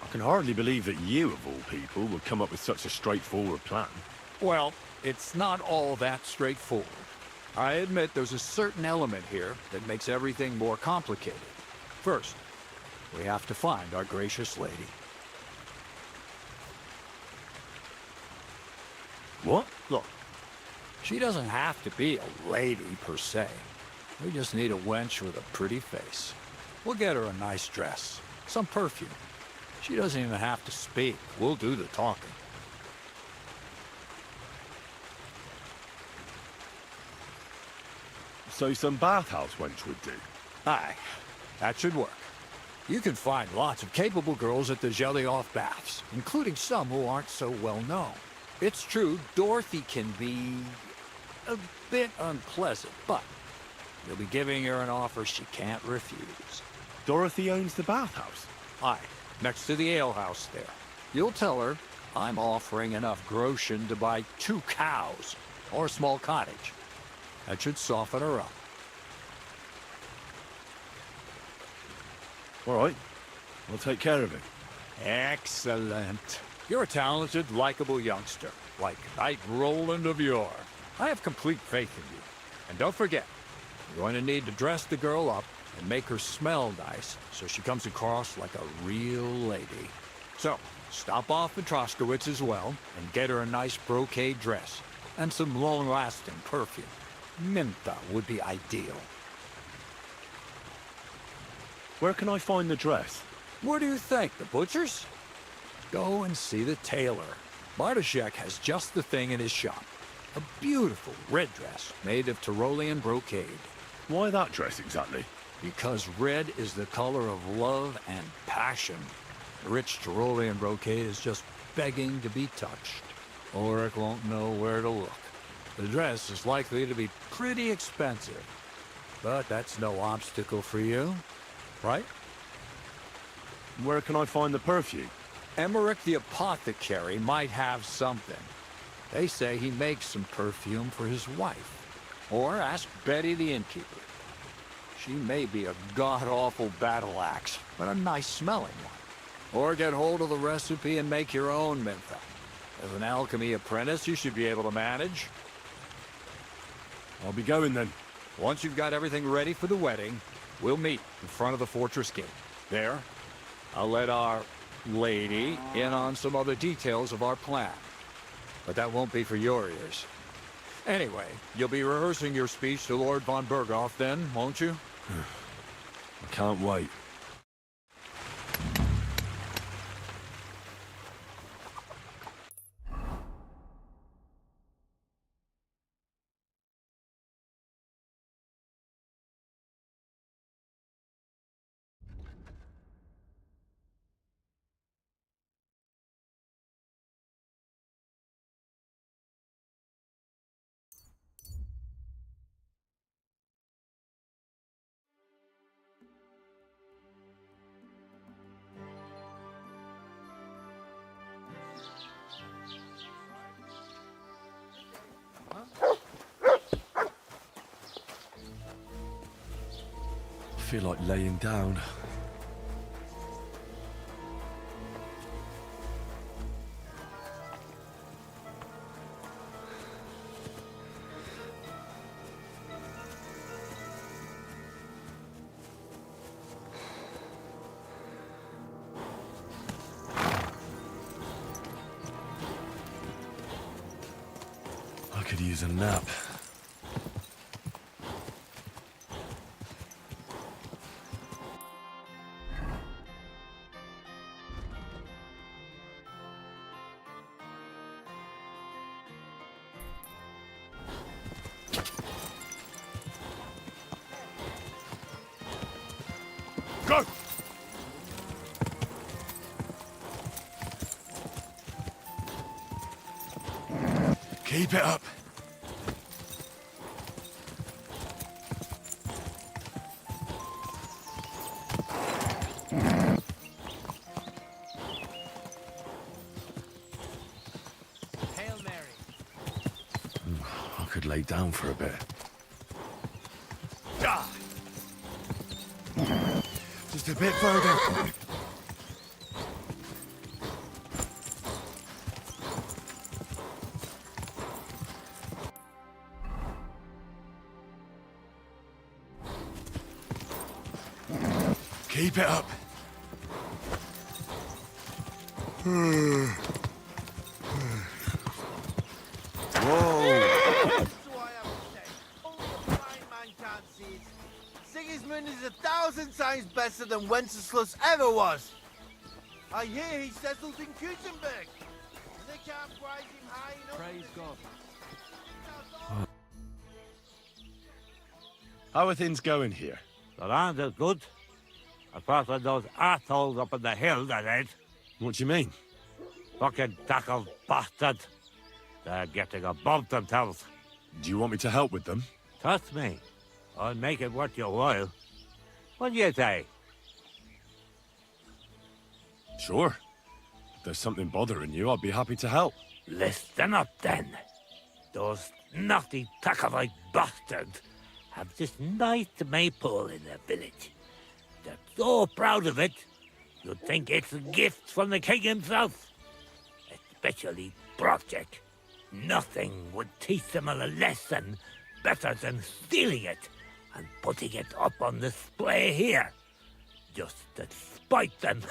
I can hardly believe that you, of all people, would come up with such a straightforward plan. Well, it's not all that straightforward. I admit there's a certain element here that makes everything more complicated. First, we have to find our gracious lady. What? Look, she doesn't have to be a lady per se. We just need a wench with a pretty face. We'll get her a nice dress, some perfume. She doesn't even have to speak. We'll do the talking. So some bathhouse wench would do? Aye, that should work. You can find lots of capable girls at the Gelioff baths, including some who aren't so well known. It's true, Dorothy can be a bit unpleasant, but you'll be giving her an offer she can't refuse. Dorothy owns the bathhouse? Aye, next to the alehouse there. You'll tell her I'm offering enough groschen to buy 2 cows or a small cottage. That should soften her up. All right, I'll take care of it. Excellent. You're a talented, likable youngster, like Knight Roland of yore. I have complete faith in you. And don't forget, you're going to need to dress the girl up and make her smell nice so she comes across like a real lady. So, stop off at Troskowitz as well and get her a nice brocade dress and some long-lasting perfume. Minta would be ideal. Where can I find the dress? Where do you think? The butcher's? Go and see the tailor. Bartoszek has just the thing in his shop. A beautiful red dress made of Tyrolean brocade. Why that dress exactly? Because red is the color of love and passion. The rich Tyrolean brocade is just begging to be touched. Ulrich won't know where to look. The dress is likely to be pretty expensive, but that's no obstacle for you, right? Where can I find the perfume? Emmerich the apothecary might have something. They say he makes some perfume for his wife. Or ask Betty the innkeeper. She may be a god-awful battle axe, but a nice-smelling one. Or get hold of the recipe and make your own Mintha. As an alchemy apprentice, you should be able to manage. I'll be going then. Once you've got everything ready for the wedding, we'll meet in front of the fortress gate. There, I'll let our lady in on some other details of our plan. But that won't be for your ears. Anyway, you'll be rehearsing your speech to Lord von Berghoff then, won't you? I can't wait. I feel like laying down. could use a nap. Go! Keep it up. Hail Mary. I could lay down for a bit. Just a bit further. Keep it up. Whoa! Sigismund is 1,000 times better than Wenceslas ever was. I hear he settled in Gutenberg. They can't prize him high enough. Praise God. How are things going here? The land is good. Apart from those assholes up in the hill, that is. What do you mean? Fucking tackled bastard. They're getting above themselves. Do you want me to help with them? Trust me. I'll make it worth your while. What do you say? Sure. If there's something bothering you, I'd be happy to help. Listen up, then. Those naughty Tacovite bastards have this nice maypole in their village. They're so proud of it, you'd think it's a gift from the king himself. Especially Project. Nothing would teach them a lesson better than stealing it and putting it up on display here. Just to spite them.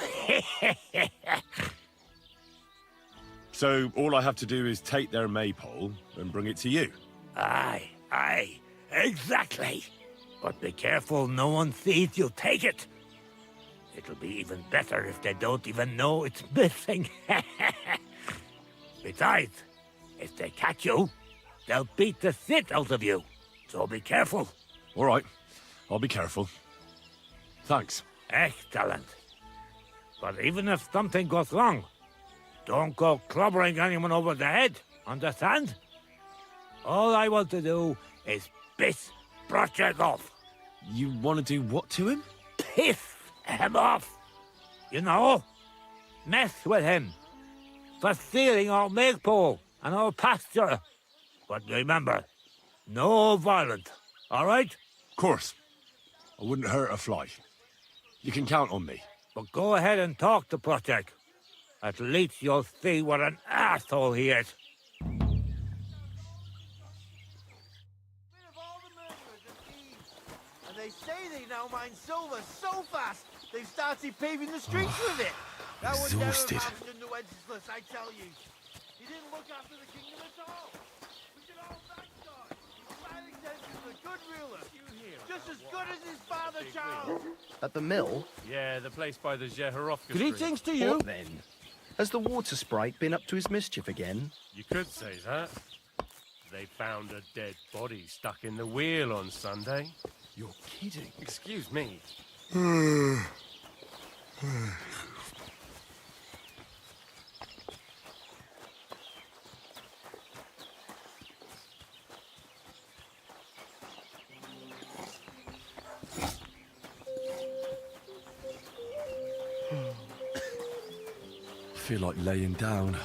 So all I have to do is take their maypole and bring it to you? Aye, exactly. But be careful no one sees you take it. It'll be even better if they don't even know it's missing. Besides, if they catch you, they'll beat the shit out of you. So be careful. All right, I'll be careful. Thanks. Excellent. But even if something goes wrong, don't go clobbering anyone over the head, understand? All I want to do is piss Project off. You want to do what to him? Piss him off. You know, mess with him for stealing our maypole and our pasture. But remember, no violence, all right? Of course. I wouldn't hurt a fly. You can count on me. But go ahead and talk to Project. At least you'll see what an asshole he is. And they say they now mine silver so fast, they've started paving the streets with it. That would never have Exhausted. happened under Wenceslas, I tell you. He didn't look after the kingdom at all. We should all thank God. Alexander was a good ruler. Just as good as his father Charles. At the mill? Yeah, the place by the Jehorovka Greetings to you. What then? Has the water sprite been up to his mischief again? You could say that. They found a dead body stuck in the wheel on Sunday. You're kidding. Excuse me. I feel like laying down.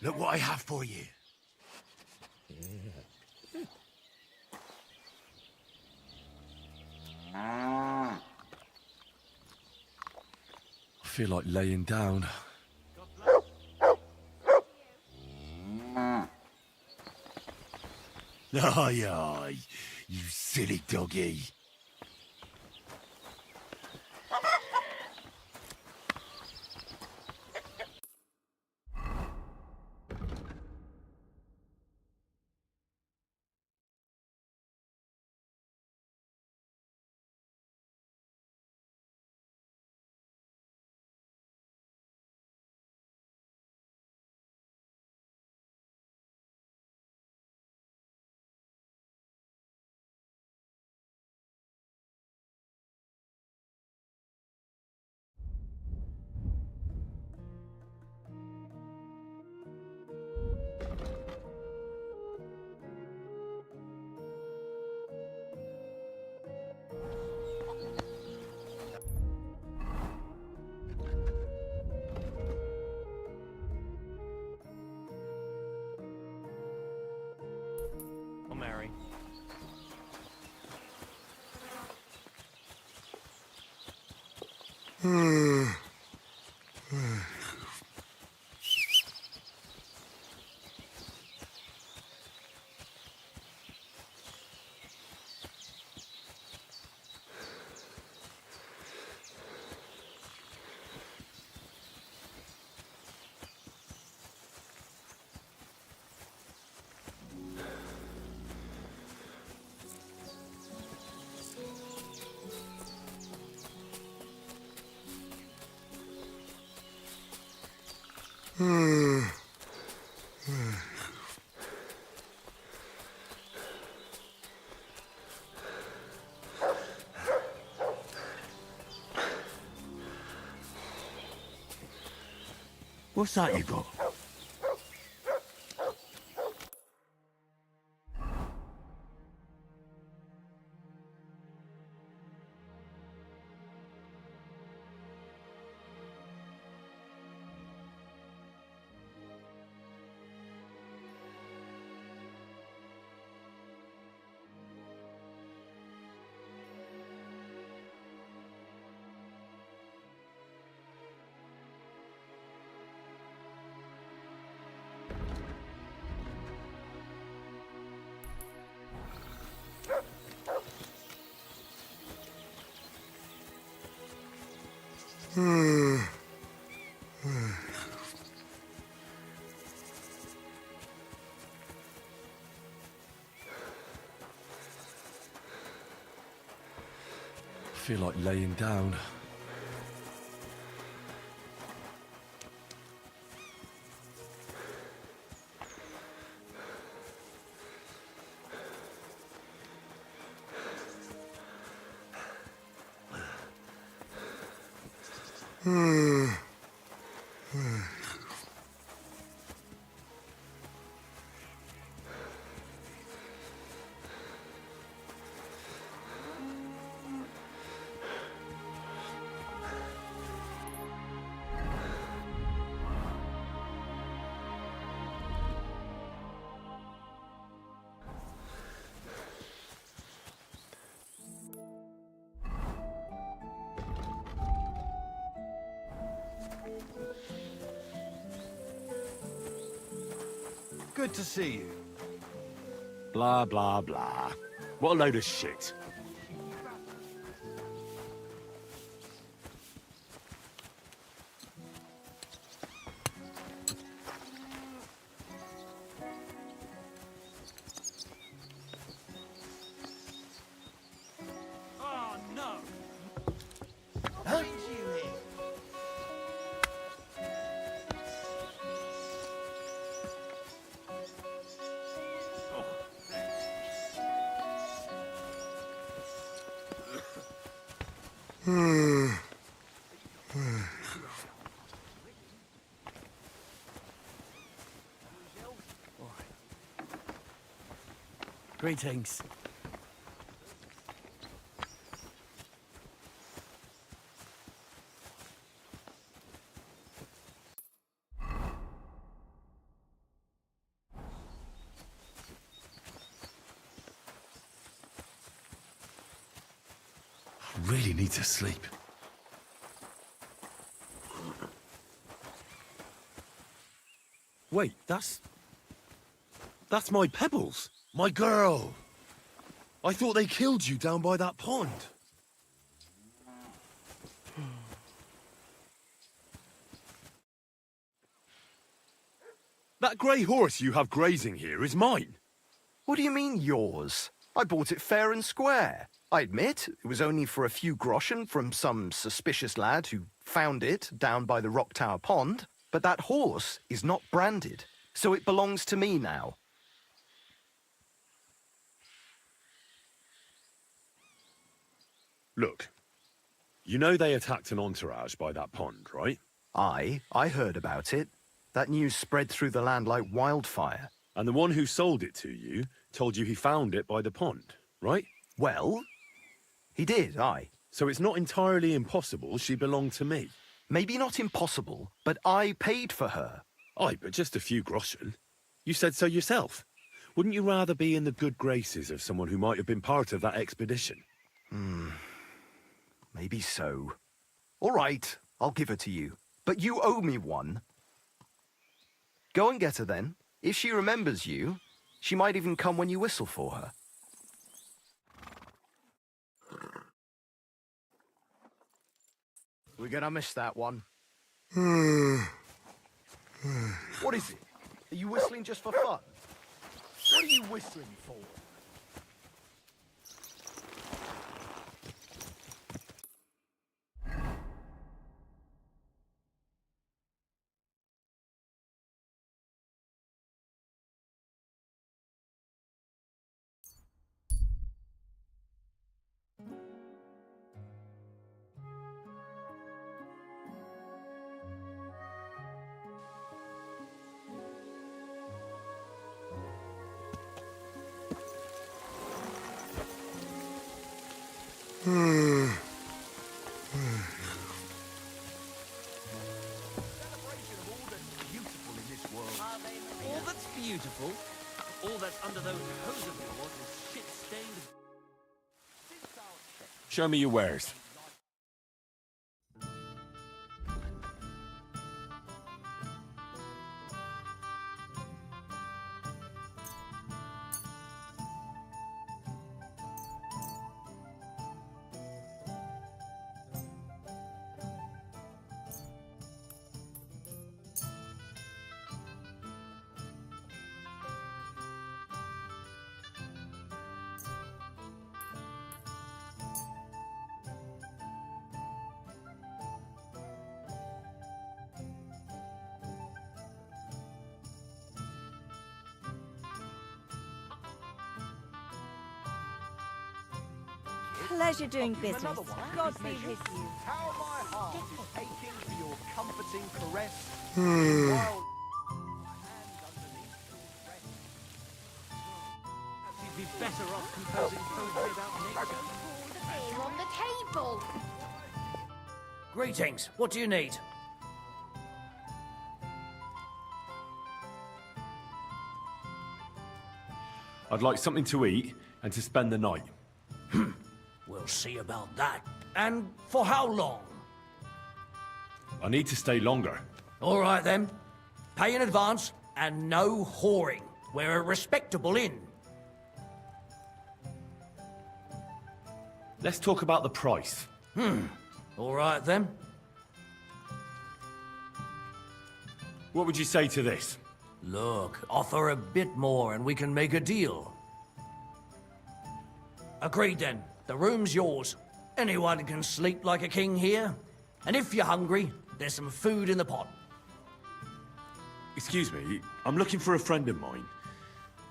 Look what I have for you. feel like laying down. Aye, aye, you silly doggy. I'll marry. What's that you got? Feel like laying down. Good to see you. Blah, blah, blah. What a load of shit. Oh no! Huh? You here? Greetings. I really need to sleep. Wait, that's my Pebbles. My girl. I thought they killed you down by that pond. That grey horse you have grazing here is mine. What do you mean, yours? I bought it fair and square. I admit, it was only for a few groschen from some suspicious lad who found it down by the Rock Tower Pond, but that horse is not branded, so it belongs to me now. Look, you know they attacked an entourage by that pond, right? I heard about it. That news spread through the land like wildfire. And the one who sold it to you told you he found it by the pond, right? Well, he did, aye. So it's not entirely impossible she belonged to me. Maybe not impossible, but I paid for her. Aye, but just a few groschen. You said so yourself. Wouldn't you rather be in the good graces of someone who might have been part of that expedition? Maybe so. All right, I'll give her to you. But you owe me one. Go and get her then. If she remembers you, she might even come when you whistle for her. We're gonna miss that one. What is it? Are you whistling just for fun? What are you whistling for? All that's beautiful, all that's under those hose of yours is shit-stained. Show me your wares. Pleasure doing business. God be with you. How my heart is aching for your comforting caress. While You'd be better off composing poetry about nature. Thing on the table. Greetings. What do you need? I'd like something to eat and to spend the night. We'll see about that. And for how long? I need to stay longer. All right, then. Pay in advance and no whoring. We're a respectable inn. Let's talk about the price. All right, then. What would you say to this? Look, offer a bit more and we can make a deal. Agreed, then. The room's yours. Anyone can sleep like a king here. And if you're hungry, there's some food in the pot. Excuse me, I'm looking for a friend of mine.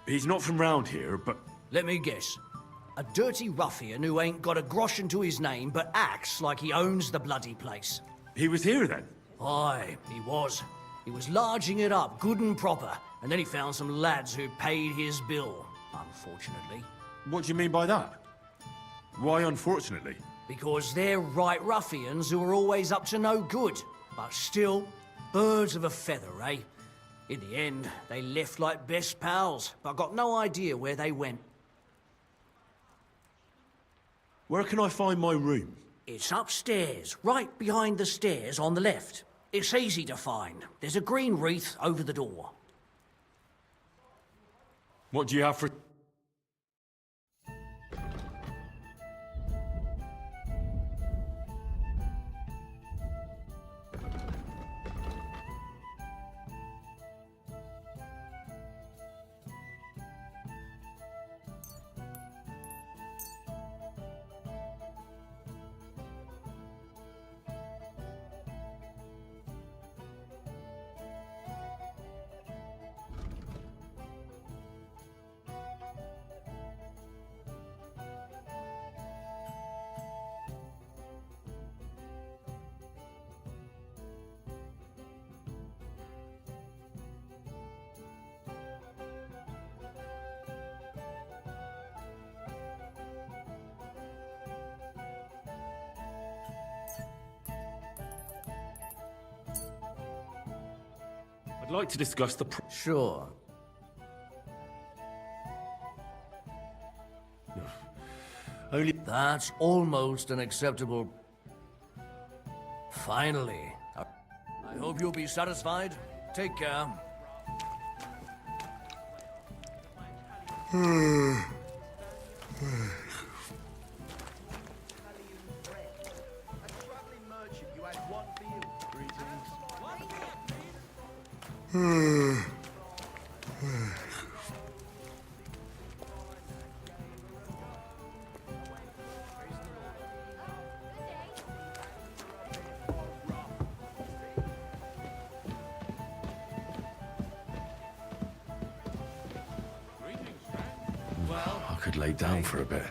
He's not from round here, but... Let me guess. A dirty ruffian who ain't got a groschen to his name, but acts like he owns the bloody place. He was here then? Aye, he was. He was larging it up, good and proper, and then he found some lads who paid his bill, unfortunately. What do you mean by that? Why unfortunately? Because they're right ruffians who are always up to no good. But still, birds of a feather, eh? In the end, they left like best pals, but got no idea where they went. Where can I find my room? It's upstairs, right behind the stairs on the left. It's easy to find. There's a green wreath over the door. What do you have for... I'd like to discuss the... Sure. Only... That's almost an acceptable... Finally. I hope you'll be satisfied. Take care. I could lay down for a bit.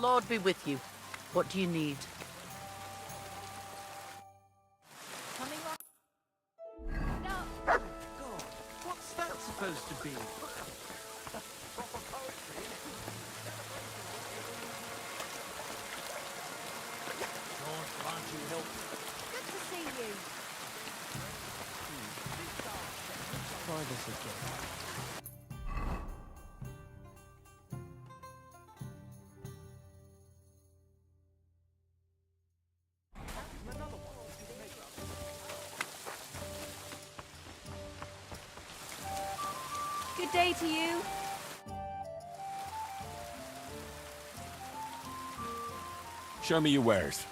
Lord be with you. What do you need? What's that supposed to be? Good to see you. Try this again. Good day to you. Show me your wares.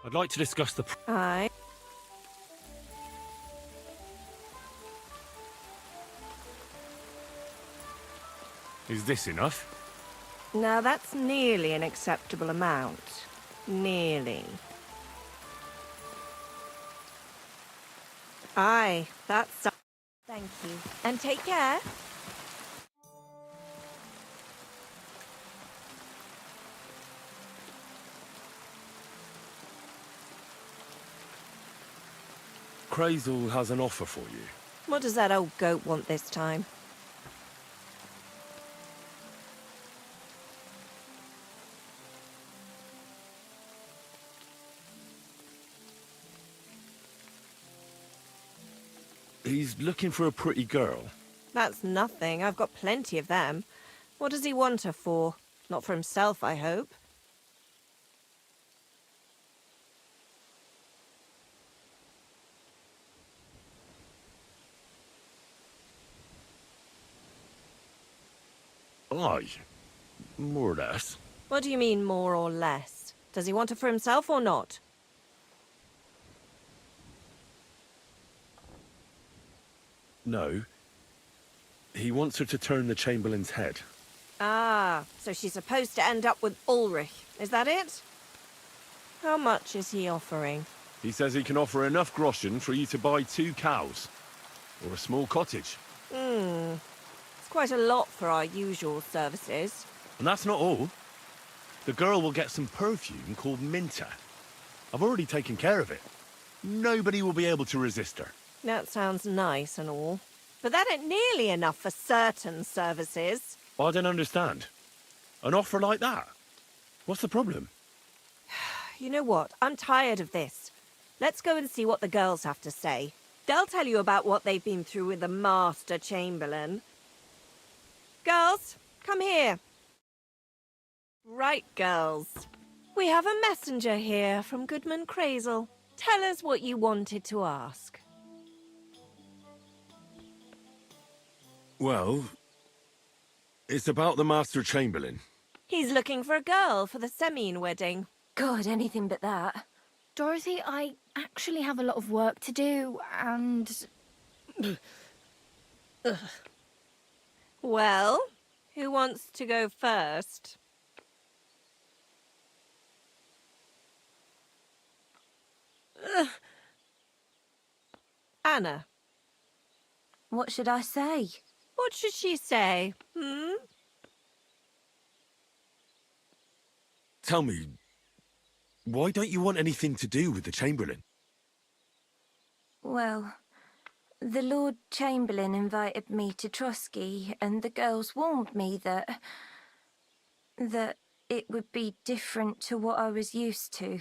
I'd like to discuss the... Aye. Is this enough? Now that's nearly an acceptable amount. Nearly. Aye, that's... Thank you. And take care. Crazel has an offer for you. What does that old goat want this time? He's looking for a pretty girl. That's nothing. I've got plenty of them. What does he want her for? Not for himself, I hope. Aye. More or less. What do you mean, more or less? Does he want her for himself or not? No. He wants her to turn the Chamberlain's head. Ah, so she's supposed to end up with Ulrich. Is that it? How much is he offering? He says he can offer enough groschen for you to buy 2 cows. Or a small cottage. It's quite a lot for our usual services. And that's not all. The girl will get some perfume called Minter. I've already taken care of it. Nobody will be able to resist her. That sounds nice and all. But that ain't nearly enough for certain services. I don't understand. An offer like that? What's the problem? You know what? I'm tired of this. Let's go and see what the girls have to say. They'll tell you about what they've been through with the Master Chamberlain. Girls, come here. Right, girls. We have a messenger here from Goodman Crazel. Tell us what you wanted to ask. Well, it's about the Master Chamberlain. He's looking for a girl for the Semine wedding. God, anything but that. Dorothy, I actually have a lot of work to do, and... Well, who wants to go first? Anna. What should I say? What should she say? Hmm? Tell me, why don't you want anything to do with the Chamberlain? Well, the Lord Chamberlain invited me to Trotsky, and the girls warned me that it would be different to what I was used to.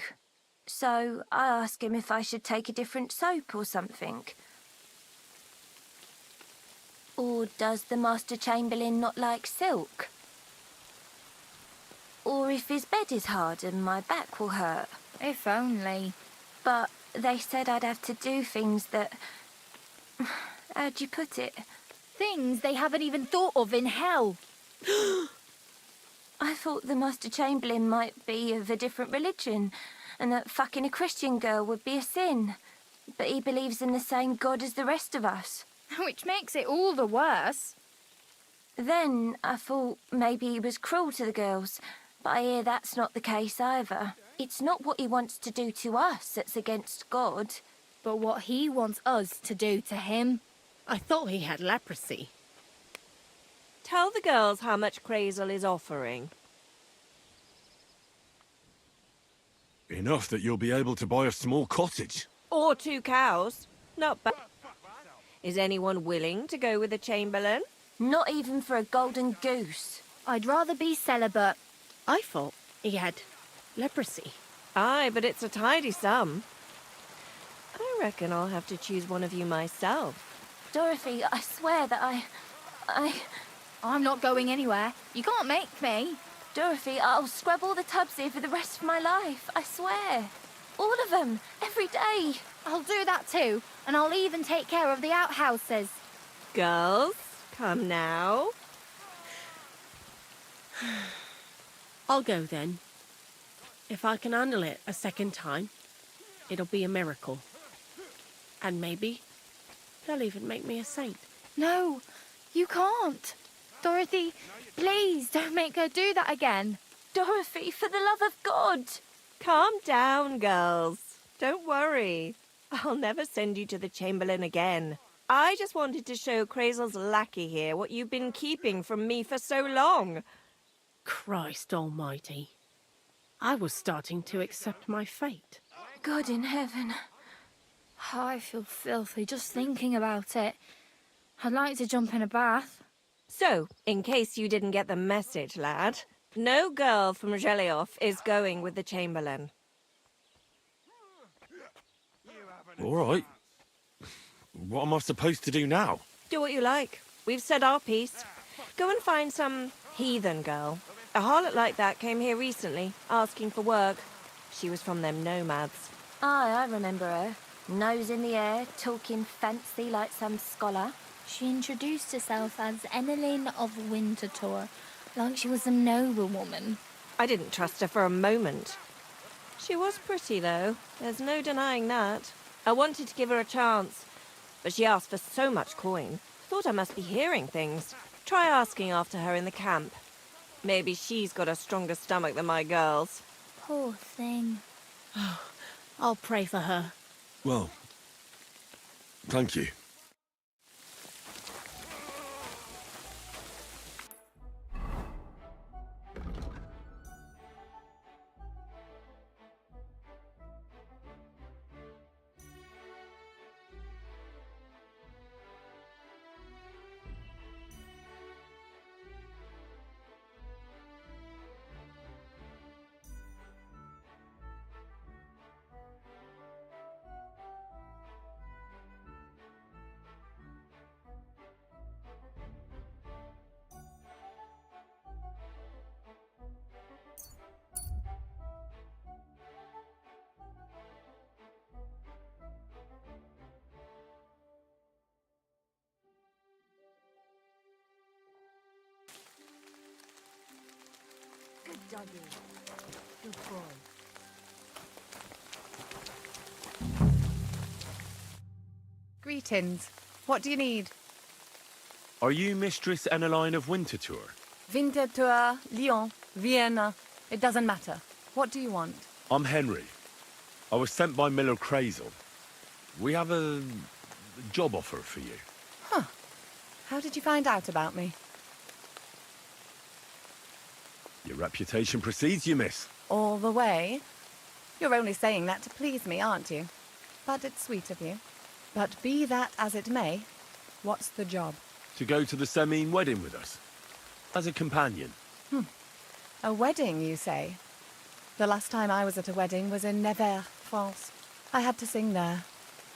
So I asked him if I should take a different soap or something. Or does the Master Chamberlain not like silk? Or if his bed is hard and my back will hurt. If only. But they said I'd have to do things that... How'd you put it? Things they haven't even thought of in hell. I thought the Master Chamberlain might be of a different religion, and that fucking a Christian girl would be a sin. But he believes in the same God as the rest of us. Which makes it all the worse. Then I thought maybe he was cruel to the girls, but I hear that's not the case either. It's not what he wants to do to us that's against God. But what he wants us to do to him. I thought he had leprosy. Tell the girls how much Crazel is offering. Enough that you'll be able to buy a small cottage. Or 2 cows. Not bad. Is anyone willing to go with the Chamberlain? Not even for a golden goose. I'd rather be celibate. I thought he had leprosy. Aye, but it's a tidy sum. I reckon I'll have to choose one of you myself. Dorothy, I swear that I'm not going anywhere. You can't make me. Dorothy, I'll scrub all the tubs here for the rest of my life. I swear. All of them. Every day. I'll do that too. And I'll even take care of the outhouses. Girls, come now. I'll go then. If I can handle it a second time, it'll be a miracle. And maybe they'll even make me a saint. No, you can't. Dorothy, please don't make her do that again. Dorothy, for the love of God. Calm down, girls. Don't worry. I'll never send you to the Chamberlain again. I just wanted to show Crazel's lackey here what you've been keeping from me for so long. Christ almighty. I was starting to accept my fate. God in heaven. Oh, I feel filthy just thinking about it. I'd like to jump in a bath. So, in case you didn't get the message, lad, no girl from Zhelyov is going with the Chamberlain. All right. What am I supposed to do now? Do what you like. We've said our piece. Go and find some heathen girl. A harlot like that came here recently, asking for work. She was from them nomads. Aye, I remember her. Nose in the air, talking fancy like some scholar. She introduced herself as Enelin of Winterthur, like she was a noble woman. I didn't trust her for a moment. She was pretty, though. There's no denying that. I wanted to give her a chance, but she asked for so much coin. Thought I must be hearing things. Try asking after her in the camp. Maybe she's got a stronger stomach than my girls. Poor thing. I'll pray for her. Well, thank you. Good doggy. Good boy. Greetings. What do you need? Are you Mistress Eneline of Winterthur? Winterthur, Lyon, Vienna. It doesn't matter. What do you want? I'm Henry. I was sent by Miller Crazel. We have a job offer for you. Huh. How did you find out about me? Your reputation precedes you, miss. All the way? You're only saying that to please me, aren't you? But it's sweet of you. But be that as it may, what's the job? To go to the Semine wedding with us. As a companion. A wedding, you say? The last time I was at a wedding was in Nevers, France. I had to sing there.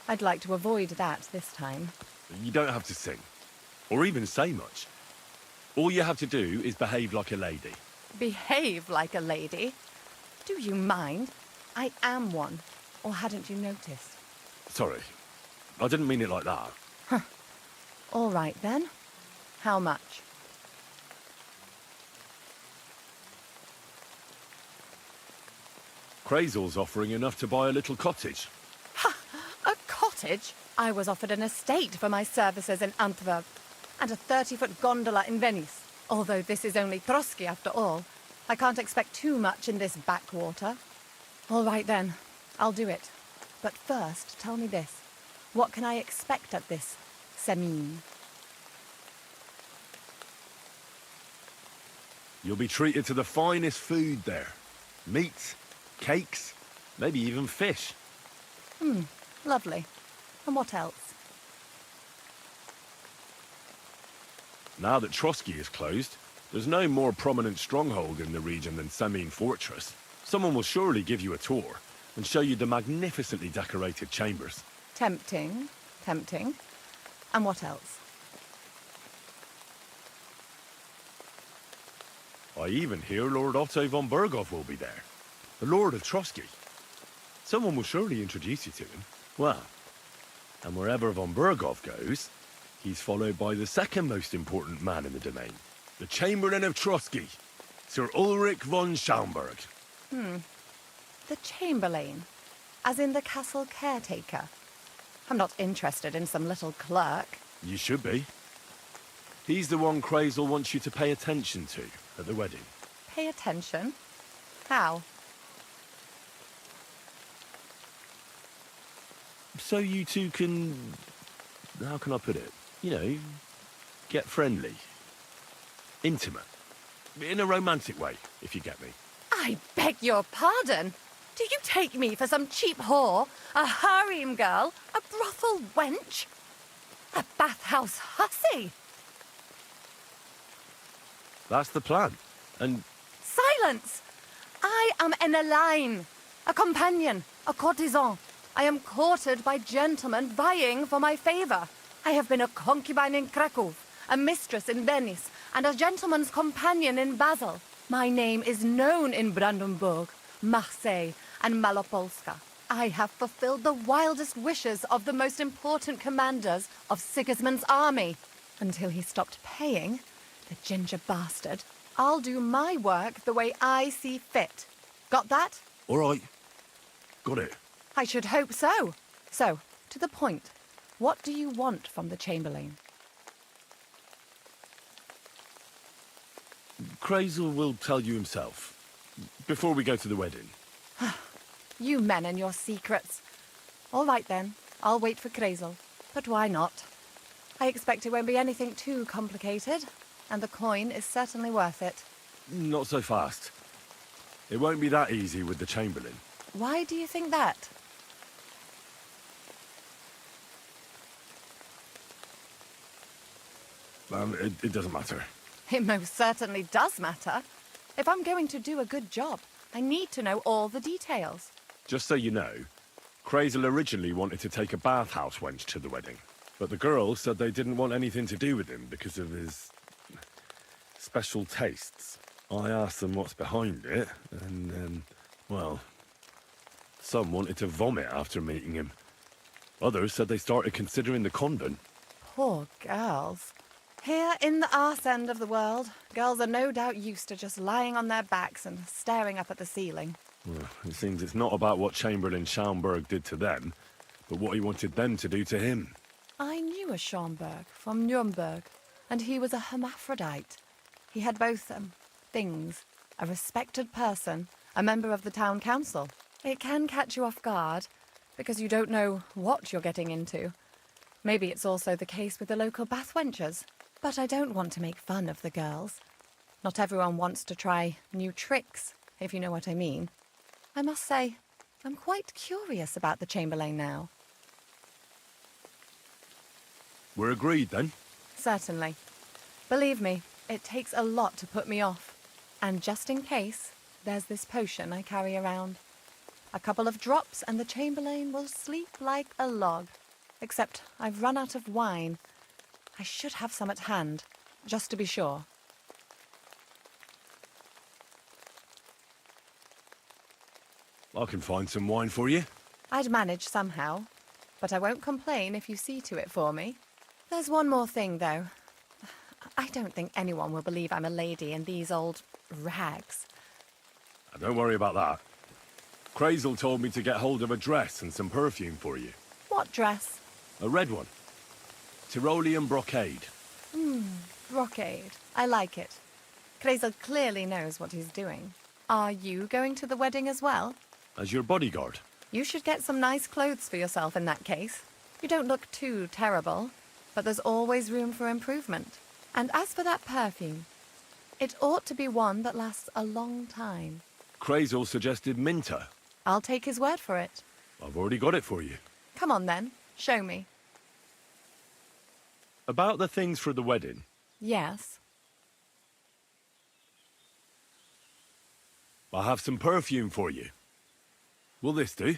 I'd like to avoid that this time. You don't have to sing. Or even say much. All you have to do is behave like a lady. Behave like a lady? Do you mind? I am one. Or hadn't you noticed? Sorry. I didn't mean it like that. All right, then. How much? Crazel's offering enough to buy a little cottage. A cottage? I was offered an estate for my services in Antwerp, and a 30-foot gondola in Venice. Although this is only Trotsky after all, I can't expect too much in this backwater. All right then, I'll do it. But first, tell me this. What can I expect at this Semine? You'll be treated to the finest food there. Meats, cakes, maybe even fish. Lovely. And what else? Now that Trotsky is closed, there's no more prominent stronghold in the region than Semine Fortress. Someone will surely give you a tour and show you the magnificently decorated chambers. Tempting. Tempting. And what else? I even hear Lord Otto von Berghoff will be there, the Lord of Trotsky. Someone will surely introduce you to him. Well, and wherever von Berghoff goes, he's followed by the second most important man in the domain, the Chamberlain of Trotsky, Sir Ulrich von Schaumburg. The Chamberlain? As in the castle caretaker? I'm not interested in some little clerk. You should be. He's the one Crazel wants you to pay attention to at the wedding. Pay attention? How? So you two can... how can I put it? You know, get friendly. Intimate. In a romantic way, if you get me. I beg your pardon? Do you take me for some cheap whore? A harem girl? A brothel wench? A bathhouse hussy? That's the plan. And Silence! I am an Elaine, a companion, a courtesan. I am courted by gentlemen vying for my favor. I have been a concubine in Krakow, a mistress in Venice, and a gentleman's companion in Basel. My name is known in Brandenburg, Marseille, and Malopolska. I have fulfilled the wildest wishes of the most important commanders of Sigismund's army. Until he stopped paying, the ginger bastard, I'll do my work the way I see fit. Got that? all right. Got it. I should hope so. So, to the point. What do you want from the Chamberlain? Crazel will tell you himself. Before we go to the wedding. You men and your secrets. All right then, I'll wait for Crazel. But why not? I expect it won't be anything too complicated, and the coin is certainly worth it. Not so fast. It won't be that easy with the Chamberlain. Why do you think that? It doesn't matter. It most certainly does matter. If I'm going to do a good job, I need to know all the details. Just so you know, Crazel originally wanted to take a bathhouse wench to the wedding. But the girls said they didn't want anything to do with him because of his special tastes. I asked them what's behind it, and, well, some wanted to vomit after meeting him. Others said they started considering the convent. Poor girls. Here in the arse end of the world, girls are no doubt used to just lying on their backs and staring up at the ceiling. Well, it seems it's not about what Chamberlain Schaumburg did to them, but what he wanted them to do to him. I knew a Schaumburg from Nuremberg, and he was a hermaphrodite. He had both, things. A respected person, a member of the town council. It can catch you off guard, because you don't know what you're getting into. Maybe it's also the case with the local bath wenchers. But I don't want to make fun of the girls. Not everyone wants to try new tricks, if you know what I mean. I must say, I'm quite curious about the Chamberlain now. We're agreed, then? Certainly. Believe me, it takes a lot to put me off. And just in case, there's this potion I carry around. A couple of drops and the Chamberlain will sleep like a log. Except I've run out of wine. I should have some at hand, just to be sure. I can find some wine for you. I'd manage somehow, but I won't complain if you see to it for me. There's one more thing, though. I don't think anyone will believe I'm a lady in these old rags. Don't worry about that. Crazel told me to get hold of a dress and some perfume for you. What dress? A red one. Tyrolean brocade. Brocade. I like it. Crazel clearly knows what he's doing. Are you going to the wedding as well? As your bodyguard. You should get some nice clothes for yourself in that case. You don't look too terrible, but there's always room for improvement. And as for that perfume, it ought to be one that lasts a long time. Crazel suggested Minter. I'll take his word for it. I've already got it for you. Come on then, show me. About the things for the wedding. Yes. I have some perfume for you. Will this do?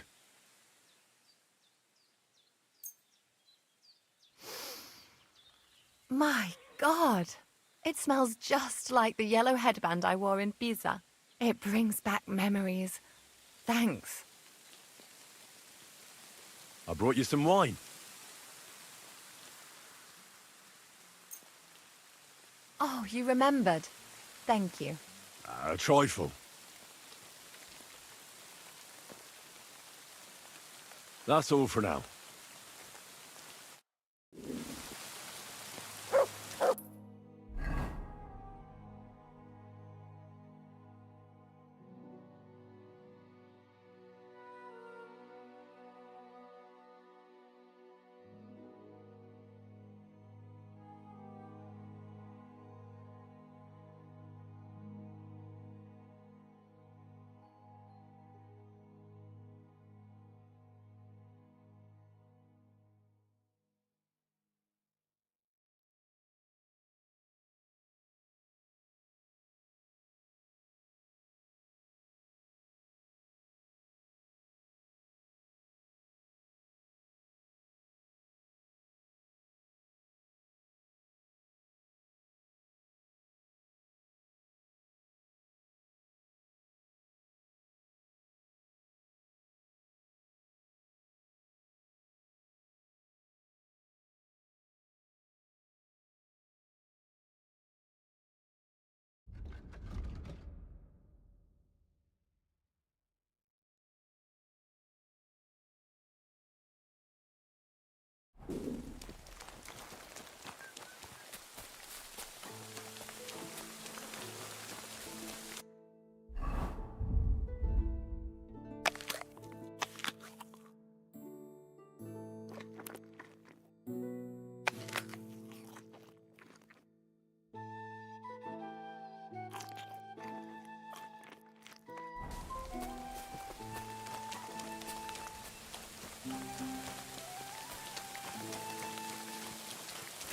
My God! It smells just like the yellow headband I wore in Pisa. It brings back memories. Thanks. I brought you some wine. Oh, you remembered. Thank you. A trifle. That's all for now.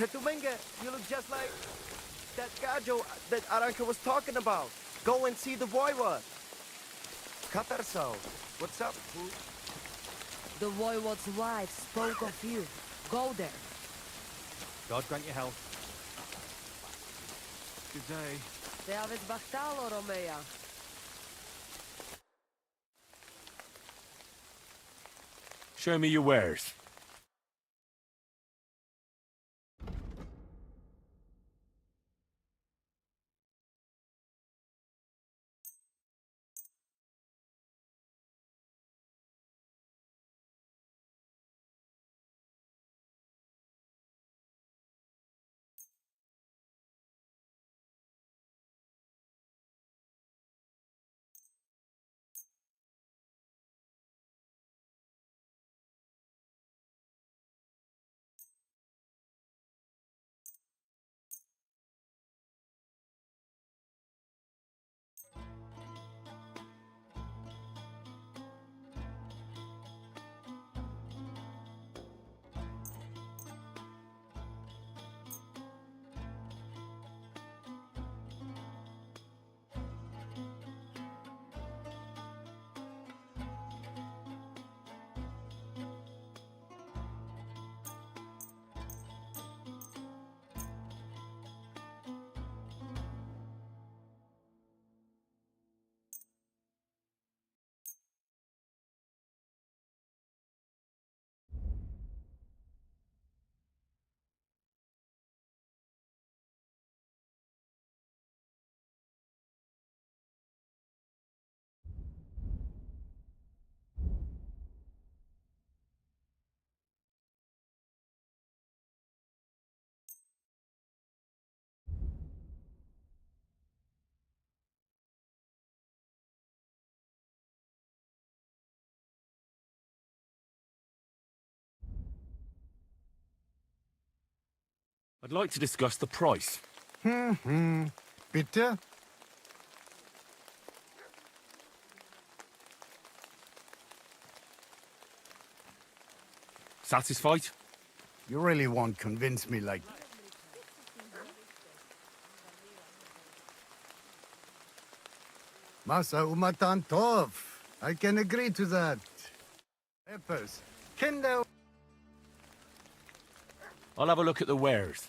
Tetumenga, you look just like that gajo that Aranka was talking about. Go and see the voivod. Katarso, what's up, fool? The voivod's wife spoke of you. Go there. God grant you health. Good day. Te aveți bactalo, Romea. Show me your wares. I'd like to discuss the price. Bitte? Satisfied? You really won't convince me like... Masa umatan tov. I can agree to that. Peppers. Kinder... I'll have a look at the wares.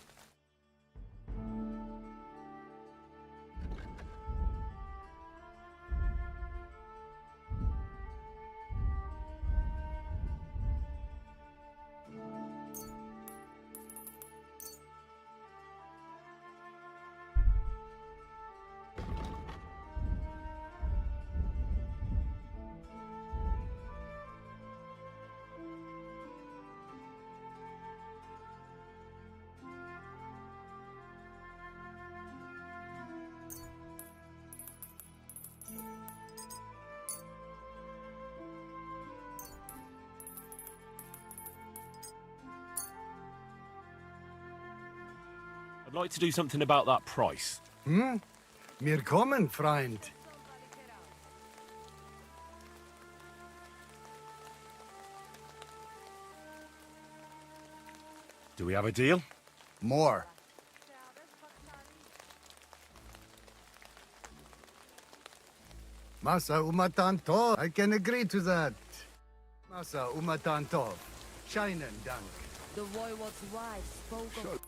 I'd like to do something about that price. Mir kommen, Freund. Do we have a deal? More. Masa umatan tov. I can agree to that. Masa umatan tov. Scheinen Dank. The voivode's wife spoke of...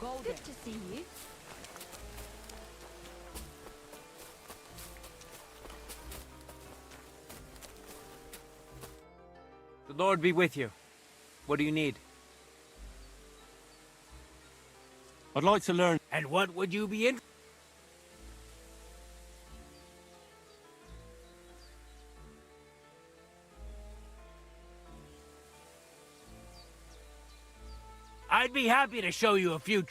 Go there. Good to see you. The Lord be with you. What do you need? I'd like to learn... And what would you be in? I'd be happy to show you a few...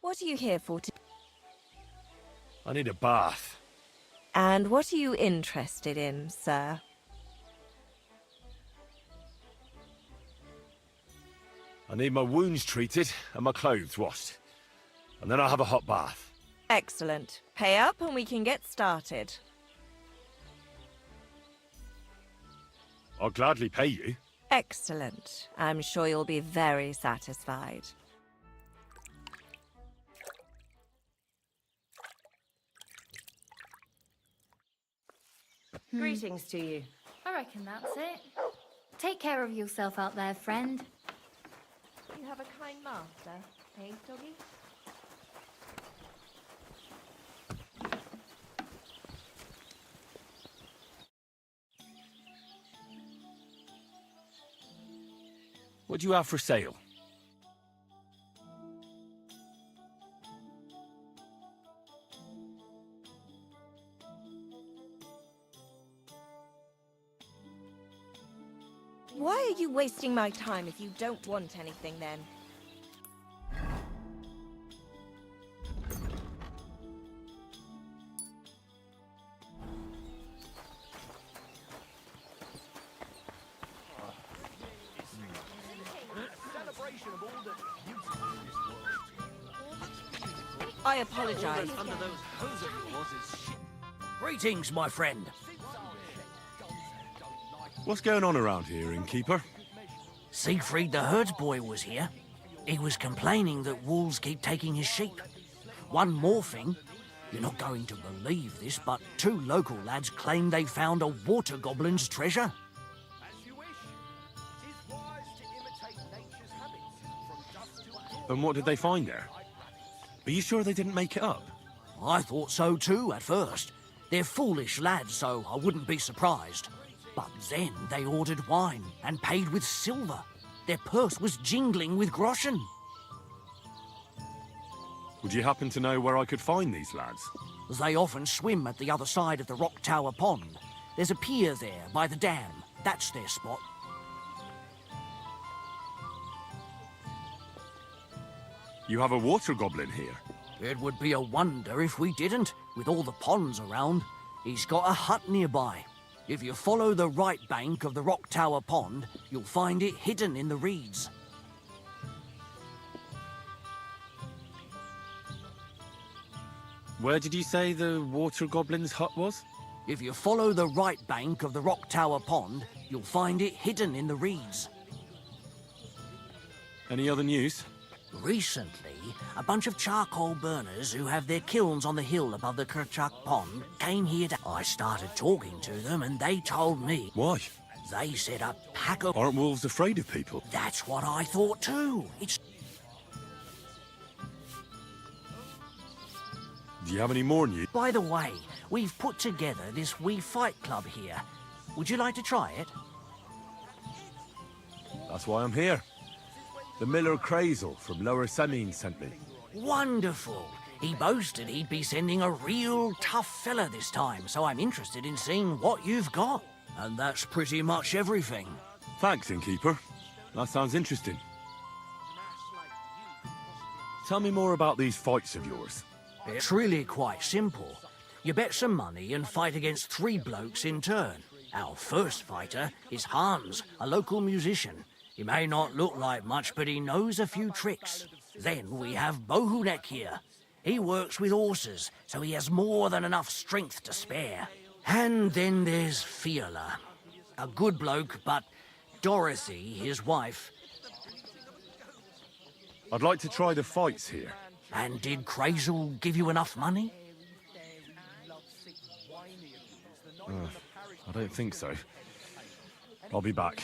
What are you here for today? I need a bath. And what are you interested in, sir? I need my wounds treated and my clothes washed. And then I'll have a hot bath. Excellent. Pay up and we can get started. I'll gladly pay you. Excellent. I'm sure you'll be very satisfied. Greetings to you. I reckon that's it. Take care of yourself out there, friend. You have a kind master, eh, doggy? What do you have for sale? Why are you wasting my time if you don't want anything then? I apologize. Greetings, my friend. What's going on around here, innkeeper? Siegfried the herdsboy was here. He was complaining that wolves keep taking his sheep. One more thing. You're not going to believe this, but 2 local lads claim they found a water goblin's treasure. And what did they find there? Are you sure they didn't make it up? I thought so too at first. They're foolish lads, so I wouldn't be surprised. But then they ordered wine and paid with silver. Their purse was jingling with groschen. Would you happen to know where I could find these lads? They often swim at the other side of the Rock Tower Pond. There's a pier there by the dam. That's their spot. You have a water goblin here? It would be a wonder if we didn't, with all the ponds around. He's got a hut nearby. If you follow the right bank of the Rock Tower Pond, you'll find it hidden in the reeds. Where did you say the water goblin's hut was? If you follow the right bank of the Rock Tower Pond, you'll find it hidden in the reeds. Any other news? Recently, a bunch of charcoal burners who have their kilns on the hill above the Kerchak Pond came here to... I started talking to them and they told me... Why? They said a pack of... Aren't wolves afraid of people? That's what I thought too. It's... Do you have any more news? By the way, we've put together this wee fight club here. Would you like to try it? That's why I'm here. The Miller Crazel from Lower Semin sent me. Wonderful. He boasted he'd be sending a real tough fella this time, so I'm interested in seeing what you've got. And that's pretty much everything. Thanks, innkeeper. That sounds interesting. Tell me more about these fights of yours. It's really quite simple. You bet some money and fight against 3 blokes in turn. Our first fighter is Hans, a local musician. He may not look like much, but he knows a few tricks. Then we have Bohunek here. He works with horses, so he has more than enough strength to spare. And then there's Fiala. A good bloke, but Dorothy, his wife... I'd like to try the fights here. And did Crazel give you enough money? I don't think so. I'll be back.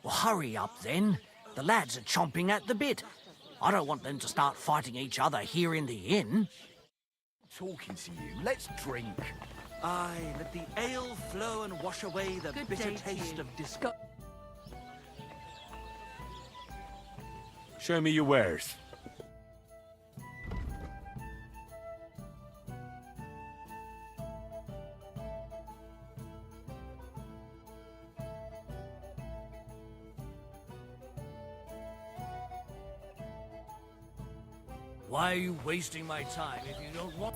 Well, hurry up then. The lads are chomping at the bit. I don't want them to start fighting each other here in the inn. Talking to you, let's drink. Aye, let the ale flow and wash away the bitter taste of disgust. Show me your wares. Why are you wasting my time if you don't want...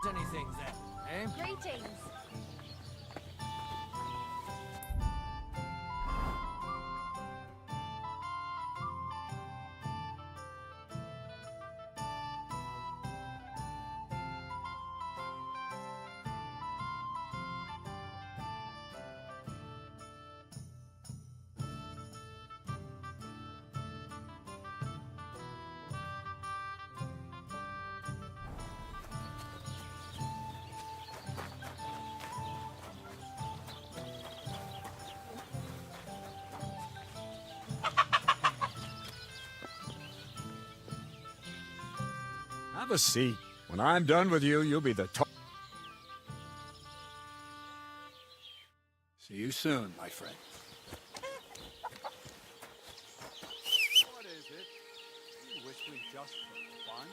anything then, eh? Greetings. Have a seat. When I'm done with you, you'll be the top. See you soon, my friend. What is it? You whistling just for fun?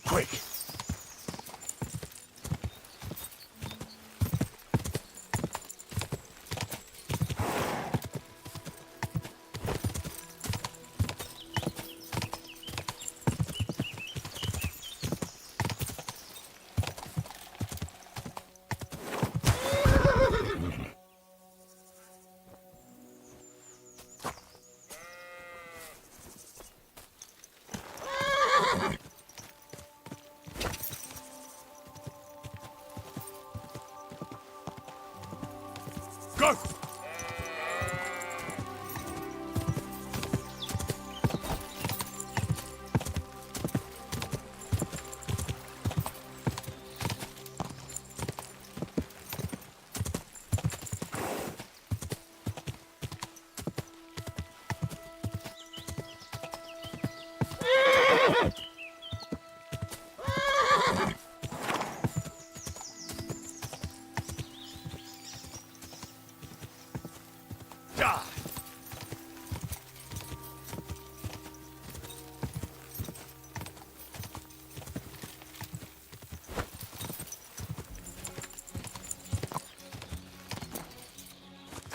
Quick! Go!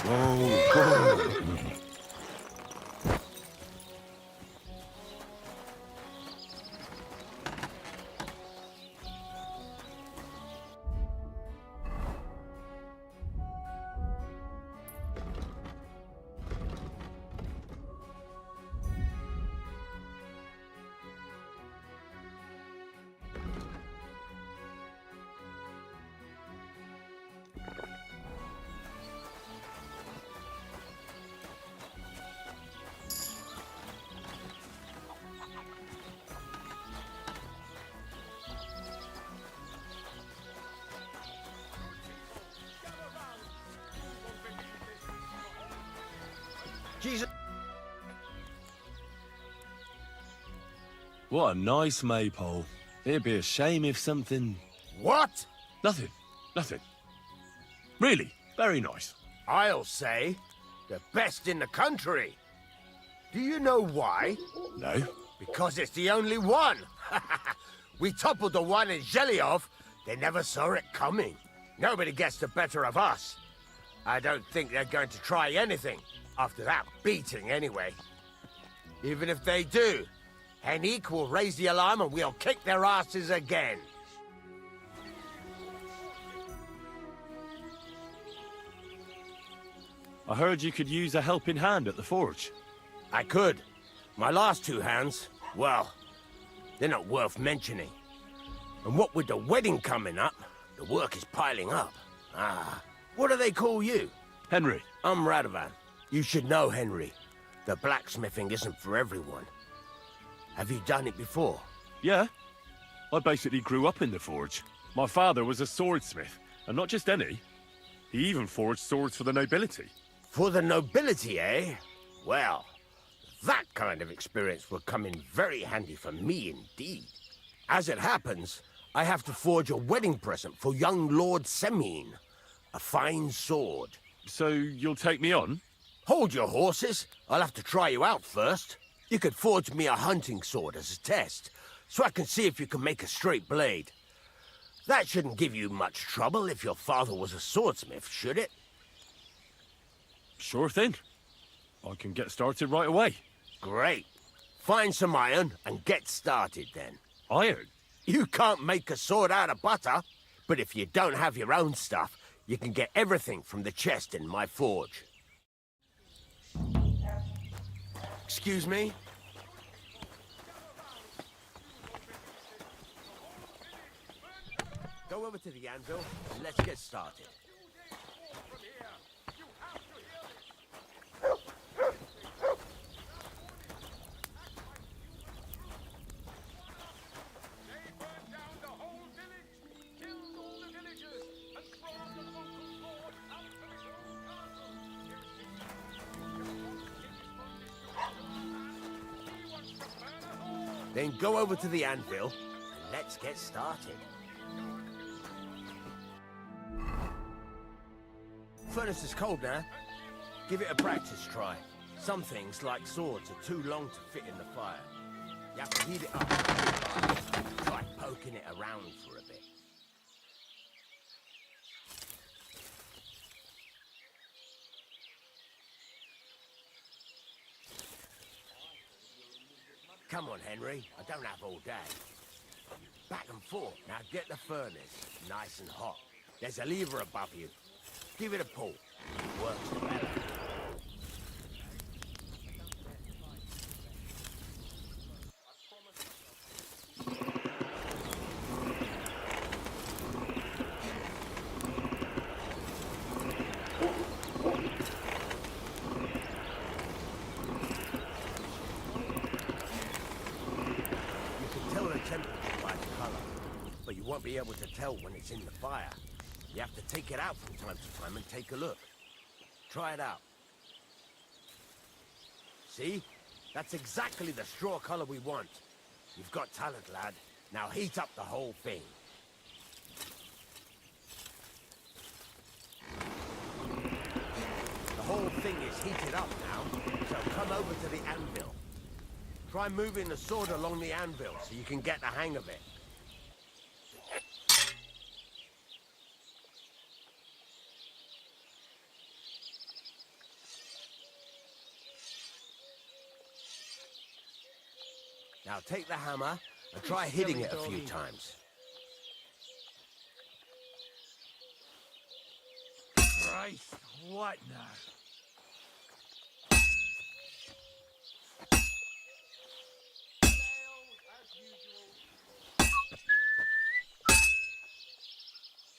Oh, God. Jesus. What a nice maypole. It'd be a shame if something... What? Nothing. Nothing. Really, very nice. I'll say, the best in the country. Do you know why? No. Because it's the only one. We toppled the one in Zhelyov. They never saw it coming. Nobody gets the better of us. I don't think they're going to try anything. After that beating, anyway. Even if they do, Henrik will raise the alarm and we'll kick their asses again. I heard you could use a helping hand at the forge. I could. My last two hands, well, they're not worth mentioning. And what with the wedding coming up, the work is piling up. What do they call you? Henry. I'm Radovan. You should know, Henry. The blacksmithing isn't for everyone. Have you done it before? Yeah. I basically grew up in the forge. My father was a swordsmith, and not just any. He even forged swords for the nobility. For the nobility, eh? Well, That kind of experience will come in very handy for me indeed. As it happens, I have to forge a wedding present for young Lord Semine. A fine sword. So you'll take me on? Hold your horses. I'll have to try you out first. You could forge me a hunting sword as a test, so I can see if you can make a straight blade. That shouldn't give you much trouble if your father was a swordsmith, should it? Sure thing. I can get started right away. Great. Find some iron and get started then. Iron? You can't make a sword out of butter, but if you don't have your own stuff, you can get everything from the chest in my forge. Excuse me? Go over to the anvil and let's get started. Then go over to the anvil, and let's get started. Furnace is cold now. Give it a practice try. Some things, like swords, are too long to fit in the fire. You have to heat it up. Try poking it around for a bit. Come on, Henry. I don't have all day. Back and forth. Now get the furnace nice and hot. There's a lever above you. Give it a pull. Works better. Won't be able to tell when it's in the fire. You have to take it out from time to time and take a look. Try it out. See? That's exactly the straw color we want. You've got talent, lad. Now heat up the whole thing. The whole thing is heated up now, so come over to the anvil. Try moving the sword along the anvil so you can get the hang of it. Now take the hammer and try hitting it a few times. Christ, what now?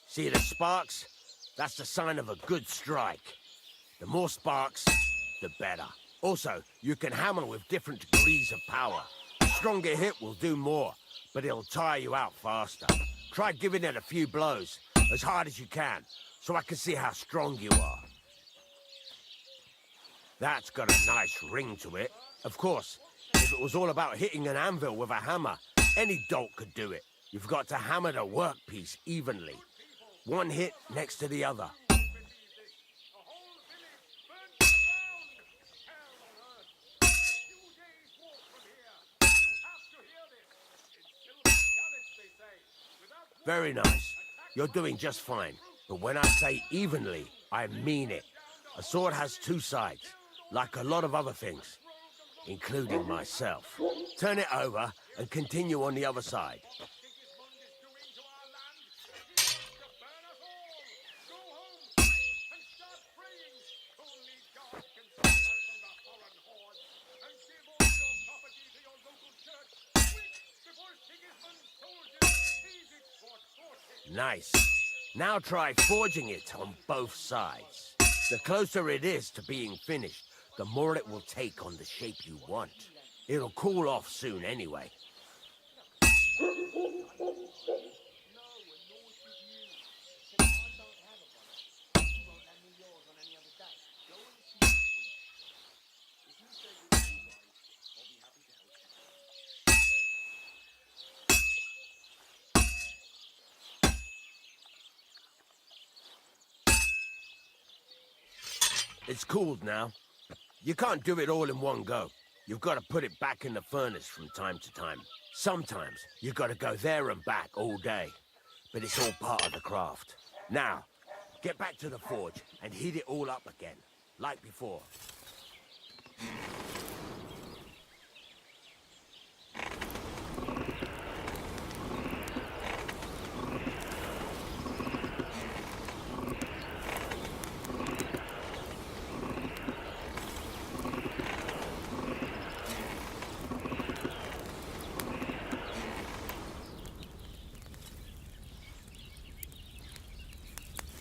See the sparks? That's the sign of a good strike. The more sparks, the better. Also, you can hammer with different degrees of power. A stronger hit will do more, but it'll tire you out faster. Try giving it a few blows, as hard as you can, so I can see how strong you are. That's got a nice ring to it. Of course, if it was all about hitting an anvil with a hammer, any dolt could do it. You've got to hammer the workpiece evenly. One hit next to the other. Very nice. You're doing just fine. But when I say evenly, I mean it. A sword has two sides, like a lot of other things, including myself. Turn it over and continue on the other side. Nice. Now try forging it on both sides. The closer it is to being finished, the more it will take on the shape you want. It'll cool off soon anyway. It's cooled now. You can't do it all in one go. You've got to put it back in the furnace from time to time. Sometimes you've got to go there and back all day. But it's all part of the craft. Now, get back to the forge and heat it all up again, like before.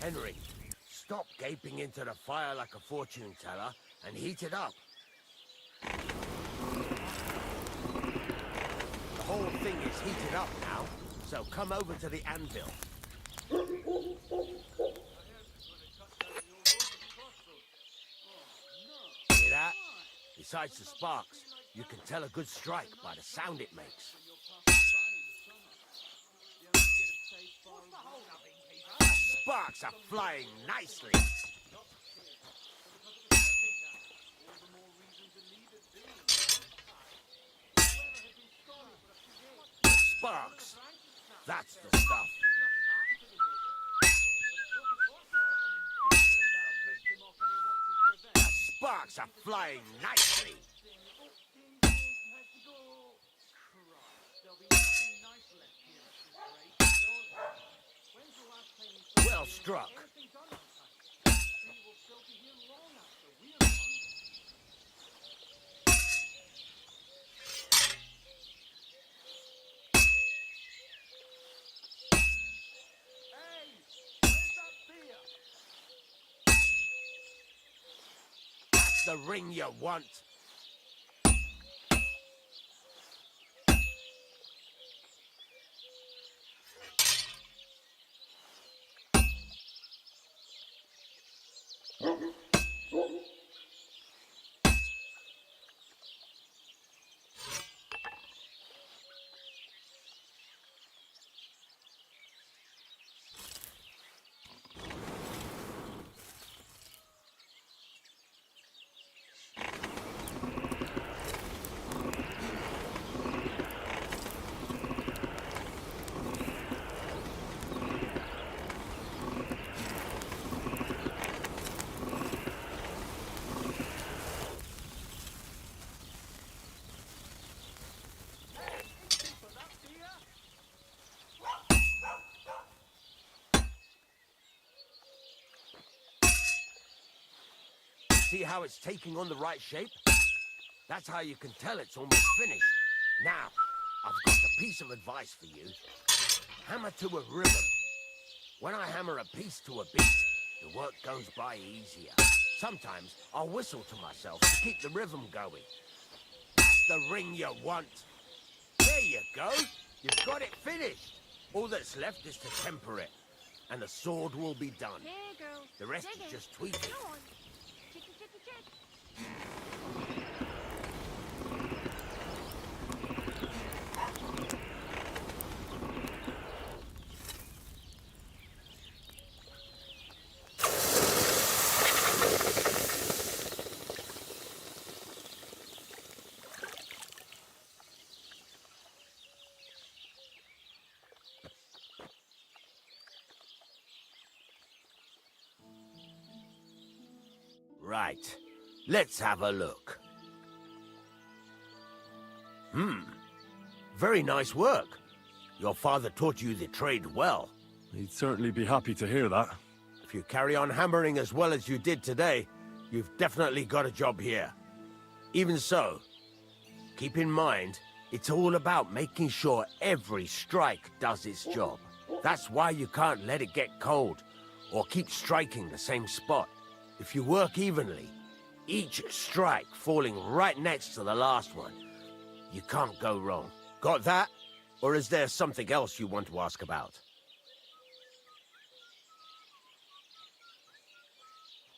Henry, stop gaping into the fire like a fortune teller and heat it up. The whole thing is heated up now, so come over to the anvil. Hear that? Besides the sparks, you can tell a good strike by the sound it makes. Sparks are flying nicely. Sparks. That's the stuff. The sparks are flying nicely. Well struck. That's the ring you want. See how it's taking on the right shape? That's how you can tell it's almost finished. Now, I've got a piece of advice for you. Hammer to a rhythm. When I hammer a piece to a beat, the work goes by easier. Sometimes I'll whistle to myself to keep the rhythm going. That's the ring you want. There you go. You've got it finished. All that's left is to temper it, and the sword will be done. There, girl. The rest Dig is it. just tweaking. Go on. Chicky, chicky, chick. Right. Let's have a look. Very nice work. Your father taught you the trade well. He'd certainly be happy to hear that. If you carry on hammering as well as you did today, you've definitely got a job here. Even so, keep in mind, it's all about making sure every strike does its job. That's why you can't let it get cold, or keep striking the same spot. If you work evenly, each strike falling right next to the last one, you can't go wrong. Got that? Or is there something else you want to ask about?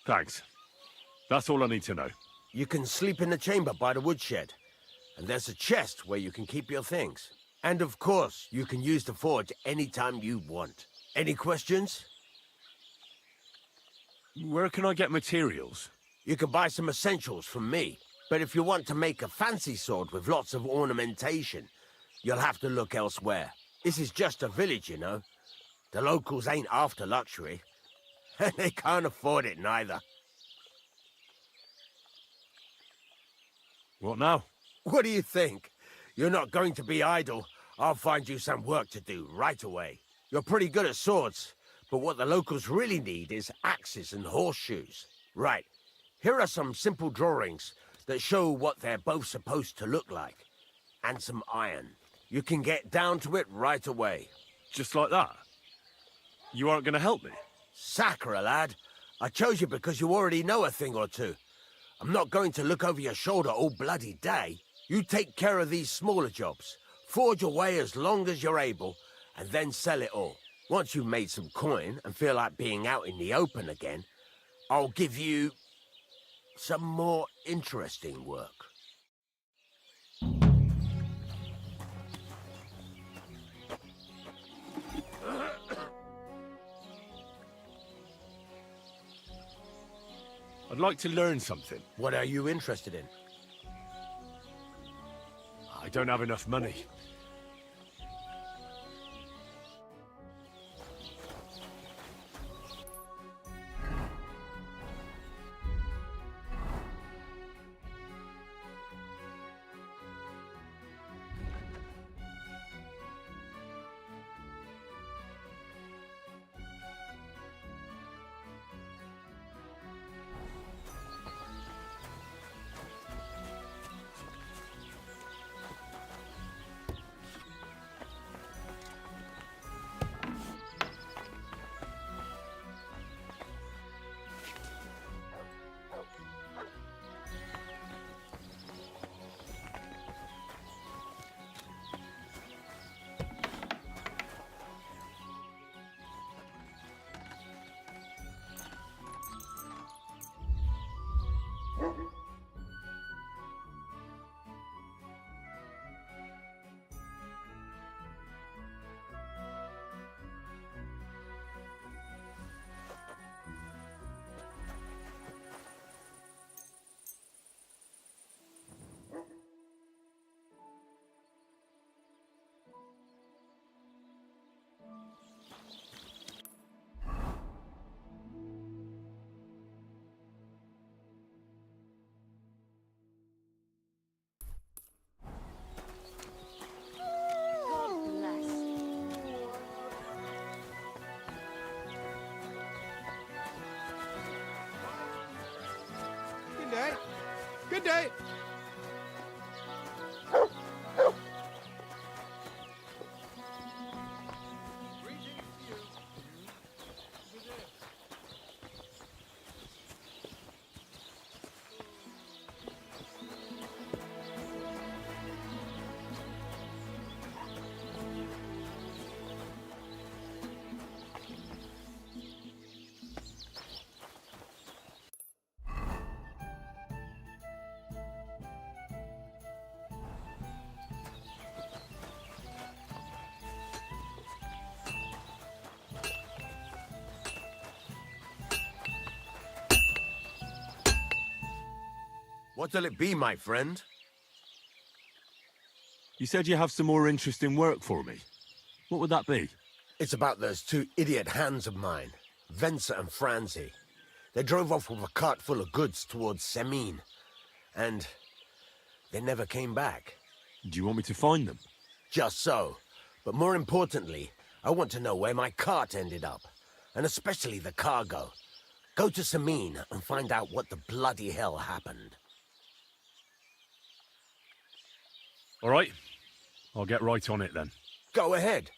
Thanks. That's all I need to know. You can sleep in the chamber by the woodshed. And there's a chest where you can keep your things. And of course, you can use the forge anytime you want. Any questions? Where can I get materials? You can buy some essentials from me. But if you want to make a fancy sword with lots of ornamentation, you'll have to look elsewhere. This is just a village, you know. The locals ain't after luxury. And they can't afford it neither. What now? What do you think? You're not going to be idle. I'll find you some work to do right away. You're pretty good at swords, but what the locals really need is axes and horseshoes. Right, here are some simple drawings that show what they're both supposed to look like. And some iron. You can get down to it right away. Just like that? You aren't going to help me? Sacre, lad. I chose you because you already know a thing or two. I'm not going to look over your shoulder all bloody day. You take care of these smaller jobs. Forge away as long as you're able, and then sell it all. Once you've made some coin and feel like being out in the open again, I'll give you some more interesting work. I'd like to learn something. What are you interested in? I don't have enough money. Good day. Good day. What'll it be, my friend? You said you have some more interesting work for me. What would that be? It's about those two idiot hands of mine, Venser and Franzi. They drove off with a cart full of goods towards Semine, and they never came back. Do you want me to find them? Just so. But more importantly, I want to know where my cart ended up, and especially the cargo. Go to Semine and find out what the bloody hell happened. All right. I'll get right on it then. Go ahead.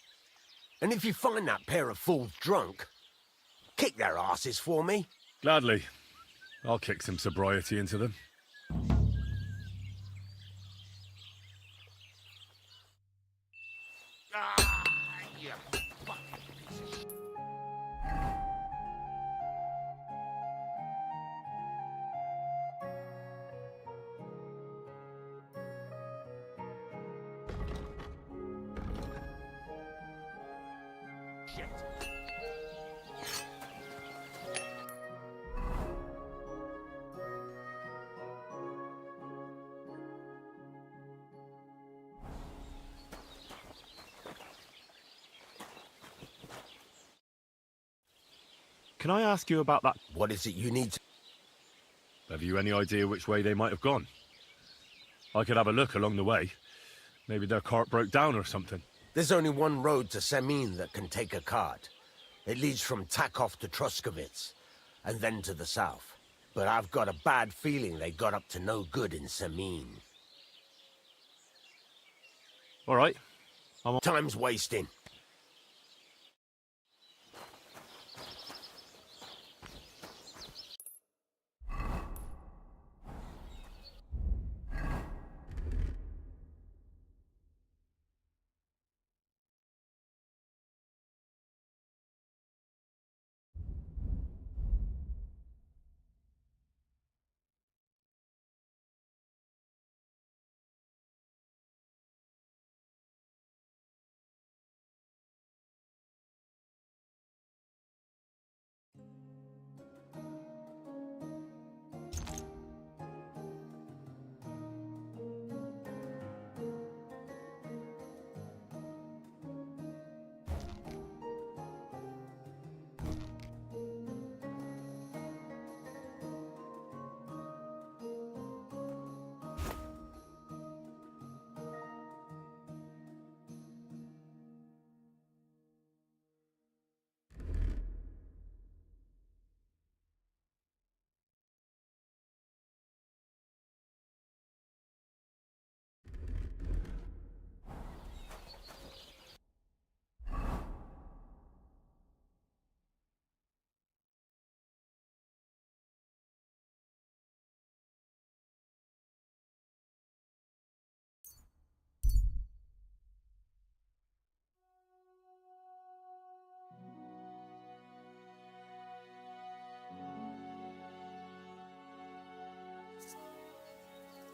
And if you find that pair of fools drunk, kick their asses for me. Gladly. I'll kick some sobriety into them. Can I ask you about that? What is it you need to... Have you any idea which way they might have gone? I could have a look along the way. Maybe their cart broke down or something. There's only one road to Semine that can take a cart. It leads from Takov to Troskovitz, and then to the south. But I've got a bad feeling they got up to no good in Semine. All right. Time's wasting.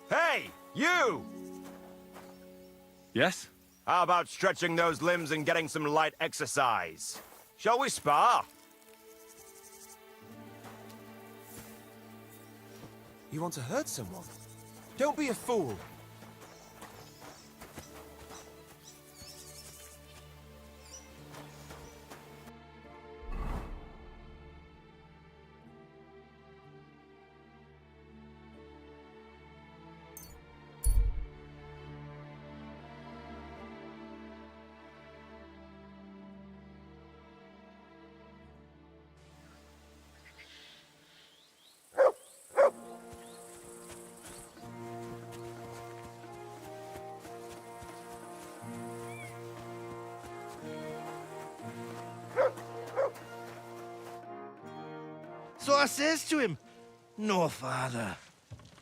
Hey, you! Yes? How about stretching those limbs and getting some light exercise? Shall we spar? You want to hurt someone? Don't be a fool. So I says to him, "No, father,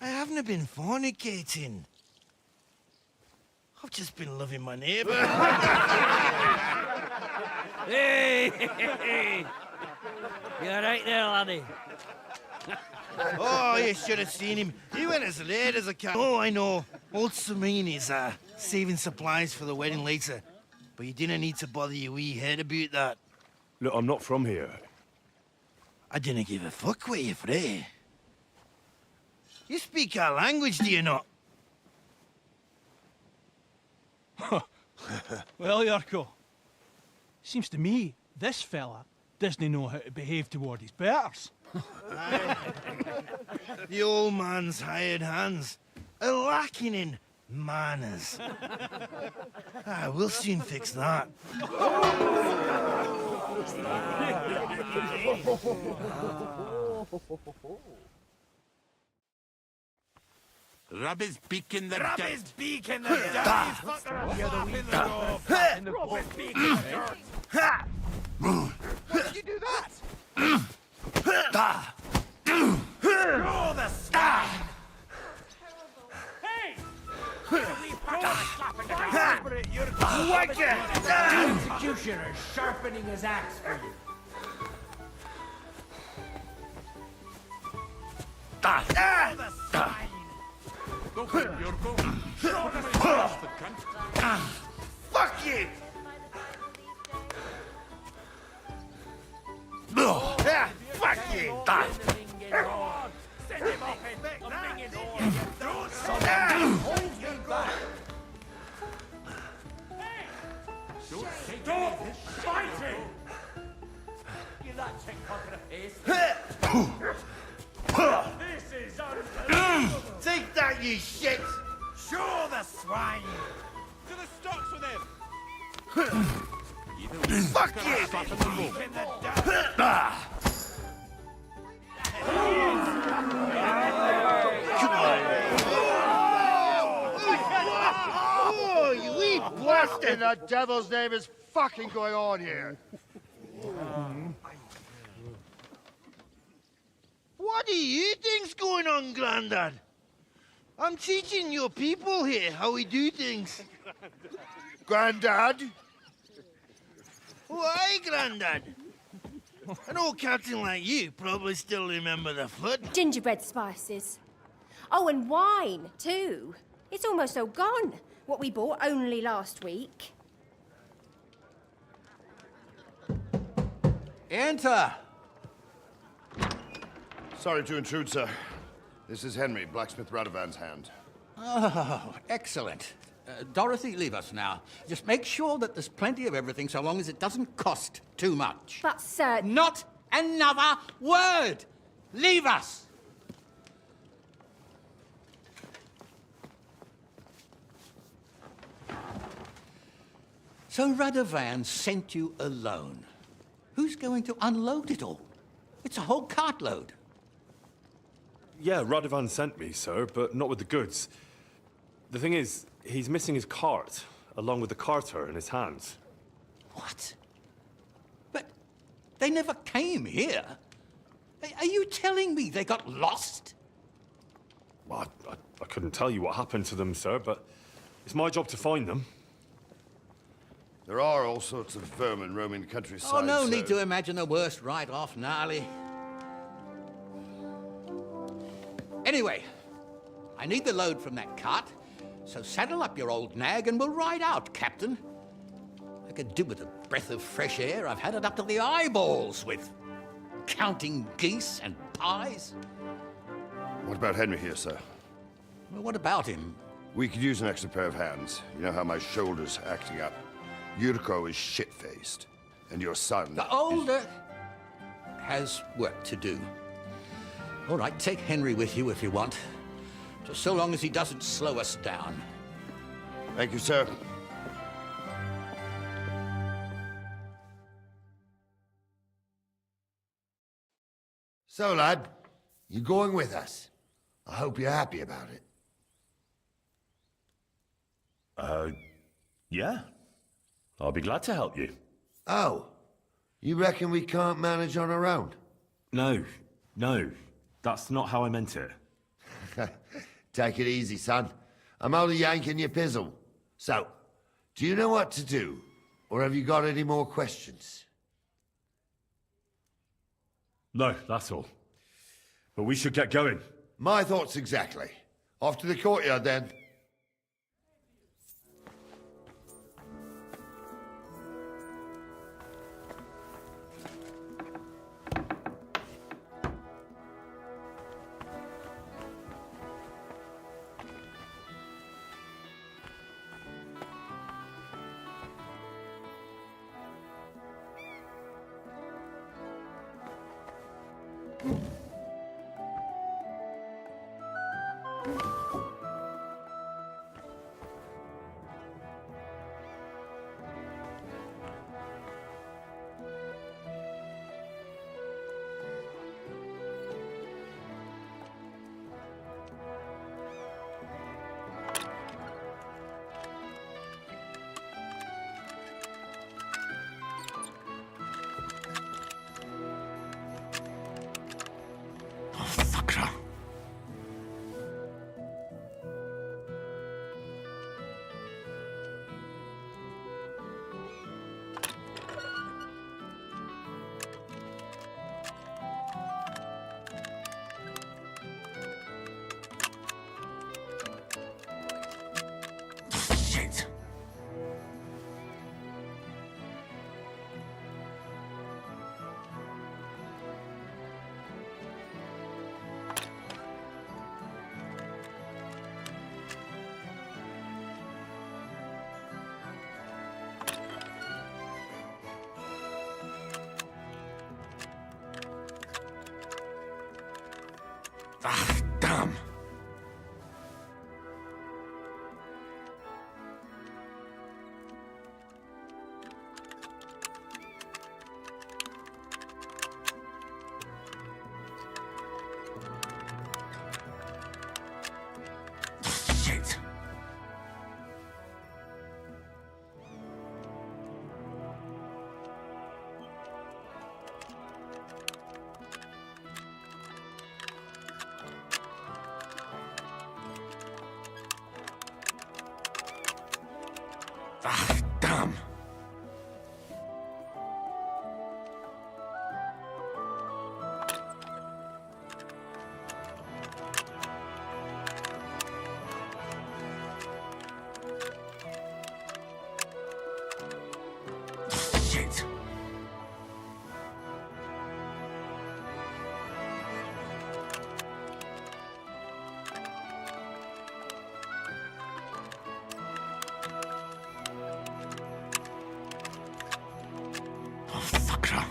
I haven't been fornicating. I've just been loving my neighbour." Hey! You alright there, laddie? Oh, you should have seen him. He went as late as I can. Oh, I know. Old Samine is saving supplies for the wedding later. But you didn't need to bother your wee head about that. Look, I'm not from here. I didn't give a fuck where you're from. You speak our language, do you not? Well, Yarko, seems to me this fella doesn't know how to behave toward his betters. The old man's hired hands are lacking in manners. We'll soon fix that. Rub his beak in the Rub dirt. his beak in the dirt. Rub his beak in the dirt. Why did you do that? You're the swine! Hey! The executioner sharpening his axe for you. You're the swine! Go for it, Yurko. Fuck you! Fuck you! Send him off in a minging Don't Don't Stop fighting! You that chick cocking a piss? This is unbelievable! Take that, you shit! Sure, the swine! To the stocks with him! Fuck you! Oh, you wee blast in the devil's name is fucking going on here? What do you think's going on, Grandad? I'm teaching your people here how we do things. Grandad? Why, Grandad? An old captain like you probably still remember the flood. Gingerbread spices. Oh, and wine, too. It's almost all gone. What we bought only last week. Enter! Sorry to intrude, sir. This is Henry, blacksmith Radovan's hand. Oh, excellent. Dorothy, leave us now. Just make sure that there's plenty of everything so long as it doesn't cost too much. But, sir... Not another word! Leave us! So Radovan sent you alone. Who's going to unload it all? It's a whole cartload. Yeah, Radovan sent me, sir, but not with the goods. The thing is, he's missing his cart, along with the carter in his hands. What? But they never came here. Are you telling me they got lost? Well, I couldn't tell you what happened to them, sir, but it's my job to find them. There are all sorts of vermin roaming the countryside. Oh, no so... need to imagine the worst right off, gnarly. Anyway, I need the load from that cart, so saddle up your old nag and we'll ride out, Captain. I could do with a breath of fresh air. I've had it up to the eyeballs with counting geese and pies. What about Henry here, sir? Well, what about him? We could use an extra pair of hands. You know how my shoulder's acting up. Yurko is shit-faced, and your son... The older has work to do. All right, take Henry with you if you want. Just so long as he doesn't slow us down. Thank you, sir. So, lad, you going with us? I hope you're happy about it. Yeah. I'll be glad to help you. Oh, you reckon we can't manage on our own? No. That's not how I meant it. Take it easy, son. I'm only yanking your pizzle. So, do you know what to do? Or have you got any more questions? No, that's all. But we should get going. My thoughts exactly. Off to the courtyard, then. Ah, damn. Shit. Ah, damn. Shit. Oh, fucker.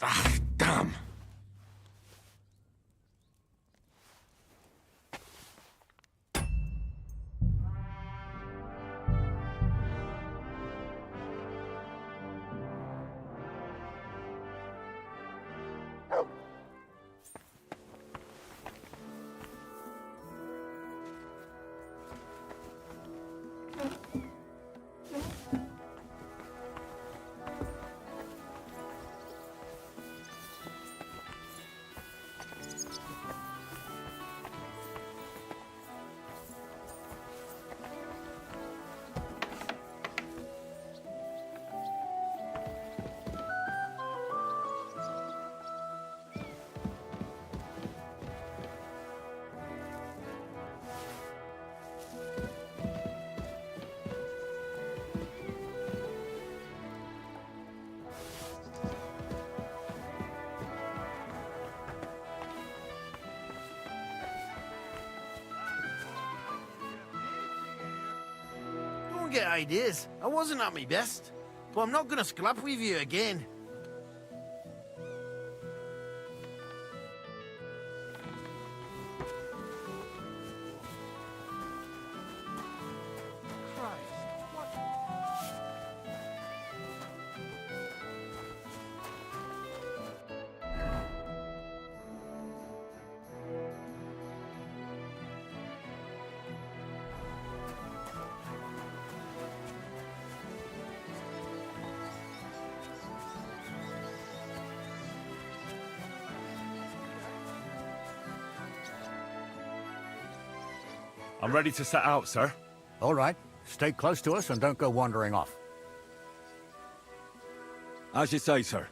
Ah, damn. Don't get ideas. I wasn't at my best. But I'm not gonna scrap with you again. I'm ready to set out, sir. All right. Stay close to us and don't go wandering off. As you say, sir.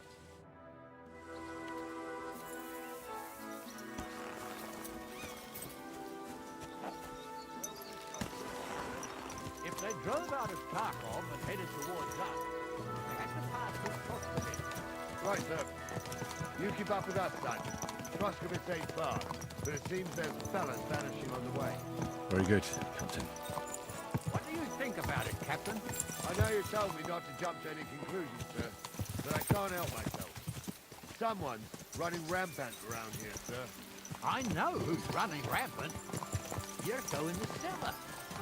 If they drove out of Kharkov and headed towards us, they had to pass through Troskovich. Right, sir. You keep up with us, son. Troskovich ain't far, but it seems there's fellas vanishing on the way. Very good, Captain. What do you think about it, Captain? I know you told me not to jump to any conclusions, sir, but I can't help myself. Someone's running rampant around here, sir. I know who's running rampant. Yurko in the cellar.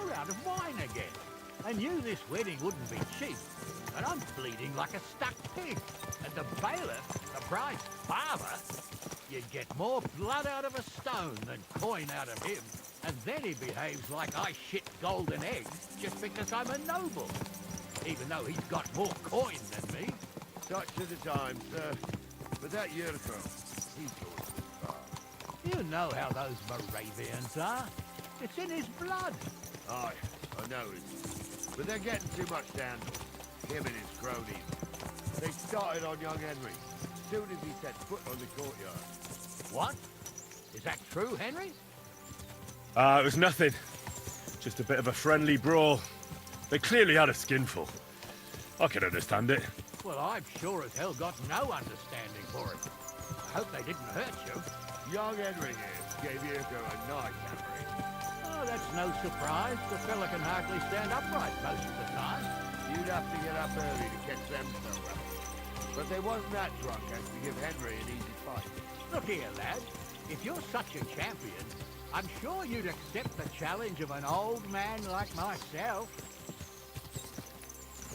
We're out of wine again. I knew this wedding wouldn't be cheap, and I'm bleeding like a stuck pig. And the bailiff, the bride's father, you'd get more blood out of a stone than coin out of him. And then he behaves like I shit golden eggs just because I'm a noble. Even though he's got more coin than me. Such are the times, sir. But that Yurko, he's going too far. You know how those Moravians are. It's in his blood. Aye, I know it. But they're getting too much to handle. Him and his cronies. They started on young Henry, as soon as he set foot on the courtyard. What? Is that true, Henry? It was nothing. Just a bit of a friendly brawl. They clearly had a skinful. I can understand it. Well, I've sure as hell got no understanding for it. I hope they didn't hurt you. Young Henry here gave Yurko a nice hammering. Oh, that's no surprise. The fella can hardly stand upright most of the time. You'd have to get up early to catch them so well. But they wasn't that drunk as to give Henry an easy fight. Look here, lad. If you're such a champion, I'm sure you'd accept the challenge of an old man like myself.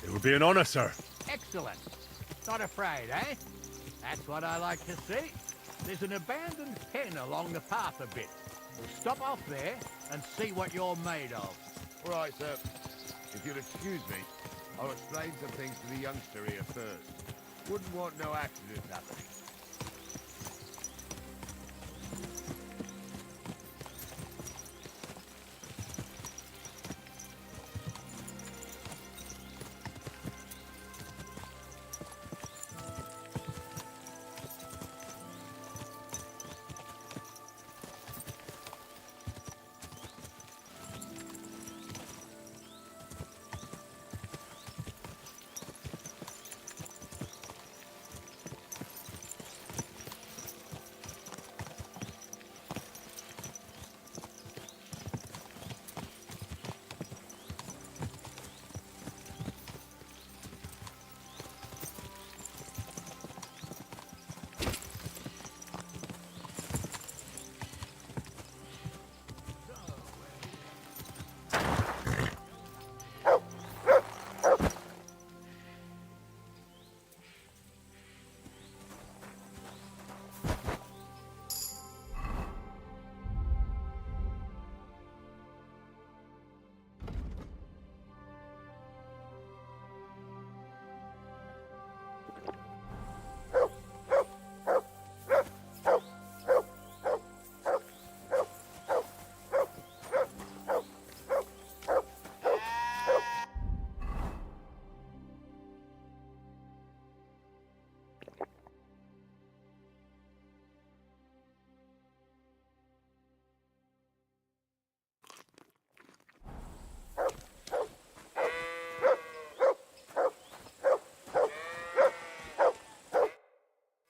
It would be an honor, sir. Excellent. Not afraid, eh? That's what I like to see. There's an abandoned pen along the path a bit. We'll stop off there and see what you're made of. All right, sir. If you'll excuse me, I'll explain some things to the youngster here first. Wouldn't want no accidents happening.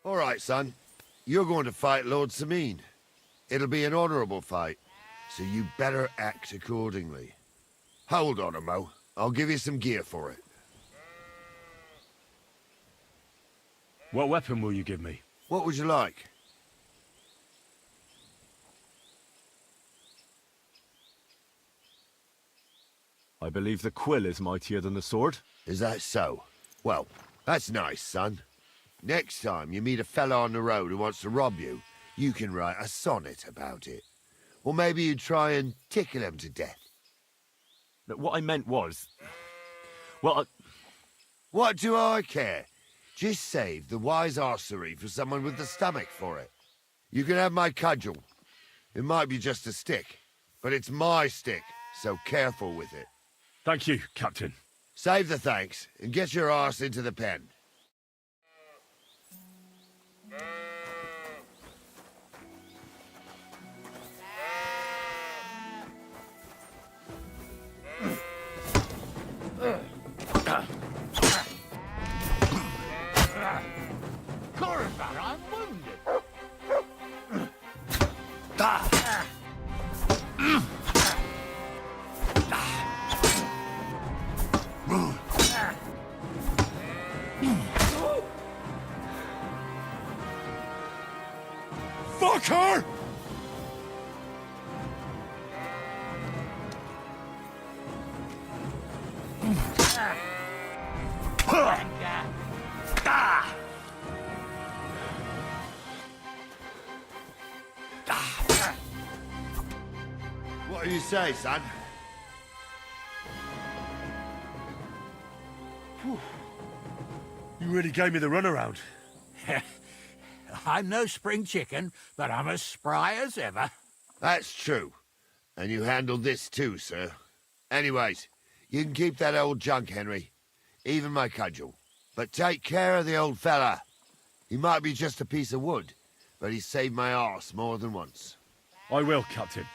All right, son. You're going to fight Lord Sameen. It'll be an honorable fight, so you better act accordingly. Hold on, Mo. I'll give you some gear for it. What weapon will you give me? What would you like? I believe the quill is mightier than the sword. Is that so? Well, that's nice, son. Next time you meet a fella on the road who wants to rob you, you can write a sonnet about it. Or maybe you try and tickle him to death. But what I meant was... Well, What do I care? Just save the wise arsery for someone with the stomach for it. You can have my cudgel. It might be just a stick, but it's my stick, so careful with it. Thank you, Captain. Save the thanks, and get your arse into the pen. Corazon, I'm wounded. Fuck her! What do you say, son? You really gave me the runaround. I'm no spring chicken, but I'm as spry as ever. That's true. And you handled this too, sir. Anyways, you can keep that old junk, Henry. Even my cudgel. But take care of the old fella. He might be just a piece of wood, but he's saved my arse more than once. I will, Captain.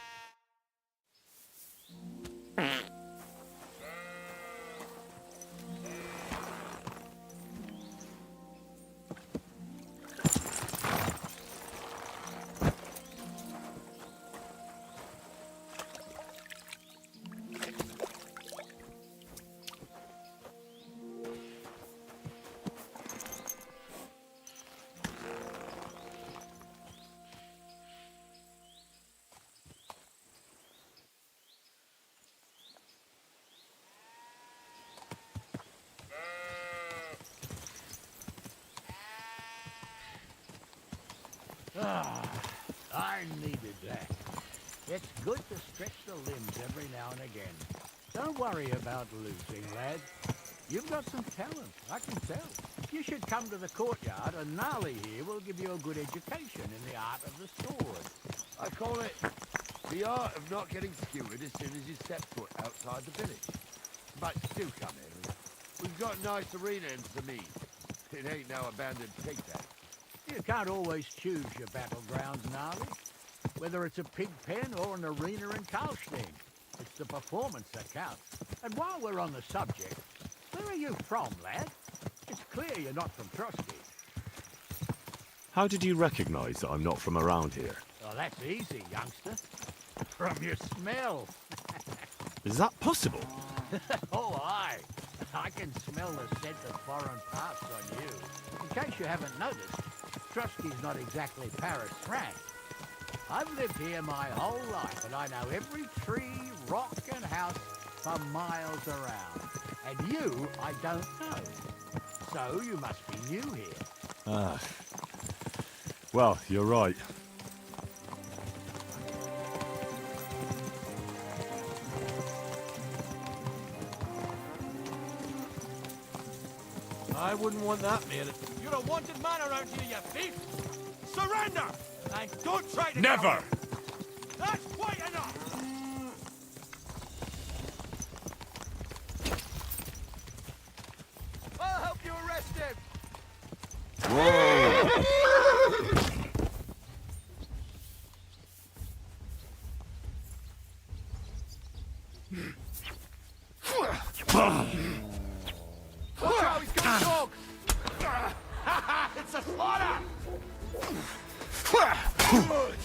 Ah, I needed that. It's good to stretch the limbs every now and again. Don't worry about losing, lad. You've got some talent, I can tell. You should come to the courtyard and Gnarly here will give you a good education in the art of the sword. I call it the art of not getting skewered as soon as you step foot outside the village. But do come, Henry. We've got a nice arena in some ease. It ain't no abandoned pig pen. You can't always choose your battlegrounds, Gnarly. Whether it's a pig pen or an arena in Karlstein, it's the performance that counts. And while we're on the subject, where are you from, lad? It's clear you're not from Trotsky. How did you recognize that I'm not from around here? Well, that's easy, youngster. From your smell. Is that possible? Oh, aye. I can smell the scent of foreign parts on you. In case you haven't noticed, Trotsky's not exactly Paris, France. I've lived here my whole life, and I know every tree, rock, and house for miles around. And you, I don't know. So you must be new here. Ah. Well, you're right. I wouldn't want that, mate. You're a wanted man around here, you thief! Surrender! And don't try to Never! get away. That's quite enough! I'll help you arrest him! Whoa! Watch out, he's got a dog! It's a slaughter! Good!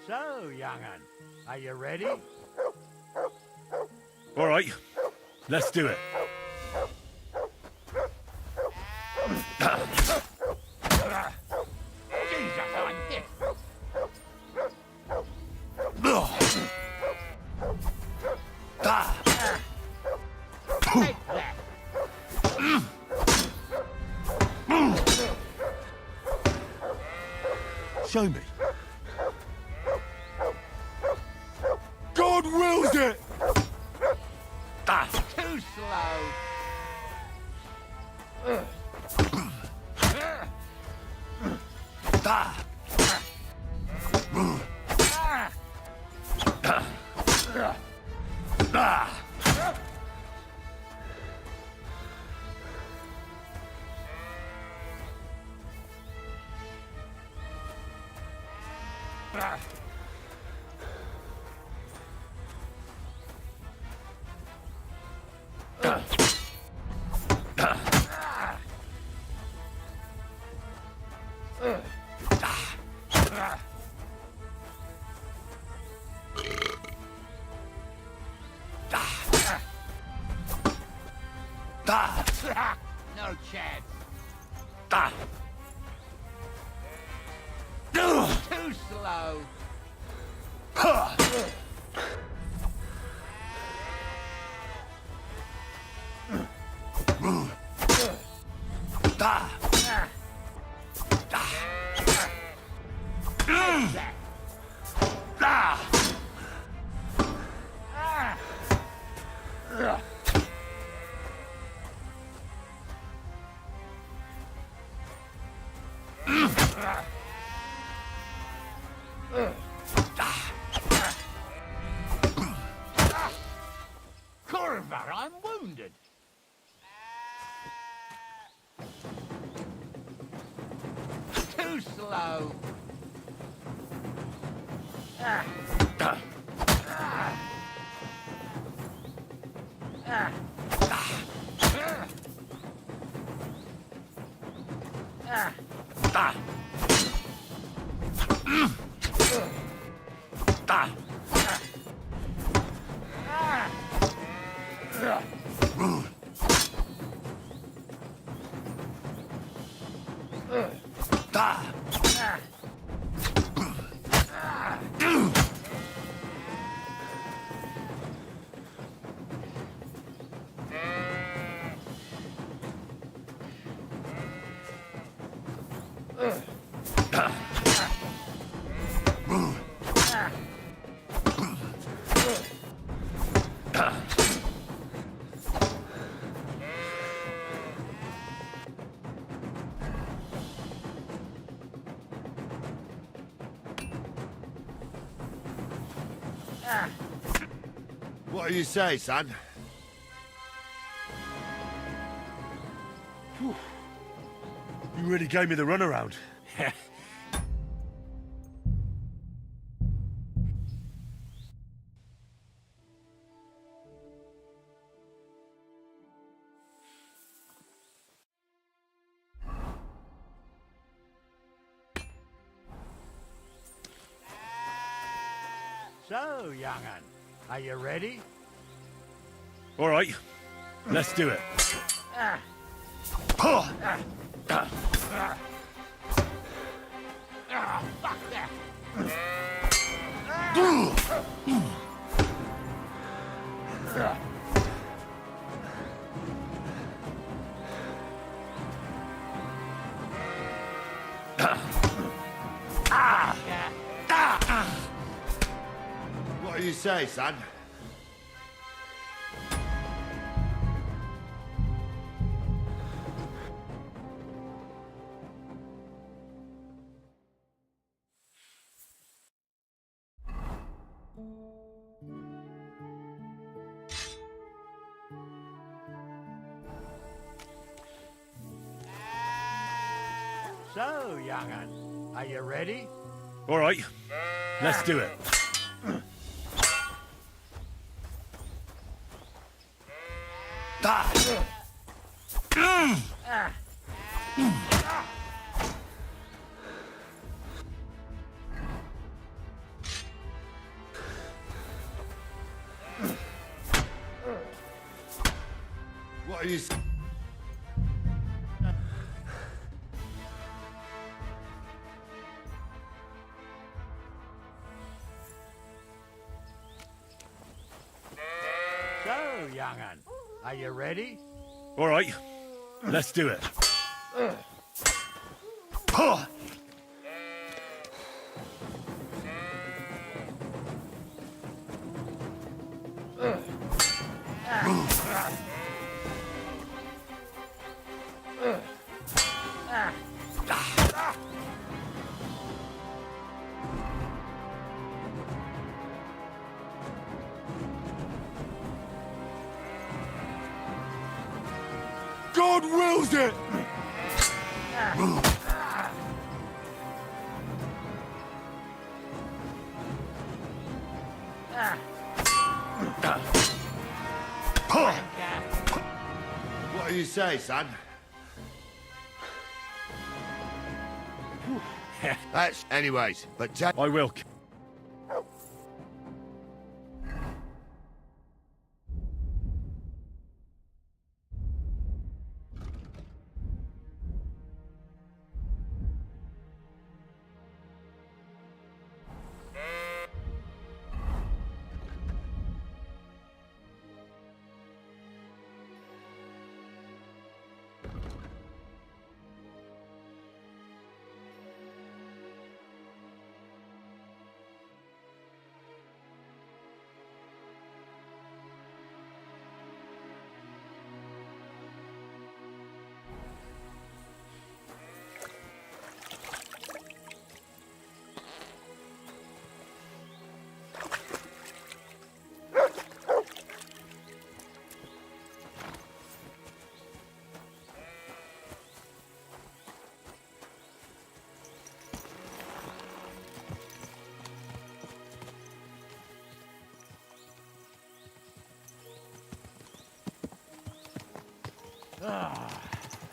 So, young'un, are you ready? All right, let's do it. Jesus, I'm hit. Take that. Show me. God wills it! Too slow. No chance. Too slow. Corver, I'm wounded. Too slow. What do you say, son? You really gave me the runaround. So, young'un, are you ready? All right, let's do it. Fuck that! What do you say, son? So, young'un, are you ready? All right, let's do it. What do you say? So, young'un, are you ready? All right, let's do it. God wills it! What do you say, son? That's anyways, but I will.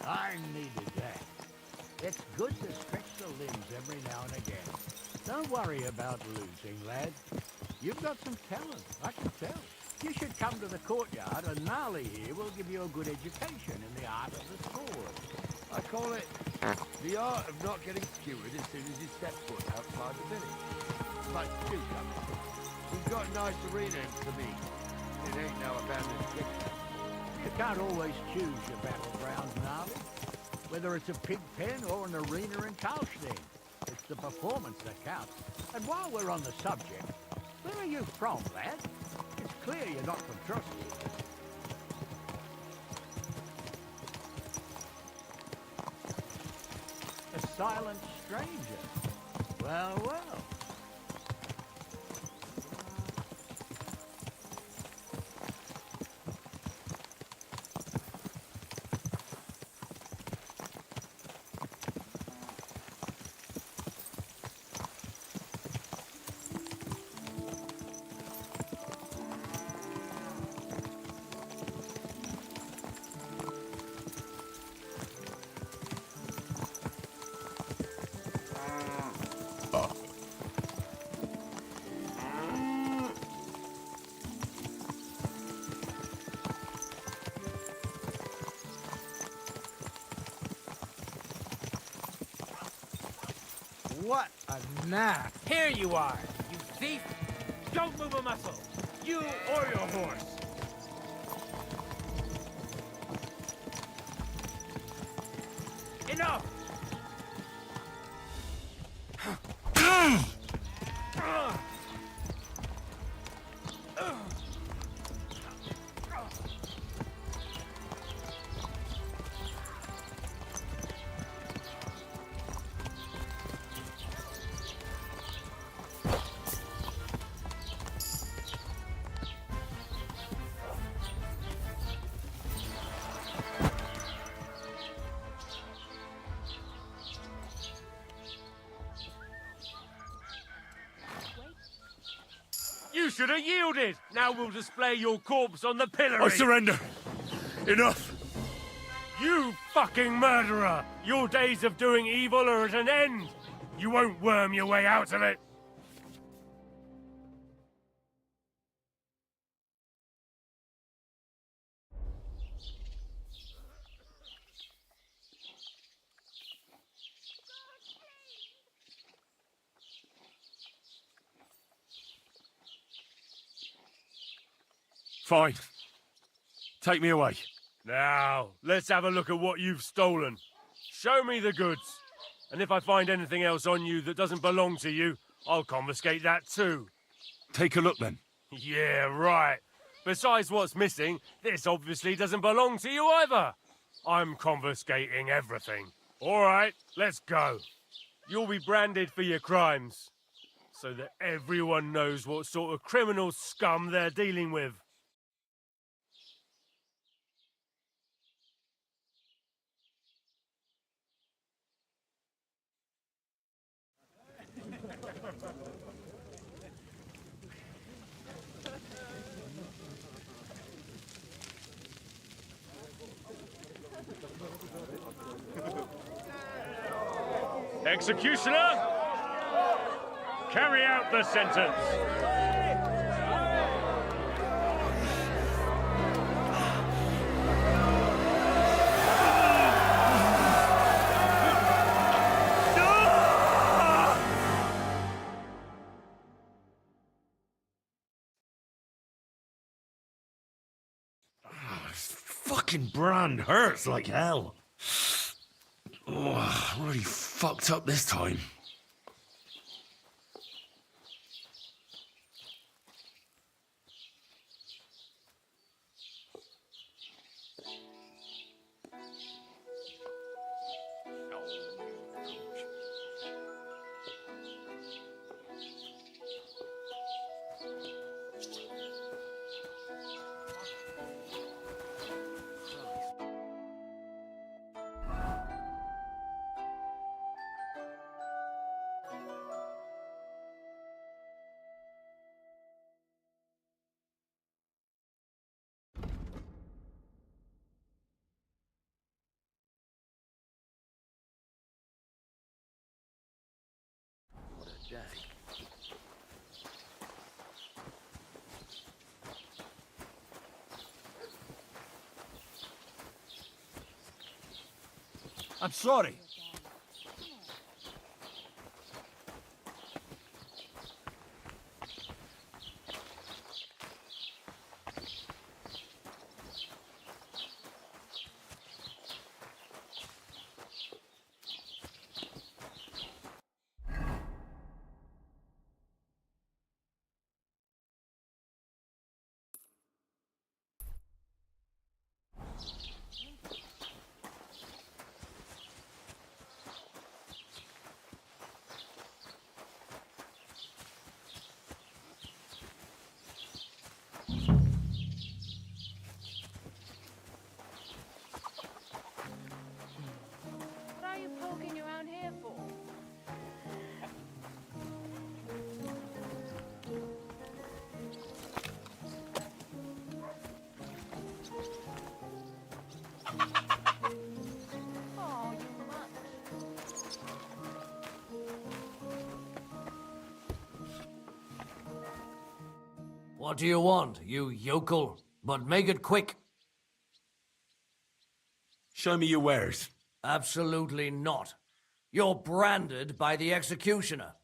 I needed that. It's good to stretch the limbs every now and again. Don't worry about losing, lad. You've got some talent, I can tell. You should come to the courtyard and Gnarly here will give you a good education in the art of the sword. I call it the art of not getting skewered as soon as you step foot outside the village. But do come. We've got nice arenas to meet. It ain't no abandoned kitchen. You can't always choose your battlegrounds, Gnarly. Whether it's a pig pen or an arena in Karlstein, it's the performance that counts. And while we're on the subject, where are you from, lad? It's clear you're not from Trusty. A silent stranger. Well, well. What a knack. Here you are, you thief! Don't move a muscle! You or your horse! Enough! You should have yielded! Now we'll display your corpse on the pillory! I surrender. Enough. You fucking murderer! Your days of doing evil are at an end! You won't worm your way out of it! Fine. Take me away. Now, let's have a look at what you've stolen. Show me the goods. And if I find anything else on you that doesn't belong to you, I'll confiscate that too. Take a look then. Yeah, right. Besides what's missing, this obviously doesn't belong to you either. I'm confiscating everything. All right, let's go. You'll be branded for your crimes, so that everyone knows what sort of criminal scum they're dealing with. Executioner, carry out the sentence. Fucking brand hurts like hell. Oh, really fucked up this time. I'm sorry. What are you poking around here for? Oh, you mutt. What do you want, you yokel? But make it quick. Show me your wares. Absolutely not. You're branded by the executioner.